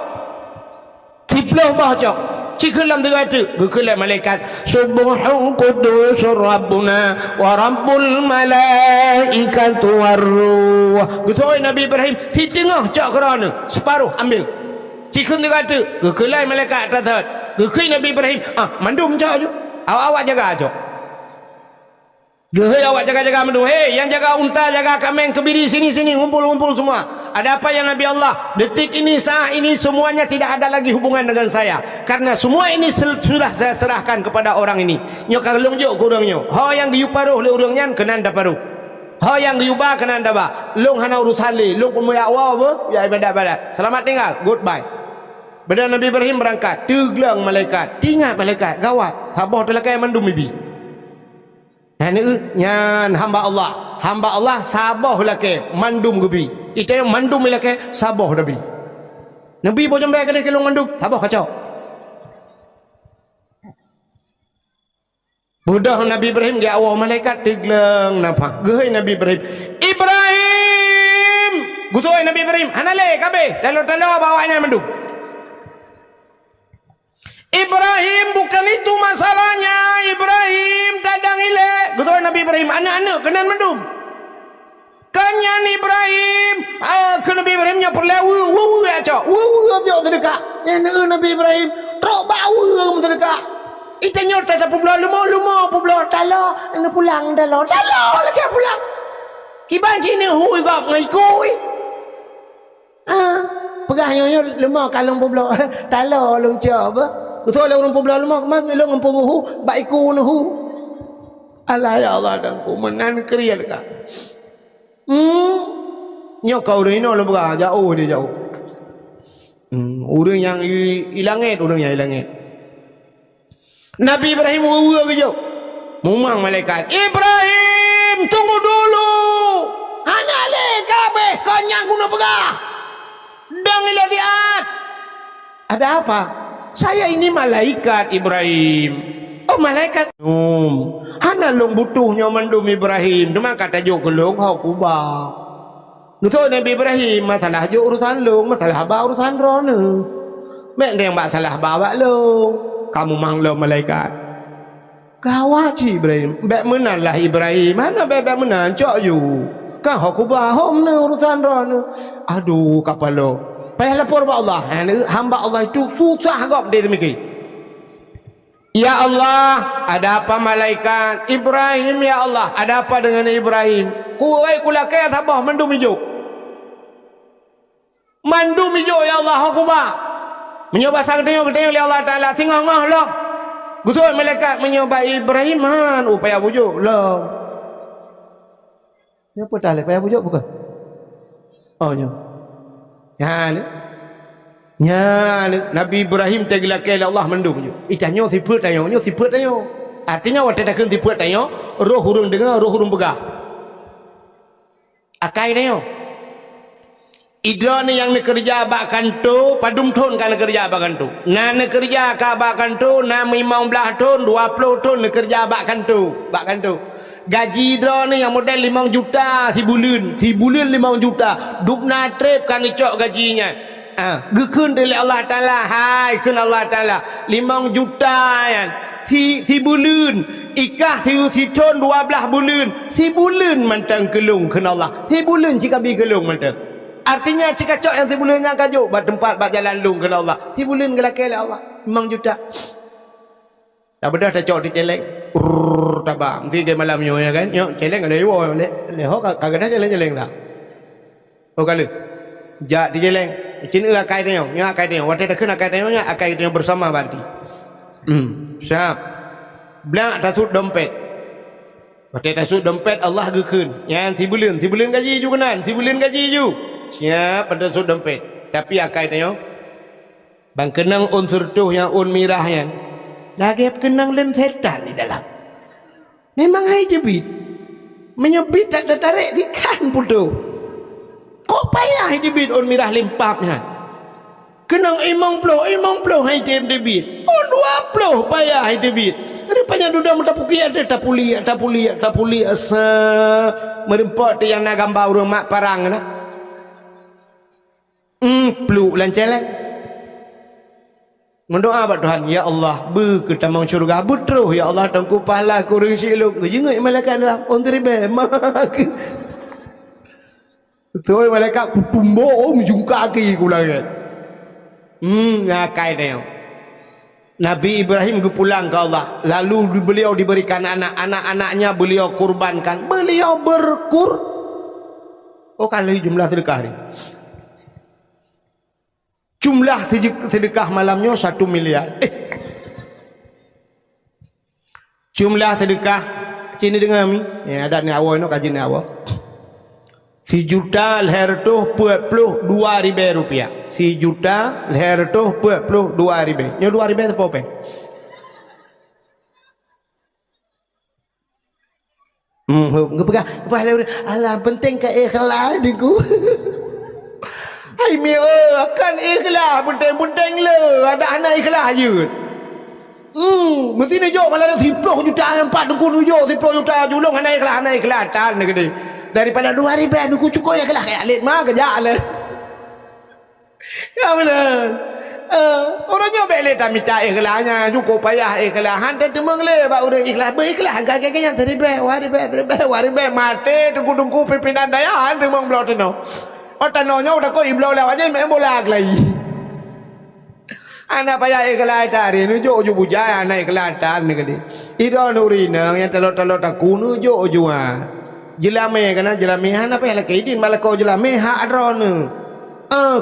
Tiploh bah cok. Cikun lam tengah tu. Gekui malaikat. Subhan quddusur Rabbuna wa Rabbul malaikatu waruh. Gekui Nabi Ibrahim. Si tengah cok kerana. Separuh ambil. Cikun dia kata, gekelai malaikat atas. Gekui Nabi Ibrahim, mandum cak je. Awak jaga cak. Gehei awak jaga-jaga mandum. Hei, yang jaga unta, jaga kambing, kebiri sini-sini, ngumpul-ngumpul semua. Ada apa yang Nabi Allah? Detik ini, saat ini semuanya tidak ada lagi hubungan dengan saya. Karena semua ini sudah saya serahkan kepada orang ini. Nyok kalung jok kurangnya. Ha yang giu paruh le urangnya kena anda paruh. Ha yang giu ba kena anda ba. Long hana urusan le, long pun ya awal apa? Ya ibadat badat. Selamat tinggal. Goodbye. Bila Nabi Ibrahim berangkat, teglang malaikat, tinggal malaikat, gawat, sabah telah kaya mandum bibi. Nyan hamba Allah sabah laki mandum bibi. Itu yang mandum laki sabah Nabi. Nabi boleh sampai ke kelong mandum, sabah kacau. Budak Nabi Ibrahim dia awal malaikat teglang nampak. Gehai Nabi Ibrahim. Ibrahim, gutoi Nabi Ibrahim, hanale kabe, talo-talo bawanya mandum. Ibrahim bukan itu masalahnya. Ibrahim tadang ile. Betul Nabi Ibrahim anak-anak kena mendum. Kanyan Ibrahim. Ke Nabi Ibrahimnya perlawu. Wu ya cak. Wu jauh terdekat. Yang Nabi Ibrahim trok bau terdekat. Itanya tak pulang lumo pulang talo. Anda pulang talo lagi pulang. Kiban sini hui gap ngikui. Pegahnya lumo kalung pulang talo long coba. Betul lah orang pembelah lemah kemana long empung hu baiku nuhu. Allah ya Allah dan ku menan kriya dekat. Nyok kau rino lo berah jauh dia jauh. Orang yang ilangit orang yang ilangit. Nabi Ibrahim uwa ke jauh. Mumang malaikat. Ibrahim tunggu dulu. Hanale kabeh kanyang guna berah. Dang ilatiat. Ada apa? Saya ini malaikat Ibrahim. Oh malaikat. Hana long butuhnya mandum Ibrahim. Cuma kata jo kelong hau kuba. Betul Nabi Ibrahim masalah jo urusan long, masalah ba urusan rona. Mek yang masalah bawa long. Kamu manglo malaikat. Gawat Ibrahim. Bek menanlah Ibrahim. Mana bek menan cok you. Kan hau kuba hom ne urusan rona. Aduh kapalo. Payah lapor kepada Allah. Hamba Allah itu susah kok dia demikian. Ya Allah, ada apa malaikat? Ibrahim ya Allah, ada apa dengan Ibrahim? Kuai kulakai sabah mandum hijau. Mandum hijau ya Allah aku ba. Menyoba sang tengok ya Allah Taala singah mahluk. Gusul malaikat menyoba Ibrahim man upaya bujuk lah. Apa dah payah bujuk bukan? Oh nyo. Nabi Ibrahim teglakai Allah mendung je. Itanya siput tayo, siput tayo. Artinya waktu dah kan siput tayo, roh hurung dengar, roh hurung begah. Akai tayo. Idra ni yang nak kerja abak kanto, padum ton kan nak kerja abak kanto. Na nak kerja ka abak kanto, na 15 ton, 20 ton nak kerja abak kanto, Gaji idra ni yang model 5 juta si bulan 5 juta. Dukna trip kan dicok gajinya. Gekun dari Allah Taala, hai kun Allah Taala 5 juta kan. Si bulan ikah si ton 12 bulan. Si bulan mantang kelung kun Allah. Si bulan jika bi kelung mantang. Artinya jika cok yang si bulannya kajuk bat tempat bat jalan lung kun Allah. Si bulan gelakai Allah 5 juta. Tak bedah tak cok di celeng. Tabak mesti ke malamnya ya kan. Nyok celeng ada yo le ho kagak dah celeng dah. Oh kali. Ja di celeng. Cina akai dia. Nya akai dia. Waktu dah kena akai dia nya akai dia bersama banti. Siap. Belak tasut dompet. Waktu tasut dompet Allah gekeun. Yang si bulan gaji ju kenan. Si bulan gaji ju. Siap pada tasut dompet. Tapi akai dia. Bang kenang unsur tuh yang un mirahnya. Lagi kenang lem setan di dalam. Memang hai jebit. menyebit tak tertarik ikan putu kok payah dibit on mirah limpapnya kenang imong ploh hai tem debit on 20 payah debit rupanya duda mentapuki ada tapuli asa merempot yang na gambar rumah parang na plu lancelek mendoa buat Tuhan, ya Allah, ke tamang syurga betul, ya Allah, tangku pahala ku risi lu, jenguk malaikat dalam, on teribe, mak. Betul malaikat ku tumbo, mujung kaki ku lagi. Ngakai dia. Nabi Ibrahim ku pulang ke Allah, lalu beliau diberikan anak-anaknya beliau kurbankan, beliau oh kalau jumlah sedekah ni. Jumlah sedekah malamnya 1 miliar. Jumlah sedekah sini dengan kami. Ya ada ni awal no kaji ni awal. 1 juta leher tu 42 ribu rupiah. 1 juta leher tu 42 ribu. Nya 2 ribu apa apa? Ngepegah. Alah penting ke ikhlas diku. Hai mi akan ikhlas penting le ada anak ikhlas je. Mesti ni jauh malah 10 juta 4 dengku nujuk 10 juta julung anak ikhlas tan ni gede. Daripada 2000 aku cukup ikhlas kayak alit mah kerja le. Ya benar. Orangnya bele tak minta ikhlasnya cukup payah ikhlas hantar temang le bak urang ikhlas berikhlas kakek yang teribe mati dengku pimpinan daya temang belau tenau. Oh tanonya udah kau iblau lewat aja main bola lagi. Anak payah ikhlas tadi nujuk bujaya anak ikhlas tan ni kali. Ida nurina yang telot aku nujuk jual. Jelame kana jelame anak payah laki idin malah kau jelame hak adron.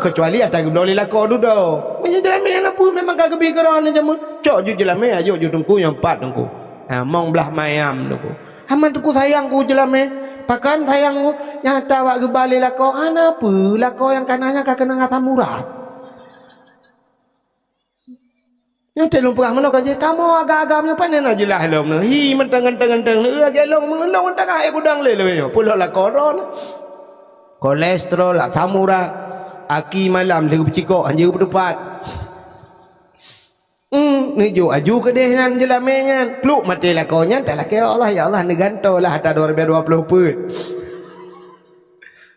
Kecuali atas boleh lah kau duduk. Punya jelame anak pun memang kagak bikiran aja mu. Cok ju jelame aja ju tungku yang 4 tungku. Mong belah mayam tungku. Haman tungku sayangku jelame. Pakan sayangmu nyata wak gebali lako apa lako yang kanannya kena ngata murad yang telung perah mana kaje kamu agak-agamnya panen aja lah lom hi menteng-menteng gelong mengendong tengah gudang lele pula lako ron kolesterol ngata murad aki malam legu becikok anjing berdepat ni jo aju ke deh ngan jelamenya pluk mati lakonya tak laki Allah ya Allah ni ganto lah hatta 2020 pun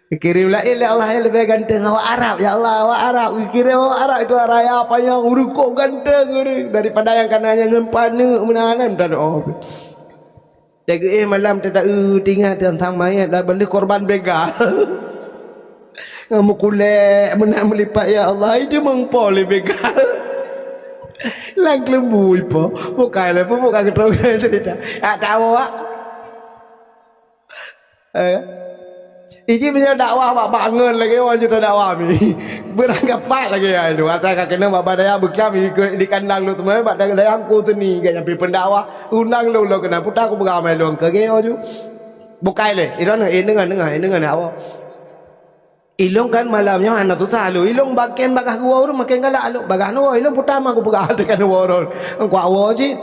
kirimlah ila Allah yang lebih ganteng awak Arab ya Allah awak Arab kirim awak Arab itu raya apa yang urukok ganteng daripada yang kanannya ngempana menahanan tak doa jaga malam tak tinggal dan samanya dah beli korban begal ngamukulek menang melipat ya Allah itu mengpol begal lang lembu ipo bukan lah pun bukan keterangan cerita tahu tak ini punya dakwah bak bangun lagi orang cerita dakwah ni berangkat fat lagi ya itu asal kena bak daya bekam di kandang lu semua bak daya aku seni gak nyampe pendakwah undang lu kena putar aku beramai lu ke geo ju bukan le ini dengan awak ilong kan malamnya anak tu salu ilong baken bakah gua urut makin galak lu bagah nu ilong pertama aku pegah tekan urut engkau awak je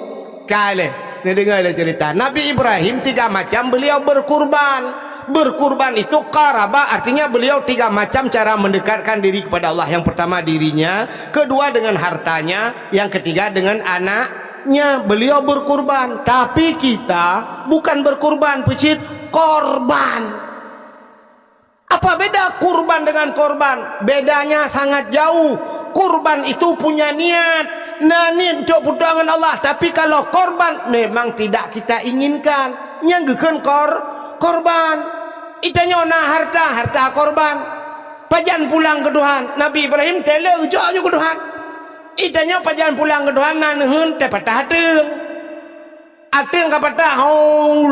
kale ni dengar cerita Nabi Ibrahim 3 macam beliau berkurban itu qaraba artinya beliau 3 macam cara mendekatkan diri kepada Allah yang pertama dirinya kedua dengan hartanya yang ketiga dengan anaknya beliau berkurban tapi kita bukan berkurban pecit korban. Apa beda kurban dengan korban? Bedanya sangat jauh. Kurban itu punya niat. Niat untuk pertolongan Allah. Tapi kalau korban memang tidak kita inginkan. Nyanggekan korban. Itanya harta korban. Pajan pulang ke Tuhan. Nabi Ibrahim tele ujak ke Tuhan. Itanya pajan pulang ke Tuhan nanhun te patah hatung. Ateng kapata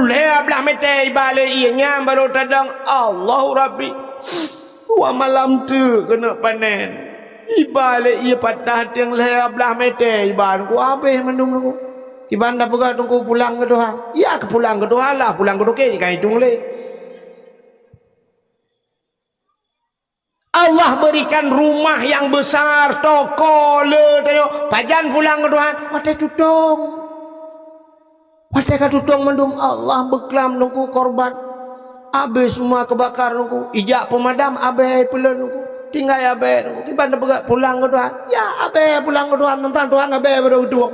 le belah mete ibale ianya baru tadang Allahu Rabbi wa malam tu kena panen ibale ia patah ateng le belah mete iban ku habis mendung lu iban dah pegah tunggu pulang ke Tuhan ya ke pulang ke Tuhan lah pulang ke doke kan hitung le Allah berikan rumah yang besar toko le tengok pajan pulang ke Tuhan wadah tutung Wadai katutung mendum Allah beklam nungku korban Habis semua kebakar nunggu. Ijak pemadam habis pula nunggu. Tinggal habis nunggu. Tiba dah pergi pulang ke Tuhan. Ya habis pulang ke Tuhan. Tentang Tuhan habis baru dua.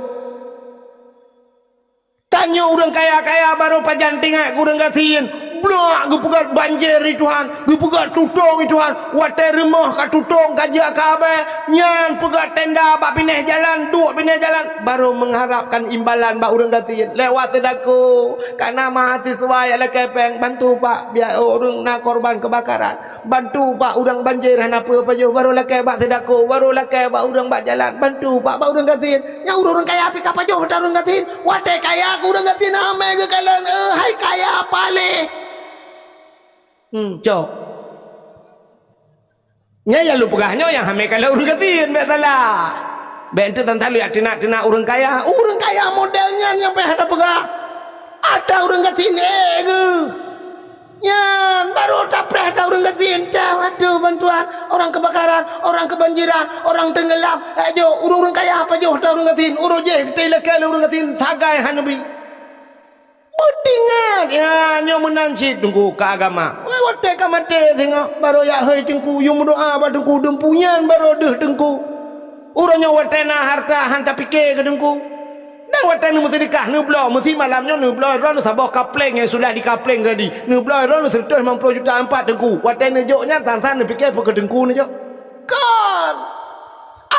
Tanya orang kaya-kaya baru pajan tinggal kurang kasihin. Blok gue pegat banjir di Tuhan, gue pegat tutong di Tuhan, water remah kat tutong kajak kabe, nyan pegat tenda bak pindah jalan, duk pindah jalan, baru mengharapkan imbalan bak urang kasihin lewat sedako, karena mahasiswa yang lekepeng bantu pak biar orang nak korban kebakaran, bantu pak urang banjir apa je, baru lekep bak sedako, baru lekep bak urang bak jalan, bantu pak bak urang kasihin, yang urang kaya api kapal jauh urang kasihin, water kaya aku urang kasihin ame ke kalian, hai kaya apa leh? Cok. Nya ya lu pegahnya yang hame kalau urang katin bet salah. Bet itu tentang lu tina urang kaya modelnya yang pe ada pegah. Ada urang katin ke. Nya baru dapat ada urang katin. Aduh bantuan orang kebakaran, orang kebanjiran, orang tenggelam. Ayo urang kaya apa jo ada urang katin. Urang je kita lekal urang katin tagai hanabi. Ingat ya nyo menansi tunggu ke agama. Wate ka mate tengok baru ya hei tengku yung doa ba tengku dempunyan baru deh tengku. Urangnya wate na harta hanta pikir ke tengku. Dan wate nu mesti nikah nu blo mesti malamnya nu blo ron sabah kapleng yang sudah dikapleng tadi. Nu blo ron 150 juta 4 tengku. Wate nu joknya tan-tan pikir ke tengku nu jok. Kan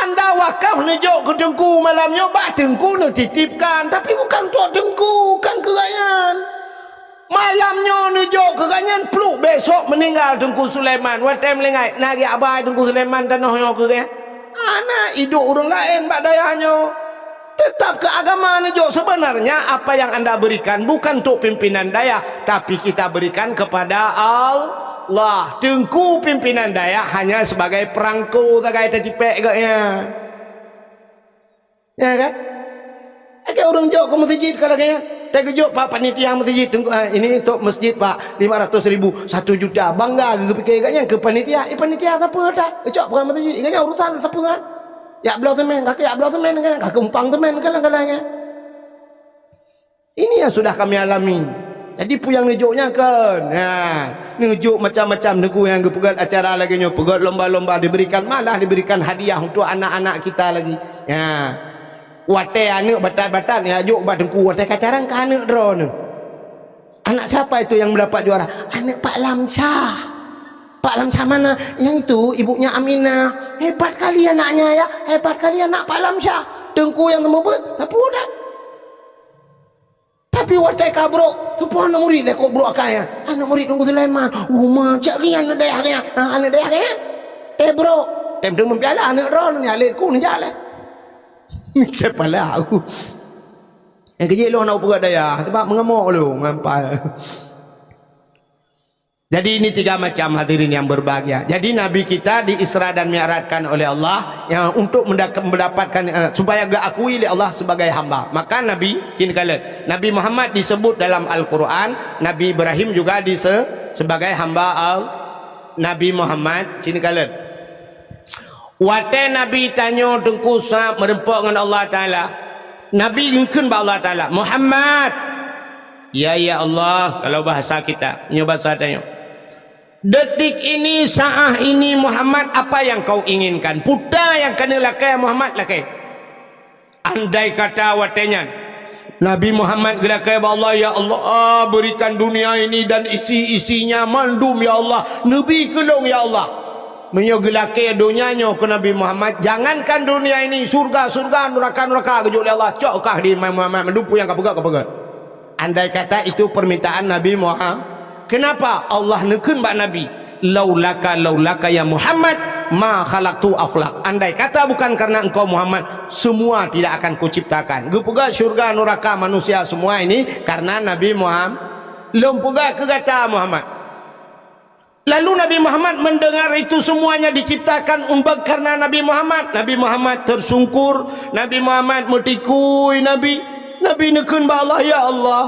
anda wakaf nejok ke dengku malamnya bak dengku nu titipkan tapi bukan tok dengku kan keganyan malamnya nejok keganyan peluk besok meninggal dengku Sulaiman wate melengai nagi abai dengku Sulaiman tanahnya keganyan anak hidup orang lain bak dayahnya tetap ke agama nejok sebenarnya apa yang anda berikan bukan untuk pimpinan daya tapi kita berikan kepada Allah. Dengku pimpinan daya hanya sebagai perangko tak kaya tipek gaknya. Ya kan? Agak orang jauh ke masjid kalau kaya. Tak kejut pak panitia masjid ini untuk masjid pak 500,000 1 juta bangga ke fikir gaknya ke panitia. Panitia siapa dah? Kejut bukan masjid. Gaknya urusan siapa kan? Ya belau semen, kaki ya belau semen kan? Kaki umpang semen kan kalanya. Ini yang sudah kami alami. Jadi puyang nejoknya kan. Nejuk macam-macam neku yang pegat acara lagi nyo, pegat lomba-lomba diberikan malah diberikan hadiah untuk anak-anak kita lagi. Ya. Wate anak batan-batan ya juk badengku wate kacarang ke anak drone. Anak siapa itu yang mendapat juara? Anak Pak Lamsyah. Pak Lamsyah mana? Yang itu ibunya Aminah. Hebat kali anaknya ya. Hebat kali anak Pak Lamsyah. Dengku yang temu tapi udah. Tapi watai kabro, tu pun anak murid lekok bro akaya. Anak murid tunggu Sulaiman. Macam ni anak dayahnya. Anak dayahnya. Bro, tu mempiala anak ron ni alikku ni jalan. Kepala aku. Yang kecil lu nak buat daya, sebab mengamuk lu, ngampal. Jadi ini 3 macam hadirin yang berbahagia. Jadi Nabi kita diisra dan mi'rajkan oleh Allah yang untuk mendapatkan supaya diakui oleh Allah sebagai hamba. Maka Nabi kini kala Nabi Muhammad disebut dalam Al-Quran, Nabi Ibrahim juga sebagai hamba Nabi Muhammad kini kala. Wate Nabi tanya tengku sah merempak dengan Allah Taala. Nabi yungkun ba Allah Taala, Muhammad. Ya Allah kalau bahasa kita, nyo bahasa tanya. Detik ini, saat ini Muhammad apa yang kau inginkan? Putra yang kena lakai Muhammad lakai. Andai kata watenya Nabi Muhammad gelakai Allah, ya Allah berikan dunia ini dan isi-isinya mandum ya Allah. Nabi kelong ya Allah. Menyogelakai dunianya ke Nabi Muhammad. Jangankan dunia ini, surga neraka kejuk oleh Allah. Cokkah di Muhammad mendupu yang kapegak. Andai kata itu permintaan Nabi Muhammad. Kenapa Allah nekun bak Nabi? Laulaka ya Muhammad ma khalaqtu aflak. Andai kata bukan karena engkau Muhammad, semua tidak akan kuciptakan. Gupega syurga neraka manusia semua ini karena Nabi Muhammad. Lempega kegata Muhammad. Lalu Nabi Muhammad mendengar itu semuanya diciptakan karena Nabi Muhammad. Nabi Muhammad tersungkur, Nabi Muhammad metikui Nabi nekun bak Allah, ya Allah.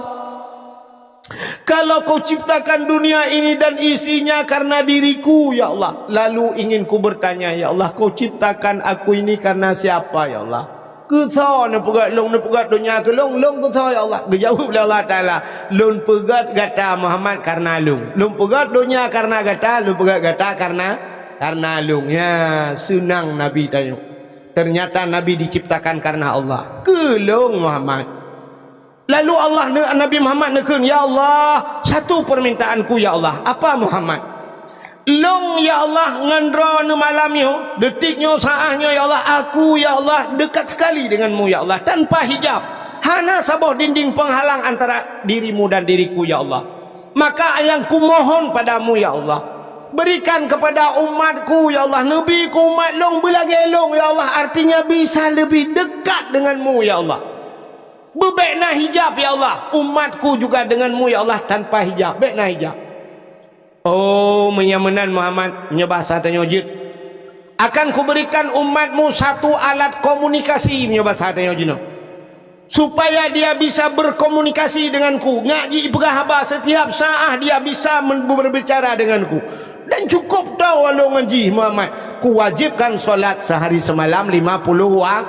Kalau kau ciptakan dunia ini dan isinya karena diriku ya Allah, lalu ingin ku bertanya ya Allah, kau ciptakan aku ini karena siapa ya Allah? Ke so ne pegat long ne pegat dunia ke long ke so ya Allah. Dijawab oleh Allah Taala, lun pegat gata Muhammad karena lung. Lun pegat dunia karena gata, lun pegat gata karena lung. Ya, senang Nabi tanya. Ternyata Nabi diciptakan karena Allah. Ke long Muhammad. Lalu Allah Nabi Muhammad nekun, ya Allah, satu permintaanku ya Allah. Apa Muhammad? Long ya Allah ngendra nu malamnya, detiknya saahnya ya Allah, aku ya Allah dekat sekali denganmu ya Allah tanpa hijab. Hana sabah dinding penghalang antara dirimu dan diriku ya Allah. Maka yang kumohon padamu ya Allah, berikan kepada umatku ya Allah, Nabi ku umat long belagi long ya Allah, artinya bisa lebih dekat denganmu ya Allah. Bebekna hijab ya Allah, umatku juga denganmu ya Allah tanpa hijab, bekna hijab. Oh, menyamenan Muhammad nyebasa tanya jid. Akan kuberikan umatmu satu alat komunikasi nyebasa tanya jid. Supaya dia bisa berkomunikasi denganku. Ngaji pegahaba setiap saat dia bisa berbicara denganku. Dan cukup tahu walau ngaji Muhammad. Kuwajibkan solat sehari semalam 50 waktu.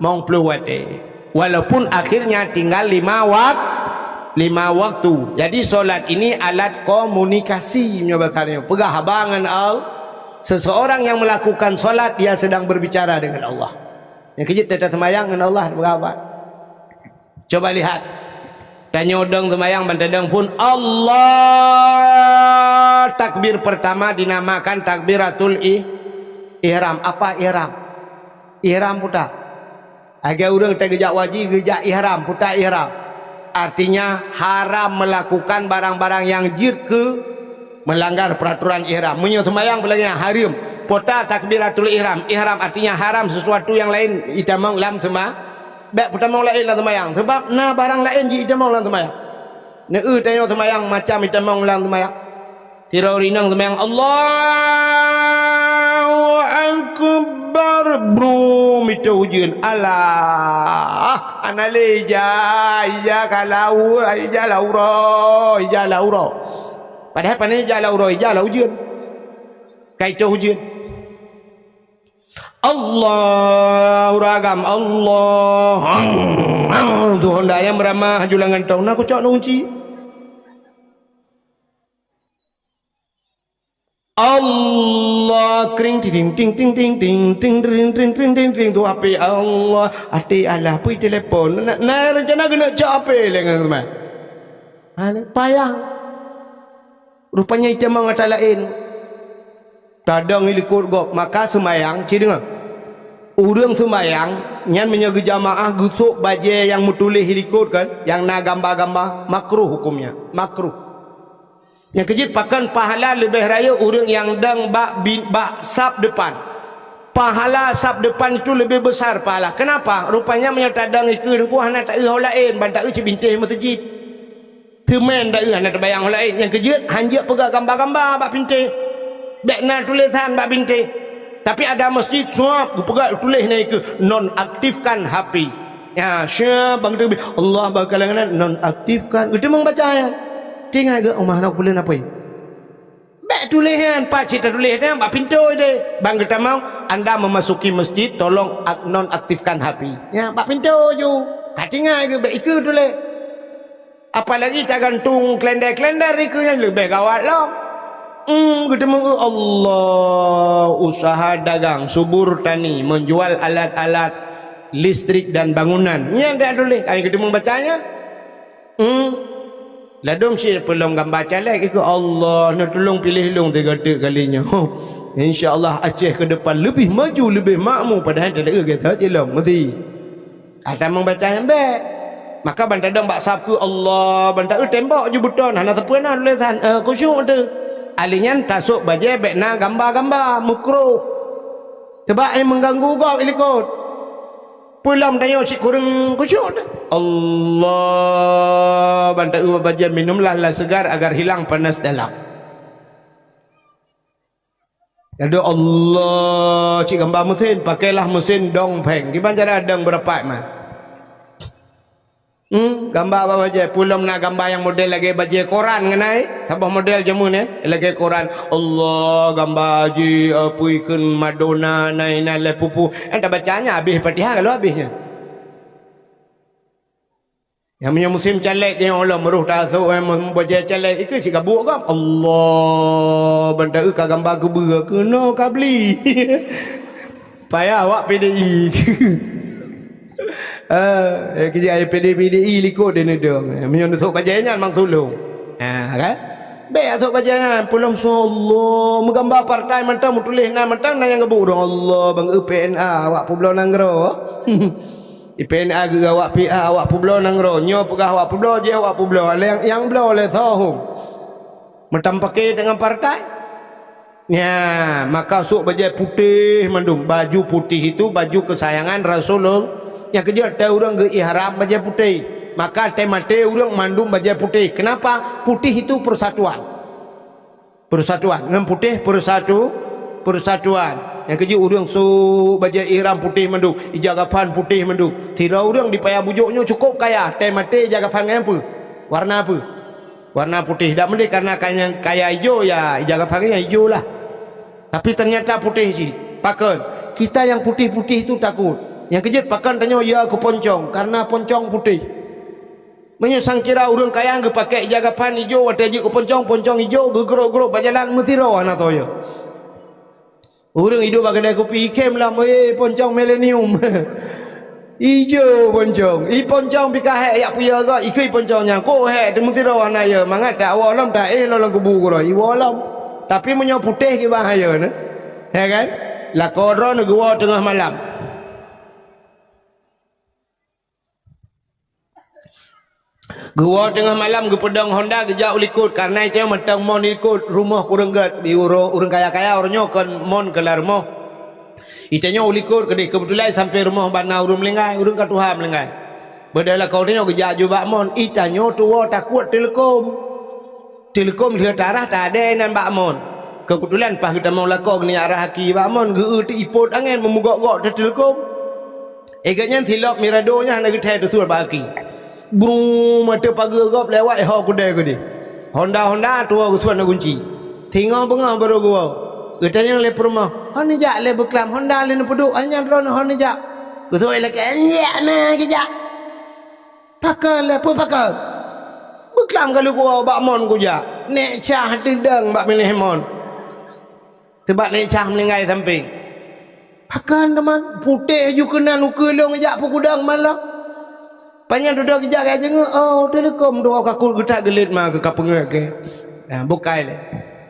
Mong waktu. Walaupun akhirnya tinggal 5 waktu. Jadi solat ini alat komunikasi nyobatnya. Pegah habangan al. Seseorang yang melakukan solat dia sedang berbicara dengan Allah. Yang kejut tetap semayang dengan Allah berapa? Coba lihat. Tanya odong semayang bantadang pun Allah. Takbir pertama dinamakan takbiratul ihram. Apa ihram? Ihram putar. Agak orang tak gejak wajib gejak ihram putar ihram. Artinya haram melakukan barang-barang yang jirke, melanggar peraturan ihram. Menyo semayang belanya haram. Pota takbiratul ihram. Ihram artinya haram sesuatu yang lain. Itamang lam sema. Baik pertama lain lah semayang. Sebab na barang lain ji itamang lam semayang. Ne tanya semayang macam itamang lam semayang. Tirau rinang semayang Allahu Akbar. Bro itu hujan. Allah analeja ija kalau ija lauro ija lauro. Padahal panen ija lauro ija lau hujan. Kaitu hujan. Allah ragam Allah. Tuhan dah yang beramah julangan tau. Nak cak nunci. Allah kring ting ting ting ting ting ting ting ting ting ting ting tu apa Allah ati Allah pui telefon nak rencana kena cak apa lengan teman. Payah. Rupanya itu mengata lain. Tadang ilikut gop maka semayang ci dengar. Urang semayang nyan menyaga jamaah gusuk baje yang mutulih ilikut kan, yang na gambar-gambar makruh hukumnya, makruh. Yang kejit pakan pahala lebih raya orang yang dang bak sab depan. Pahala sab depan itu lebih besar pahala. Kenapa? Rupanya menyatadang ikut ku hana tak euh lain ban tak euh cibintih masjid. Temen tak euh hana terbayang lain. Yang kejit hanjak pegang gambar-gambar bak pintih. Bekna tulisan bak pintih. Tapi ada masjid semua pegang tulis naik ke nonaktifkan HP. Ya, syah bang tu Allah bakalan nonaktifkan. Kita membacanya. Tengah ke rumah nak bulan apa? Bak tulisan, pak cita tulisan, bak pintu je. Bang kita mau anda memasuki masjid, tolong nonaktifkan HP. Ya, bak pintu je. Katinga ke bak ikut tulis. Apalagi tak gantung klender-klender itu yang lebih gawat lah. Kita mau Allah usaha dagang, subur tani, menjual alat-alat listrik dan bangunan. Ni yang tak tulis. Ayo kita membacanya. Ladung si pelong gambar calek ke Allah nak tolong pilih long 3 kalinya. InsyaAllah Aceh ke depan lebih maju, lebih makmur padahal tak ada kata celong mesti. Ada membaca yang baik. Maka bantadang bak sapu Allah, bantadang tembak je beton hana sepena tulisan khusyuk tu. Alinya tasuk baje bekna gambar-gambar makruh. Sebab yang mengganggu kau ilikut. Pulang tanya cik kurang khusyuk dah. Allah bantai bajian minumlah lah segar agar hilang panas dalam. Ada Allah cik gambar mesin pakailah mesin dongpeng. Gimana cara dong berapa man? Gambar apa baca? Pulang nak gambar yang model lagi baca Quran kenai. Sabah model jamu ni lagi Quran. Allah gambar haji apa ikan Madonna naik le pupu. Entah bacanya habis Fatihah kalau habisnya. Yang punya musim calek dia Allah meruh tasuk baca calek ikut si gabuk kan. Allah bentar ke gambar ke ber ke no kabli. Payah awak PDI. Kerja PDI likut dia ni dong. Menyusuk bajanya mang sulung. Kan? Baik asuk bajanya pulang Allah menggambar partai mentang tulis nama mentang yang gebuk dong Allah bang PNA awak pulau nanggro. PNA ke awak PA awak pulau nanggro. Nyo pegah awak pulau je awak pulau yang belau oleh sahum. Mentang pakai dengan partai. Ya, maka sok baju putih mandum. Baju putih itu baju kesayangan Rasulullah. Yang kerja ada orang ke ihram baju putih. Maka temate orang mandum baju putih. Kenapa? Putih itu persatuan. Persatuan. Dengan putih persatuan. Yang kerja orang so baju ihram putih mandum. Ijagapan putih mandum. Tidak orang dipayah bujuknya cukup kaya. Temate jagapan apa? Warna apa? Warna putih. Tak mesti karena kaya hijau ya jagapannya hijau lah. Tapi ternyata putih sih. Pakan. Kita yang putih-putih itu takut. Yang kejut pakan tanya ya aku poncong karena poncong putih. Menyusang kira orang kaya ke pakai jagapan hijau ada je ke poncong hijau gegerok-gerok berjalan mesti rawan atau ya. Orang hidup pakai kopi ikem lah poncong milenium. Hijau poncong. Poncong bika ya puya ga ikui poncongnya. Ko he mesti rawan ya. Mangat tak awalam tak lalang kubu gro. Iwalam. Tapi menyo putih ke bahaya ne. Ya kan? La kodron gua tengah malam. Gua tengah malam ke pedang Honda kejak ulikut karena itu mentang mon ikut rumah kurang gat orang kaya-kaya orangnya kan mon kelar rumah. Itanya ulikut kedai kebetulan sampai rumah bana urung melenggai urung katuha melenggai. Badalah kau tanya kejak juga mon itanya tua takut telekom dia tarah tak ada nan bak mon. Kebetulan pas kita mau lakau ni arah haki bak mon geu tu ipot angin memugak-gak telekom. Eganya silap miradonya nak kita tu sur baki. Brum mata pagar gop lewat ho kedai ke dia. Honda tua ke suan kunci. Tengok bengah baru gua. Katanya le rumah. Hon jak le beklam Honda le peduk hanya drone hon jak. Betul le kenyak na kejak. Pakal le pun pakal. Beklam kalau gua bak mon ku jak. Nek cah tidang bak milih mon. Sebab nek cah melinggai samping. Pakal teman putih ju kena nukelong jak pukudang malah. Panjang duduk kejap aja ngah. Oh, telekom doa kakul getak gelit mah ke kapengak ke. Nah, bukai le.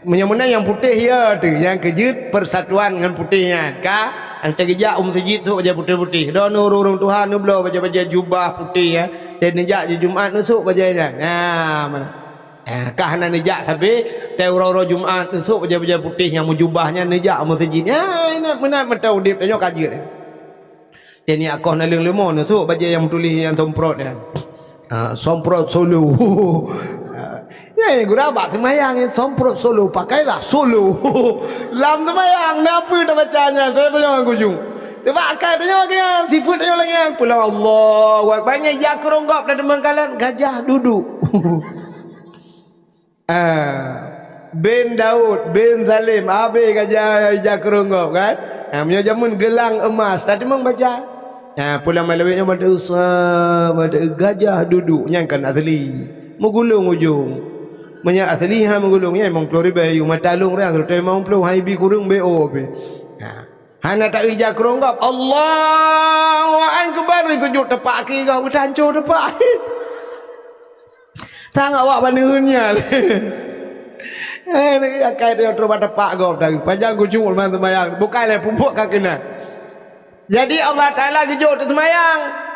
Menyamuna yang putih ya tu, yang kejut persatuan dengan putihnya. Ka ante kejap masjid tu baca putih-putih. Don urung Tuhan nu belo baca jubah putih ya. Dan nejak je Jumaat nusuk bacanya. Nah, mana? Kah nak nejak tapi teuro Jumaat nusuk baca putih yang mujubahnya nejak masjid. Ya, nak menat mentau dip tanya kaji dia. Dan ni aku nak lemon tu baca yang tulis yang somprot kan. Somprot solo. Ya gura bak semayang somprot solo pakailah solo. Lam semayang napa dah bacanya saya tanya aku jung. Sebab akal tanya kan sifat tanya lagi pulang Allah banyak jak keronggap dan demangkalan gajah duduk. Ben Daud bin Zalim abe gajah jak keronggap kan. Punya jamun gelang emas tadi memang baca. Pulang malawiknya pada usah pada gajah duduk nyangkan asli menggulung ujung banyak asli ha menggulungnya memang pelori bayu matalung reang terus memang pelong haibi kurung bo be hana tak ija keronggap Allahu akbar sujud tepak ki kau hancur tepak tang awak paneunnya akai dia terus tepak kau dah panjang kucung man sembayang bukan le pupuk ka kena. Jadi Allah Ta'ala kejut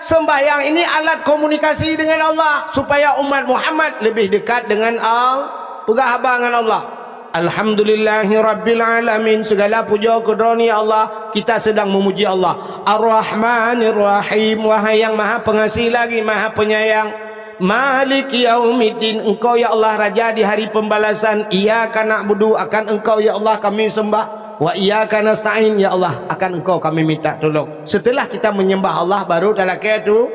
sembahyang ini alat komunikasi dengan Allah supaya umat Muhammad lebih dekat dengan Allah, pegah abang dengan Allah. Alhamdulillahi Rabbil Alamin. Segala puja kedroni Allah, kita sedang memuji Allah. Ar-Rahmanir Rahim. Wahai yang maha pengasih lagi maha penyayang. Maliki yaumiddin. Engkau ya Allah Raja di hari pembalasan. Iyyaka na'budu, akan Engkau ya Allah kami sembah. Wa iyyaka nasta'in, ya Allah akan Engkau kami minta tolong. Setelah kita menyembah Allah baru dalam itu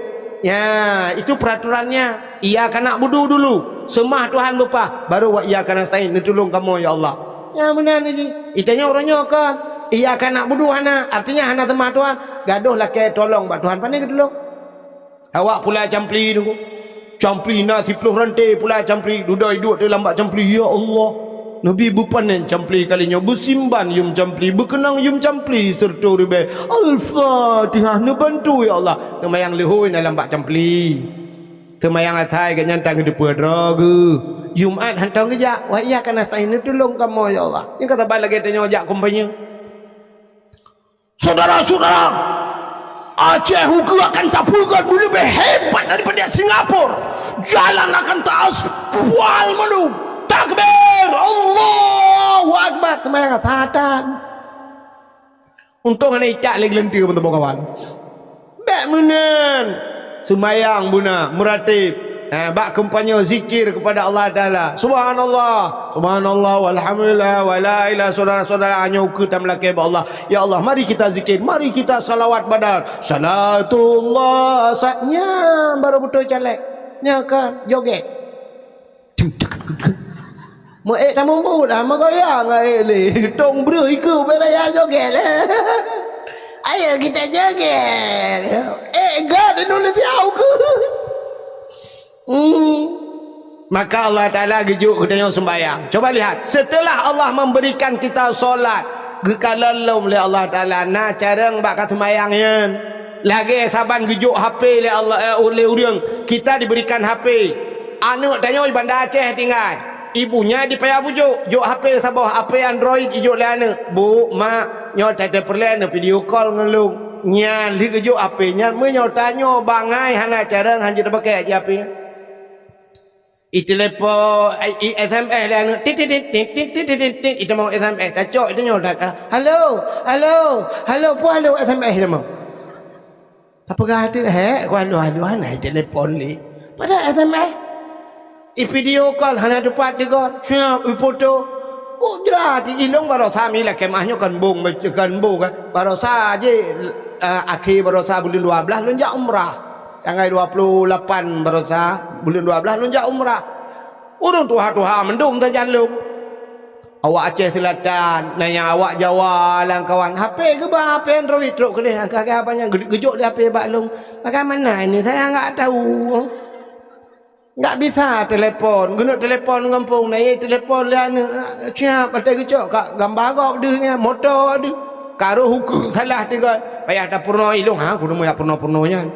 Ya, itu peraturannya. Iyyaka na'budu dulu. Semah Tuhan lupa. Baru wa iyyaka nasta'in. Tolong kamu ya Allah. Ya benar ni ji. Itanya orangnya kan. Iyyaka na'budu hana. Artinya hana semah Tuhan. Gaduh lah ke tolong bak Tuhan. Pandai ke tolong. Awak pula campli tu. Campli nak 10 rantai pula campli. Duduk dalam bak campli. Ya Allah. Nabi berpanen campli kalinya, bersimban yum campli, berkenang yum campli serta ribai. Al-Fatihah, ni bantu ya Allah. Temayang lehui dalam bak campli. Temayang asai ke nyantang ke depan raga. Jumat hantang kejak. Wah iya kan nasta'in, tolong kamu ya Allah. Ini kata balik tanya ojak kumpanya. Saudara-saudara, Aceh Huku akan tapulkan lebih hebat daripada Singapura. Jalan akan teraspal manu. Takbir, Allahu Akbar. Semayang satan. Untung ada icak lagi lentir untuk kawan. Bak menan. Semayang buna, meratib. Bak kempanya zikir kepada Allah Ta'ala. Subhanallah, Subhanallah, walhamdulillah, wala ilah. Saudara-saudara hanya ukur tak melaki Allah. Ya Allah, mari kita zikir, mari kita salawat badar. Salatullah. Saatnya baru betul calek. Ya kan, joget. Mau tak mumput lah, mau goyang lah ni. Tong bro ikut beraya joget lah. Ayo kita joget. Gak ada nulis jauh ke. Maka Allah Ta'ala gejuk katanya sembahyang. Coba lihat, setelah Allah memberikan kita solat, gekalalum oleh Allah Ta'ala, nah carang bakal sembahyangnya. Lagi saban gejuk HP oleh Allah oleh orang, kita diberikan HP. Anak tanya Bandar Aceh tinggal. Ibunya dipayah bujuk, juk HP sabah, HP Android ijuk le anak. Bu, mak, nyo tak perlu nak video call ngelung. Nyan li kejuk HP nya, me nyo tanya bangai hana cara hanje dak pakai aja HP. Telepon SMS le anak. Tit itu mau SMS. Tak cok itu nyo dak. Halo, puan halo SMS dia mau. Apa gak ada halo hana telefon ni. Pada SMS. Video call hana dapat juga siap foto jelas ilong baru sami lah kemahnya kan bung kan baru saja akhir baru sah bulan 12 lunjak umrah tanggal 28 baru sah bulan 12 lunjak umrah urung tuha mendung terjalung awak Aceh Selatan nanya awak Jawa lang kawan HP ke bah HP Android truk ke dia kakak apanya gejuk dia HP baklung bagaimana ini saya enggak tahu. Tak bisa telepon, guna telepon kampung naik telepon dia siap ada kecok kat gambar kau dia motor dia karo hukum salah juga payah tak purno ilung aku dah mau purno-purnonya.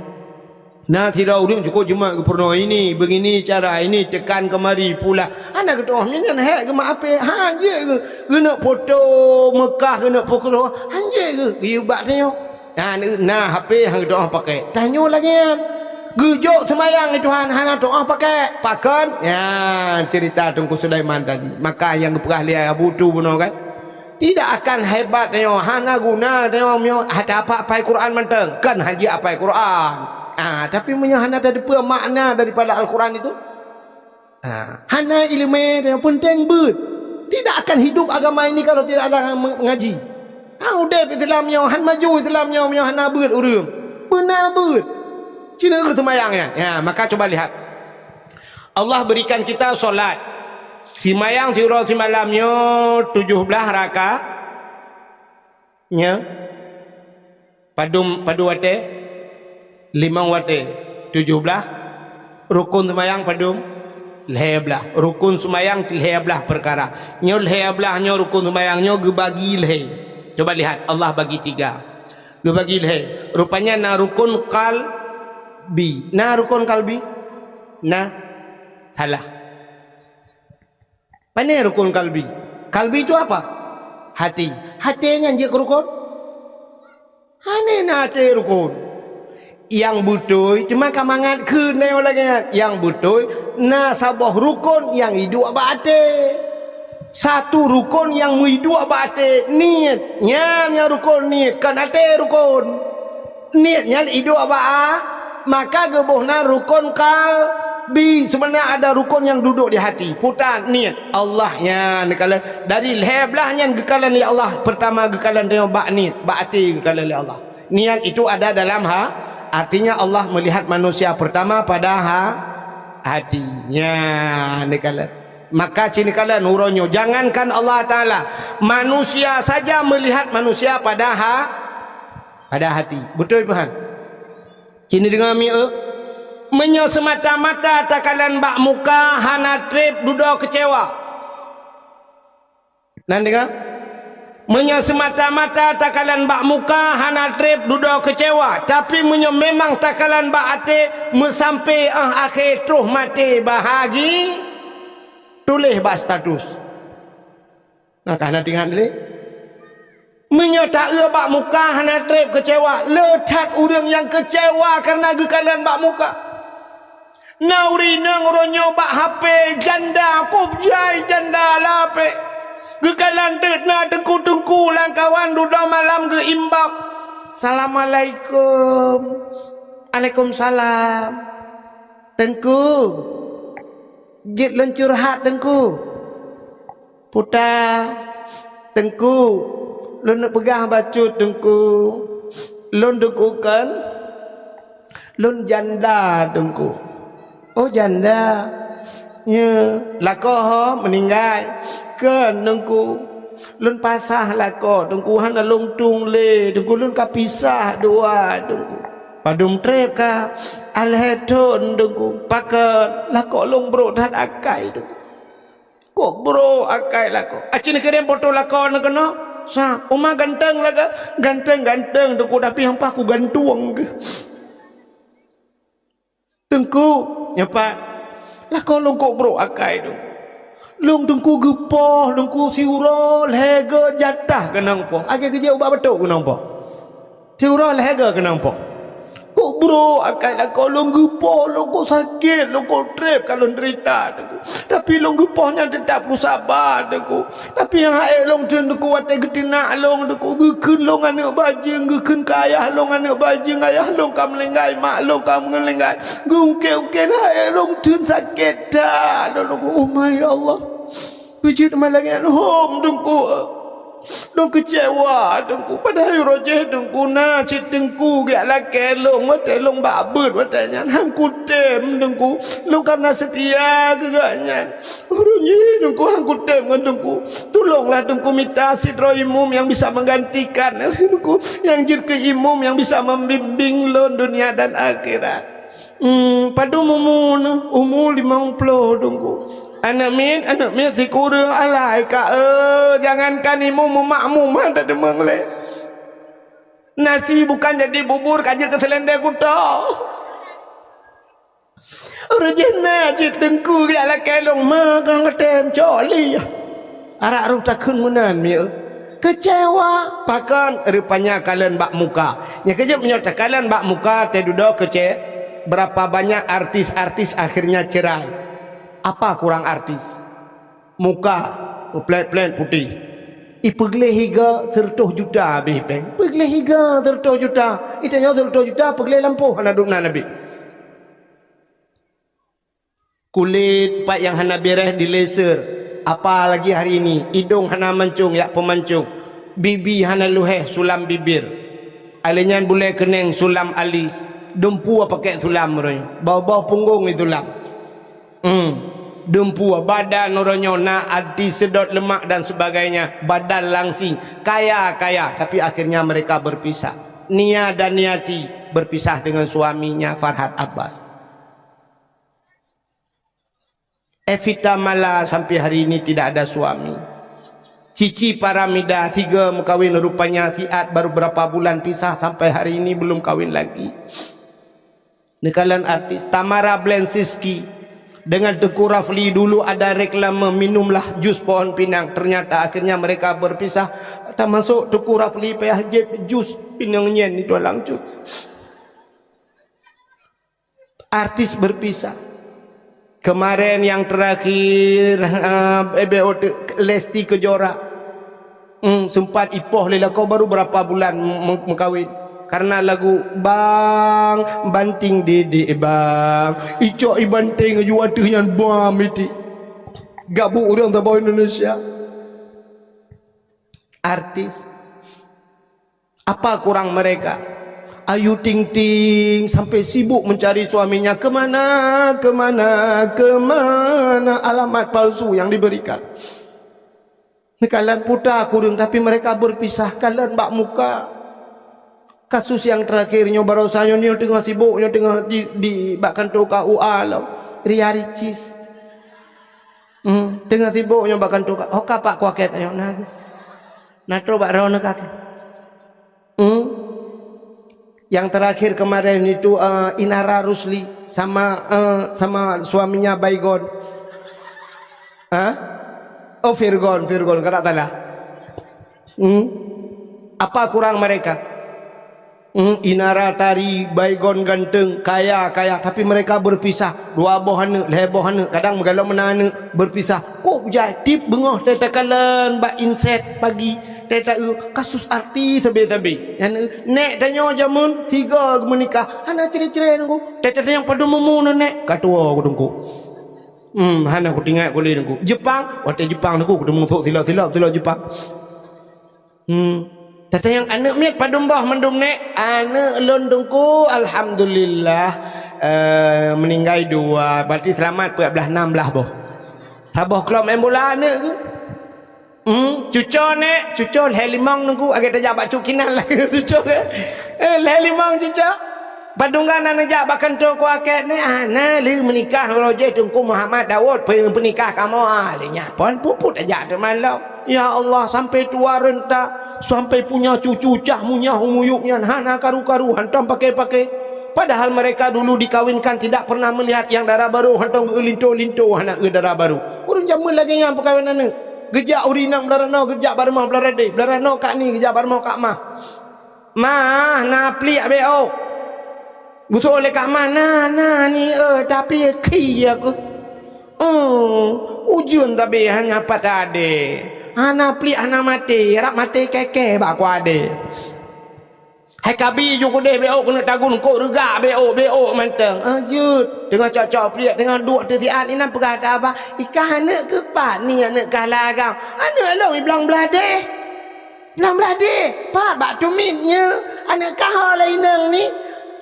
Nah tidak urang cukup cuma ke purno ini begini cara ini tekan kemari pula. Anda kata kan hak ke mak apa? Je ke guna foto Mekah guna pokok hanje ke ibat tanya. Nah HP hang doa pakai. Tanya lagi kan. Gejuk semayang ni Tuhan hana doa pakai ya cerita Tungku Sulaiman tadi. Maka yang pernah lihat Abu tu bunuh kan tidak akan hebat tengok hana guna tengok ada apa Quran menteng kan haji apa Quran tapi punya hana ada apa makna daripada Al-Quran itu hana ilmu yang penting ber tidak akan hidup agama ini kalau tidak ada mengaji. Udah Islamnya han maju Islamnya hana ber urang benar ber Cina ke semayangnya. Ya, maka coba lihat. Allah berikan kita solat. Semayang tiura semalamnya 17 rakaat. Nya. Padu wate. 5 wate. 17. Rukun semayang padum 15. Rukun semayang 15 perkara. Nya 15 rukun semayangnya gebagi leh. Coba lihat Allah bagi 3. Gebagi leh. Rupanya na rukun qalbi. Nah rukun kalbi. Nah salah. Mana rukun kalbi? Kalbi itu apa? Hati. Hatinya je rukun. Hane nate rukun. Yang butuh cuma kamangat ke neo lagi. Yang butuh na sabah rukun yang hidup abate. Satu rukun yang hidup abate niatnya rukun niat kan ate rukun. Niatnya hidup abate. Maka gebuhna rukun kalbi sebenarnya ada rukun yang duduk di hati putar niat Allahnya nekalan dari leblahnya gekalan li Allah pertama gekalan dia bak niat bak hati gekalan li Allah niat itu ada dalam Artinya Allah melihat manusia pertama pada hatinya. Maka cini kala nuronyo, jangankan Allah Ta'ala, manusia saja melihat manusia pada hati. Betul Tuhan? Cini dengan menyo semata-mata takalan bak muka hana trip duduk kecewa. Nanti kan? Menyo semata-mata takalan bak muka hana trip duduk kecewa. Tapi menyo memang takalan bak ate mesampai akhir terus mati bahagi tulis bak status. Nah kan nanti kan dulu. Menyo tak bak muka hana trip kecewa. Letak orang yang kecewa karena gekalan bak muka. Nauri nangronyo bak HP janda kubjai janda lape gekalan tetna tengku-tengku lang kawan duduk malam ke imbak. Assalamualaikum. Waalaikumsalam. Tengku jit lon curhat tengku. Puta tengku lon nak pegang bacut tengku. Lon dengkukan lon janda tengku. Oh janda ya lakoh meninggal ke nengku lun pasah lakoh tengku hana longtung le tengku lun kapisah dua tengku padum trep ka alheton tengku pakat lakoh long bro dat akai tengku kok bro akai lakoh acin kerem foto lakoh nak kena sa oma ganteng laga ganteng tengku tapi hampa ku gantuang ke tengku nyapa lah kau longkok bro akai dong long tengku gepoh tengku siuro lehega jatah kenang po age kerja ubah betul kenang po siuro lehega kenang po kok bro akai lah kau long gepoh longkok sakit longkok trip kalau derita tengku tapi long gepohnya tetap ku sabar tengku tapi yang air long tengku wate getina long tengku gekun long anak bajing gekun kayah long anak bajing ayah long kam lenggai mak long kam ngelenggai gungke nah air long tun sakit dah tengku oh my Allah puji malangan hom tengku dong kecewa tengku padahal rojeh tengku na cik tengku gak laki long wate long babut watanya hang kutem tengku long karena setia gegaknya urunyi tengku hang kutem kan tengku tolonglah tengku minta sidro imum yang bisa menggantikan tengku yang jir ke imum yang bisa membimbing lo dunia dan akhirat padu umur 50 tengku anak min si kurang alai ka jangankan imum makmum ada demang le nasi bukan jadi bubur kaje ke selendai kuda rejena cik tengku dia lah kelong magang ketem coli arak ruh takun menan mi kecewa pakan rupanya kalian bak muka nya kejap menyata kalian bak muka te duduk kece berapa banyak artis-artis akhirnya cerai. Apa kurang artis? Muka plan putih. Ipegle higa 100 juta habis peng. Pegle higa 100 juta. Itanya 100 juta pegle lampu hana dukna nabi. Kulit pak yang hana beres di laser. Apa lagi hari ini? Hidung hana mancung ya pemancung. Bibi hana luheh sulam bibir. Alinyan boleh keneng sulam alis. Dempu pakai sulam roy. Bawah punggung itu sulam. Dempu badan orangnya na adi sedot lemak dan sebagainya badan langsing kaya tapi akhirnya mereka berpisah. Nia dan Niati berpisah dengan suaminya Farhad Abbas. Evita Mala sampai hari ini tidak ada suami. Cici Paramida 3 kawin rupanya Siat baru berapa bulan pisah sampai hari ini belum kawin lagi. Nekalan artis Tamara Blensiski dengan Tengku Rafli dulu ada reklame minumlah jus pohon pinang, ternyata akhirnya mereka berpisah. Termasuk Tengku Rafli PHJ jus pinang nyen itu langsung. Artis berpisah. Kemarin yang terakhir Lesti Kejora sempat ipoh lela kau baru berapa bulan mengkawin. Karena lagu bang banting dede bang icok ibanting juwatuh yang bam itu gabung orang tabau Indonesia. Artis apa kurang mereka? Ayu Ting Ting sampai sibuk mencari suaminya, kemana alamat palsu yang diberikan. Kalian putar kurung tapi mereka berpisah. Kalian bak muka. Kasus yang terakhirnya barosanya ni tengah sibuknya tengah di bak kantor KUA lah. Ria Ricis. Tengah sibuknya bak kantor KUA. Oh kapak kuaket ayo naga. Natro bak rona kakek. Yang terakhir kemarin itu Inara Rusli sama suaminya Baygon. Oh Virgon kata talah. Apa kurang mereka? Inara tari, Baygon ganteng, kaya, tapi mereka berpisah. Dua bohana, lebohana, kadang mengalau menana berpisah. Kok jai tip bengoh teta kalen bak inset pagi teta kasus artis tabe-tabe. Nek tanya jamun tiga menikah, hana cere-cere nunggu. Teta yang padu memun nek katua aku tunggu. Hana aku tinggal boleh nunggu. Jepang, waktu Jepang nunggu aku tunggu silap Jepang. Tata yang anak miat padumbah mendum nek anak londongku alhamdulillah meninggal dua, berarti selamat 14 belah boh. Taboh kelom embola anak ke? Cucon helimang nunggu agak tajak bak cukinan lah cucon helimang cucon. Padunggan anak jak bahkan tu ku akad ni ana li menikah roje Tungku Muhammad Daud penikah kamu alinya pon puput aja malam. Ya Allah sampai tua renta sampai punya cucu cah munyah umuyuknya hana karu-karu hantam pakai padahal mereka dulu dikawinkan tidak pernah melihat yang darah baru hantam linto anak darah baru urang jamun lagi yang perkawinan ni gejak urinang belarano gejak barmah belarade belarano kak ni gejak barmah kak mah napli abeo betul oleh kak mana ni tapi ki aku ujun tapi hanya pada ade anak pli anak mati rak mati keke bak ku ade hai kabi ju ku deh beo kena tagun kok regak beo manteng ajut tengah cocok pli tengah duk tetian ini pegah tak apa ikan anak ke pat ni anak kalah kau anak long iblang belade pak bak tumitnya anak kau lain nang ni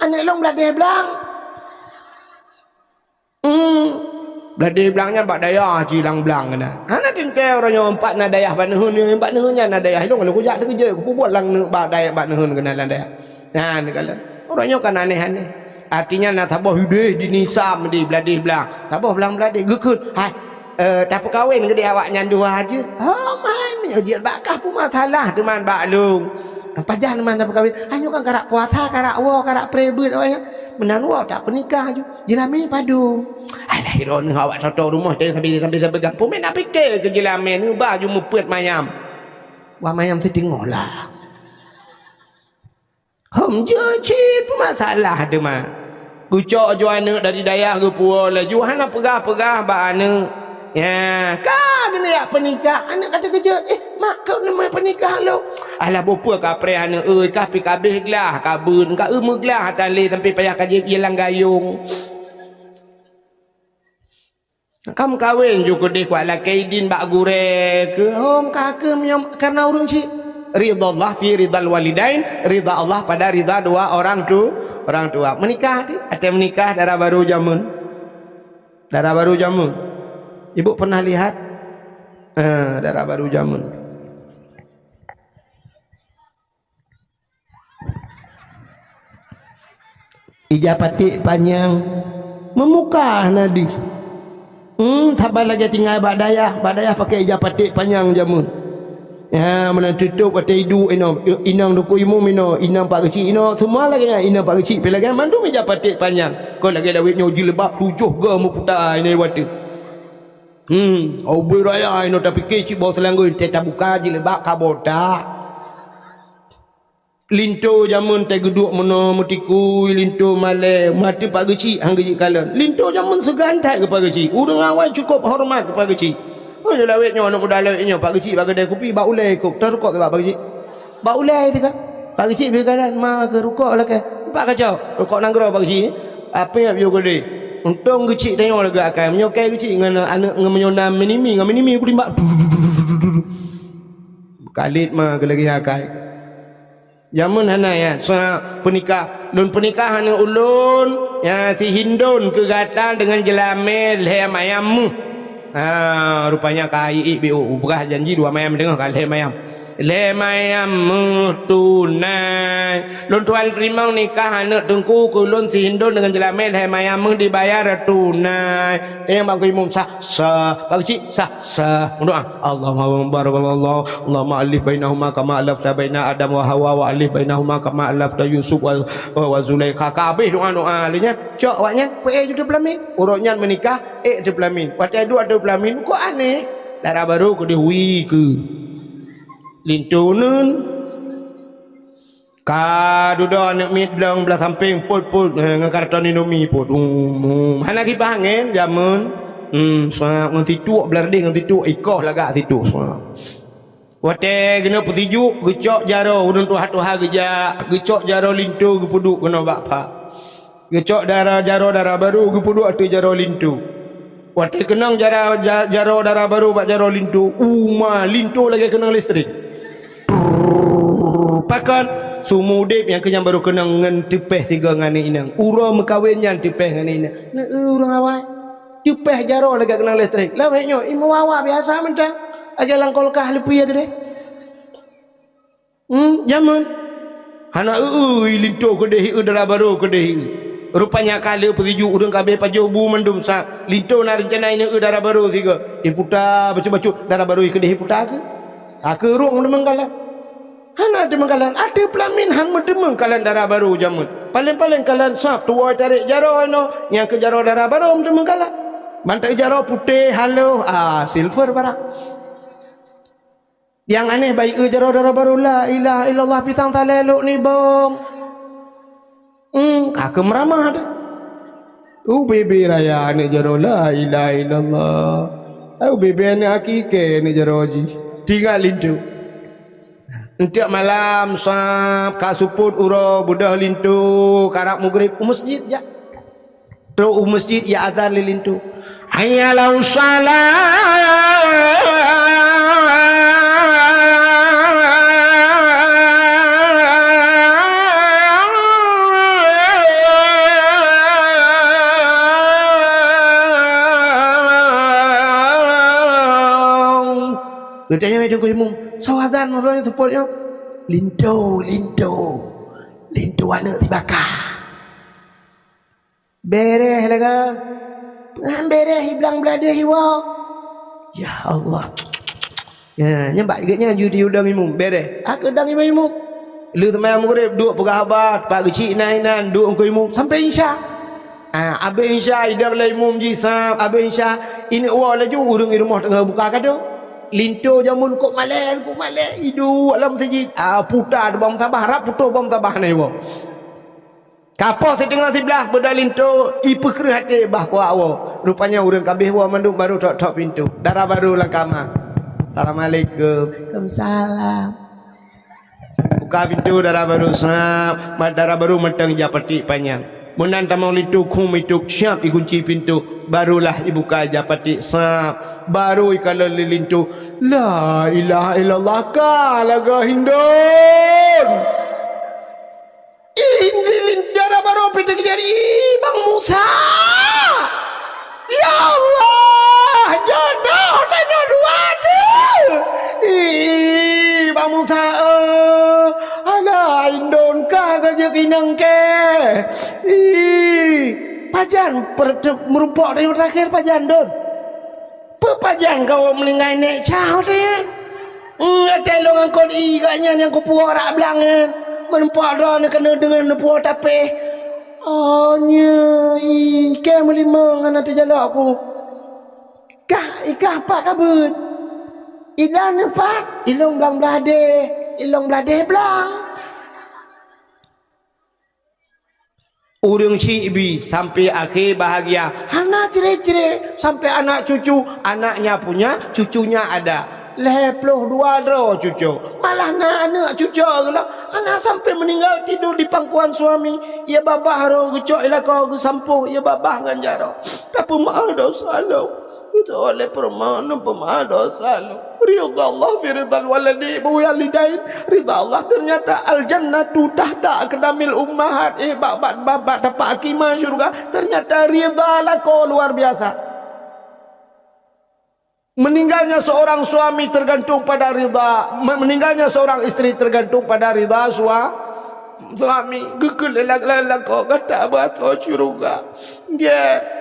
anak long belade belang Beladi belangnya bak dayah cilang belang kena. Hana tintel orangnya empat nak dayah bak nehun ni empat nehunnya nak dayah. Long kalau kujak terkerja ku buat lang bak dayah bak nehun kena lang dayah. Nah ni kala. Orangnya kan aneh-aneh. Artinya nak tabah hideh di nisam di beladi belang. Tabah belang beladi gekut. Hai tak perkahwin ke dia awak nyandu aja. Oh man ajir bakah pun masalah teman bak long. Pajah mana perkahwin. Hanya kan karak puasa, karak wa, karak prebet awak menan wa tak pernikah je. Jelami padu. Alah hiron awak toto rumah teh sambil pegang. Pumen nak fikir ke jelami ni baju mupet mayam. Wa mayam tu tengoklah. Je cip masalah tu mah. Kucok jo anak dari dayah ke puala. Ju hana pegah-pegah ba anak. Ya, kau kena ya pernikah. Anak kata kerja, mak kau nama pernikah lo. Alah bopa ka pre anak kah pi kabeh gelah kabun ka gelah tali sampai payah kaji hilang gayung. Kamu kahwin juga deh kuala kaidin bak gure ke hom kakek nyom karena urung ci ridha Allah fi ridal walidain, ridha Allah pada ridha dua orang tua. Menikah atau menikah darah baru jamun. Ibu pernah lihat darah baru jamun. Ijapatik panjang memukah nadi. Sabar lagi tinggal badayah pakai ijapatik panjang jamun. Ya mana tutup kata hidu inang duku imu mino inang pak kecil ino semua lagi inang pak kecil pelagi mandu ijapatik panjang. Kau lagi lawitnya jilbab 7 ke mu putar ini waktu. Oboi raya ino tapi kecil bawa selanggur teta buka jilbab kaboda. Linto jamun teh geduk meno mutiku linto male mati pak geci hang geji kalan. Linto jamun segantai ke pak geci. Urang awak cukup hormat ke pak geci. Oh lawetnya anak muda lawetnya pak geci bagi dia kopi bak ulai kok terukok tu pak geci. Bak ulai dia pak geci bi kalan ma ke rukok lah ke. Pak kacau rukok nanggro pak geci. Apa yang bio gede. Untung kecil tengok lega akan menyokai kecil dengan anak dengan menyonam minimi aku timbak kalit mah ke lagi akai jamun hana ya so pernikah lun pernikahan dengan ulun ya si Hindun kegatang dengan jelamel leher mayam rupanya kai bu berah janji dua mayam dengar kan leher mayam tunai lun tuan terima nikah anak tengku kulun si Hindun dengan jelamel leher mayam dibayar tunai yang bang imam sah bang cik sah doa Allahumma barakallahu Allahumma alif bainahuma kama alafta baina Adam wa Hawa wa alif bainahuma kama alafta Yusuf wa Zulaikha kabeh doa linya cok waknya pe juta pelamin urutnya menikah de pelamin watai dua de pelamin kok aneh darah baru ko dihui ke lintunun kaduda nak mit blang belah samping put dengan karton Indomie put hana ki bangen jamun sa nganti tuak belar ding nganti tuak ikoh lagak situ wate kena petiju gecok jaro udun tuha geja gecok jaro lintu gepuduk kena bapa gecok darah jaro darah baru gepuduk atu jaro lintu wate kenang jaro darah baru bak jaro lintu lintu lagi kenang listrik pakan sumudip yang kenyang baru kenang ngan tipeh tiga ngani inang ura mekawin yang tipeh ngani inang urang awai tipeh jaro lagi kenang listrik lah nyo imu wawa biasa mentang aja langkol kah lepi ada deh zaman hana lintu kedehi udara baru kedehi rupanya kali petiju urang kabeh pajo bu mendum sa lintu na rencana ini udara baru tiga iputa bacu darah baru kedehi puta ke aku rung demeng kalan hana demeng kalan ada pelamin han demeng kalan darah baru jamun paling kalan sap tua tarik jaro no yang ke jaro darah baru demeng kalan mantai jaro putih halo silver barang yang aneh baik jaro darah baru la ilaha illallah pisang taleluk ni bom kakak meramah ada bebe raya ni jaro la ilaha illallah bebe ni hakike ni jaro ji tinggal lintu entiak malam sap kasuput uro budah lintu karak maghrib masjid ya terus masjid ya azan lintu hayyalau Tanya macam kau imum, sawadan orang yang supportnya, lintu anak dibakar, bereh lega, bereh bilang belada hiwa, ya Allah, ya nyembak iganya judi udang imum, bereh, aku udang imum, lu teman murid dua pegabat, pak kecil nainan, dua kau imum sampai insya. Abe insya idar lah imum jisam, abe insya ini awal laju urung di rumah tengah buka kado. Lintu jamun kok malen hidu alam masjid putar bom sabah harap putus bom sabah ni bo kapo setengah sebelah beda lintu ipekre hati bah ko awo rupanya urang kabeh wa manduk baru tok pintu darah baru lang kamar assalamualaikum waalaikumsalam buka pintu darah baru darah baru mentang japati panjang Munan tamang lintu kum itu siap dikunci pintu barulah dibuka japati sap baru kalau lintu la ilaha illallah kalaga Hindun ini lindara baru pintu jadi Bang Musa ya Allah jodoh tanya dua tu Bang Musa ala Hindun ka kerja kinang ke pajan merumpok dari terakhir pajan don pajan kau melingai nek cau dia telong angkot iganya yang ku puak rak belangan merumpok dah ni kena dengan puak tapi nya ke melima ngana terjalak aku ikah pak kabut ilan pak ilong belade belang urang cibi sampai akhir bahagia hana cire-cire sampai anak cucu anaknya punya cucunya ada leploh dua dro cucu malah anak cucu lah anak sampai meninggal tidur di pangkuan suami ya babah ro gecok ila kau sampo ya babah nganjaro tapi mahal dosa lo oleh permohonan pemaaf dosa lu. Ridha Allah fi ridhal waladi walidain. Ridha Allah ternyata al jannatu tahta aqdamil ummahat. Bapak dapat akimah syurga. Ternyata ridha lako luar biasa. Meninggalnya seorang suami tergantung pada ridha. Meninggalnya seorang istri tergantung pada ridha suami. Gekul lelak-lelak kau kata bahasa syurga. Dia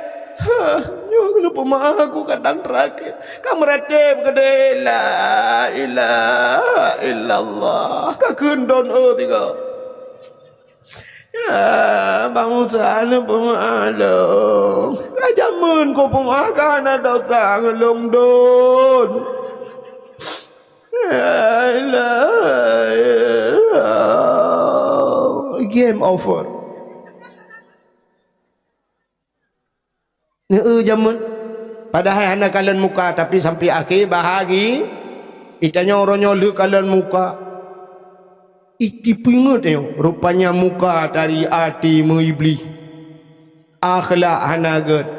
yo lupa mah aku kadang terakhir kamu ratib gede la ilaha illallah ka kendon tiga ya bangsa lu pemalung kajamun ko pemakan ada tanglong don la ilaha game over. Jamun padahal hanya kalian muka tapi sampai akhir bahagi itanya orangnya le kalian muka iti pingat rupanya muka dari hati mengiblis akhlak hanagat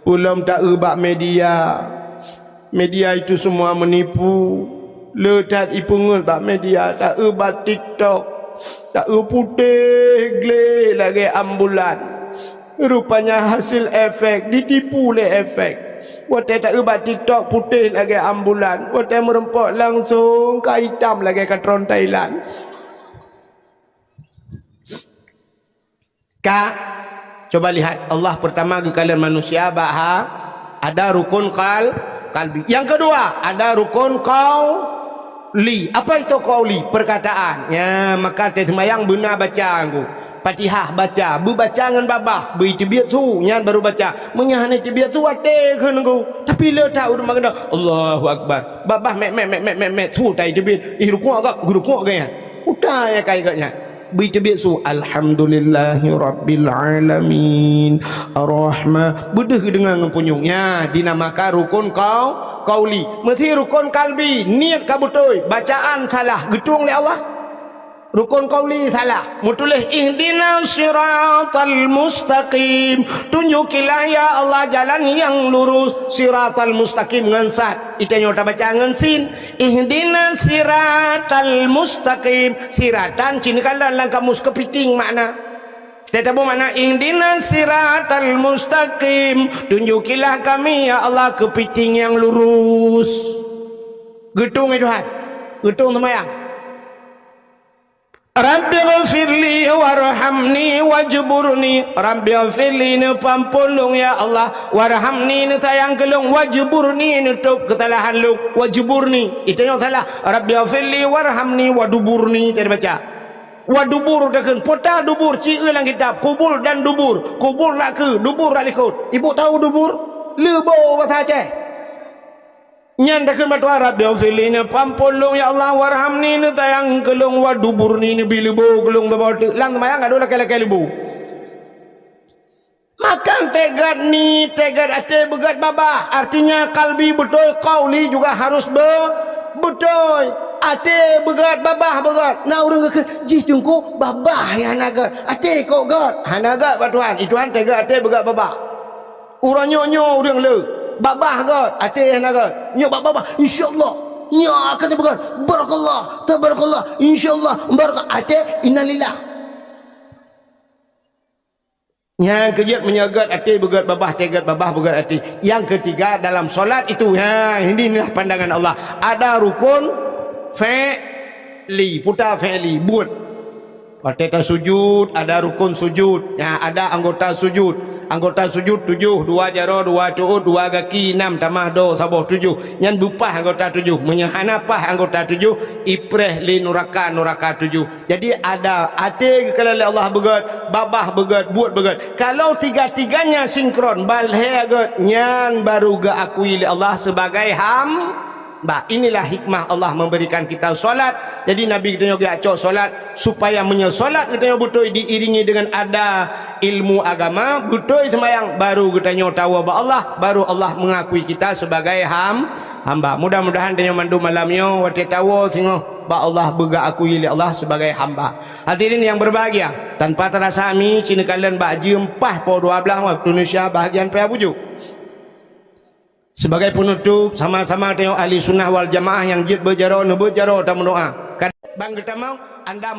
pulam tak ubak media itu semua menipu letat ipungut bak media tak ubak TikTok tak putih gle lagi ambulan. Rupanya hasil efek ditipu oleh efek. Watai tak ubat TikTok putih lagi ambulan. Watai merempok langsung ke hitam lagi ke tron Thailand. Kak, coba lihat Allah pertama ke kalian manusia ada rukun kalbi. Yang kedua ada rukun qauli. Apa itu qauli? Perkataan. Ya, maka semayang benar baca aku. Fatihah baca, baca dengan babah, itu biat tu, nyan baru baca. Menyahan itu biat tu ate kan aku. Tapi le tahu rumah kena Allahu akbar. Babah mek tu tai itu biat. Ruku agak kan. Udah ya kai katnya. Itu biat tu alhamdulillahi rabbil alamin. Arrahman. Bedah dengan punyungnya dinamakan rukun qauli. Mesti rukun kalbi, niat ka betul, bacaan salah, getung oleh Allah. Rukun qauli salah. Mutulih ihdinas siratal mustaqim. Tunjukilah ya Allah jalan yang lurus. Siratal mustaqim ngansat. Itanya udah baca ngansin. Ihdinas siratal mustaqim. Siratan cini kalan lang kamus kepiting makna. Tetapi makna ihdinas siratal mustaqim. Tunjukilah kami ya Allah kepiting yang lurus. Getung itu Tuhan. Getung semayang. Rabbi ghafirli warhamni wajburni. Rabbi ghafirli ni pampulung ya Allah, warhamni ni sayang kelung, wajburni ni tuk kesalahan lu, wajburni itu yang salah. Rabbi ghafirli warhamni waduburni. Tadi baca wadubur dekan pota dubur ci ulang kitab kubul dan dubur. Kubul nak ke dubur nak likut. Ibu tahu dubur lebo bahasa Aceh. Nyan dekan batu Arab dia filina pampulung ya Allah warhamni ni sayang kelung waduburni ni bilibu kelung bawah lang mayang ada laki-laki libu. Makan tegat ni tegat ate begat babah, artinya kalbi betul, qauli juga harus betul. Ate begat babah begat. Nah urang ke ji tungku babah ya naga. Ate kok gat. Hanaga batuan. Ituan tegat ate begat babah. Urang nyonyo urang le. Babah gat ate hanaga. Nyo babah insyaallah. Nyo kata begat. Barakallah, tabarakallah. Insyaallah barakah ate innalillah. Yang kejut menyagat hati begat babah, tegat babah begat hati. Yang ketiga dalam solat itu, inilah pandangan Allah. Ada rukun fi'li, putar fi'li, buat. Waktu sujud, ada rukun sujud. Ada anggota sujud. Anggota sujud 7, 2 jaro, 2 tu'ud, 2 kaki, 6 tamah do, saboh 7. Yang bupah anggota 7. Menyahanapah anggota 7. Ipreh li nuraka 7. Jadi ada hati kalau Allah begat, babah begat, buat begat. Kalau tiga-tiganya sinkron, balhe agat, nyan baru ga akui Allah sebagai inilah hikmah Allah memberikan kita solat. Jadi Nabi kita juga acok solat supaya menyesolat kita betul diiringi dengan ada ilmu agama, betul semayang baru kita tahu bahwa Allah, baru Allah mengakui kita sebagai hamba. Mudah-mudahan dengan mandu malamnya wate tahu singo bahwa Allah bega akui Allah sebagai hamba. Hadirin yang berbahagia, tanpa terasa kami cina kalian bahagia 4 po 12 waktu Indonesia bahagian paya bujuk. Sebagai penutup, sama-sama tengok ahli sunnah wal jamaah yang jid berjaro tak berdoa. Bang kita mau anda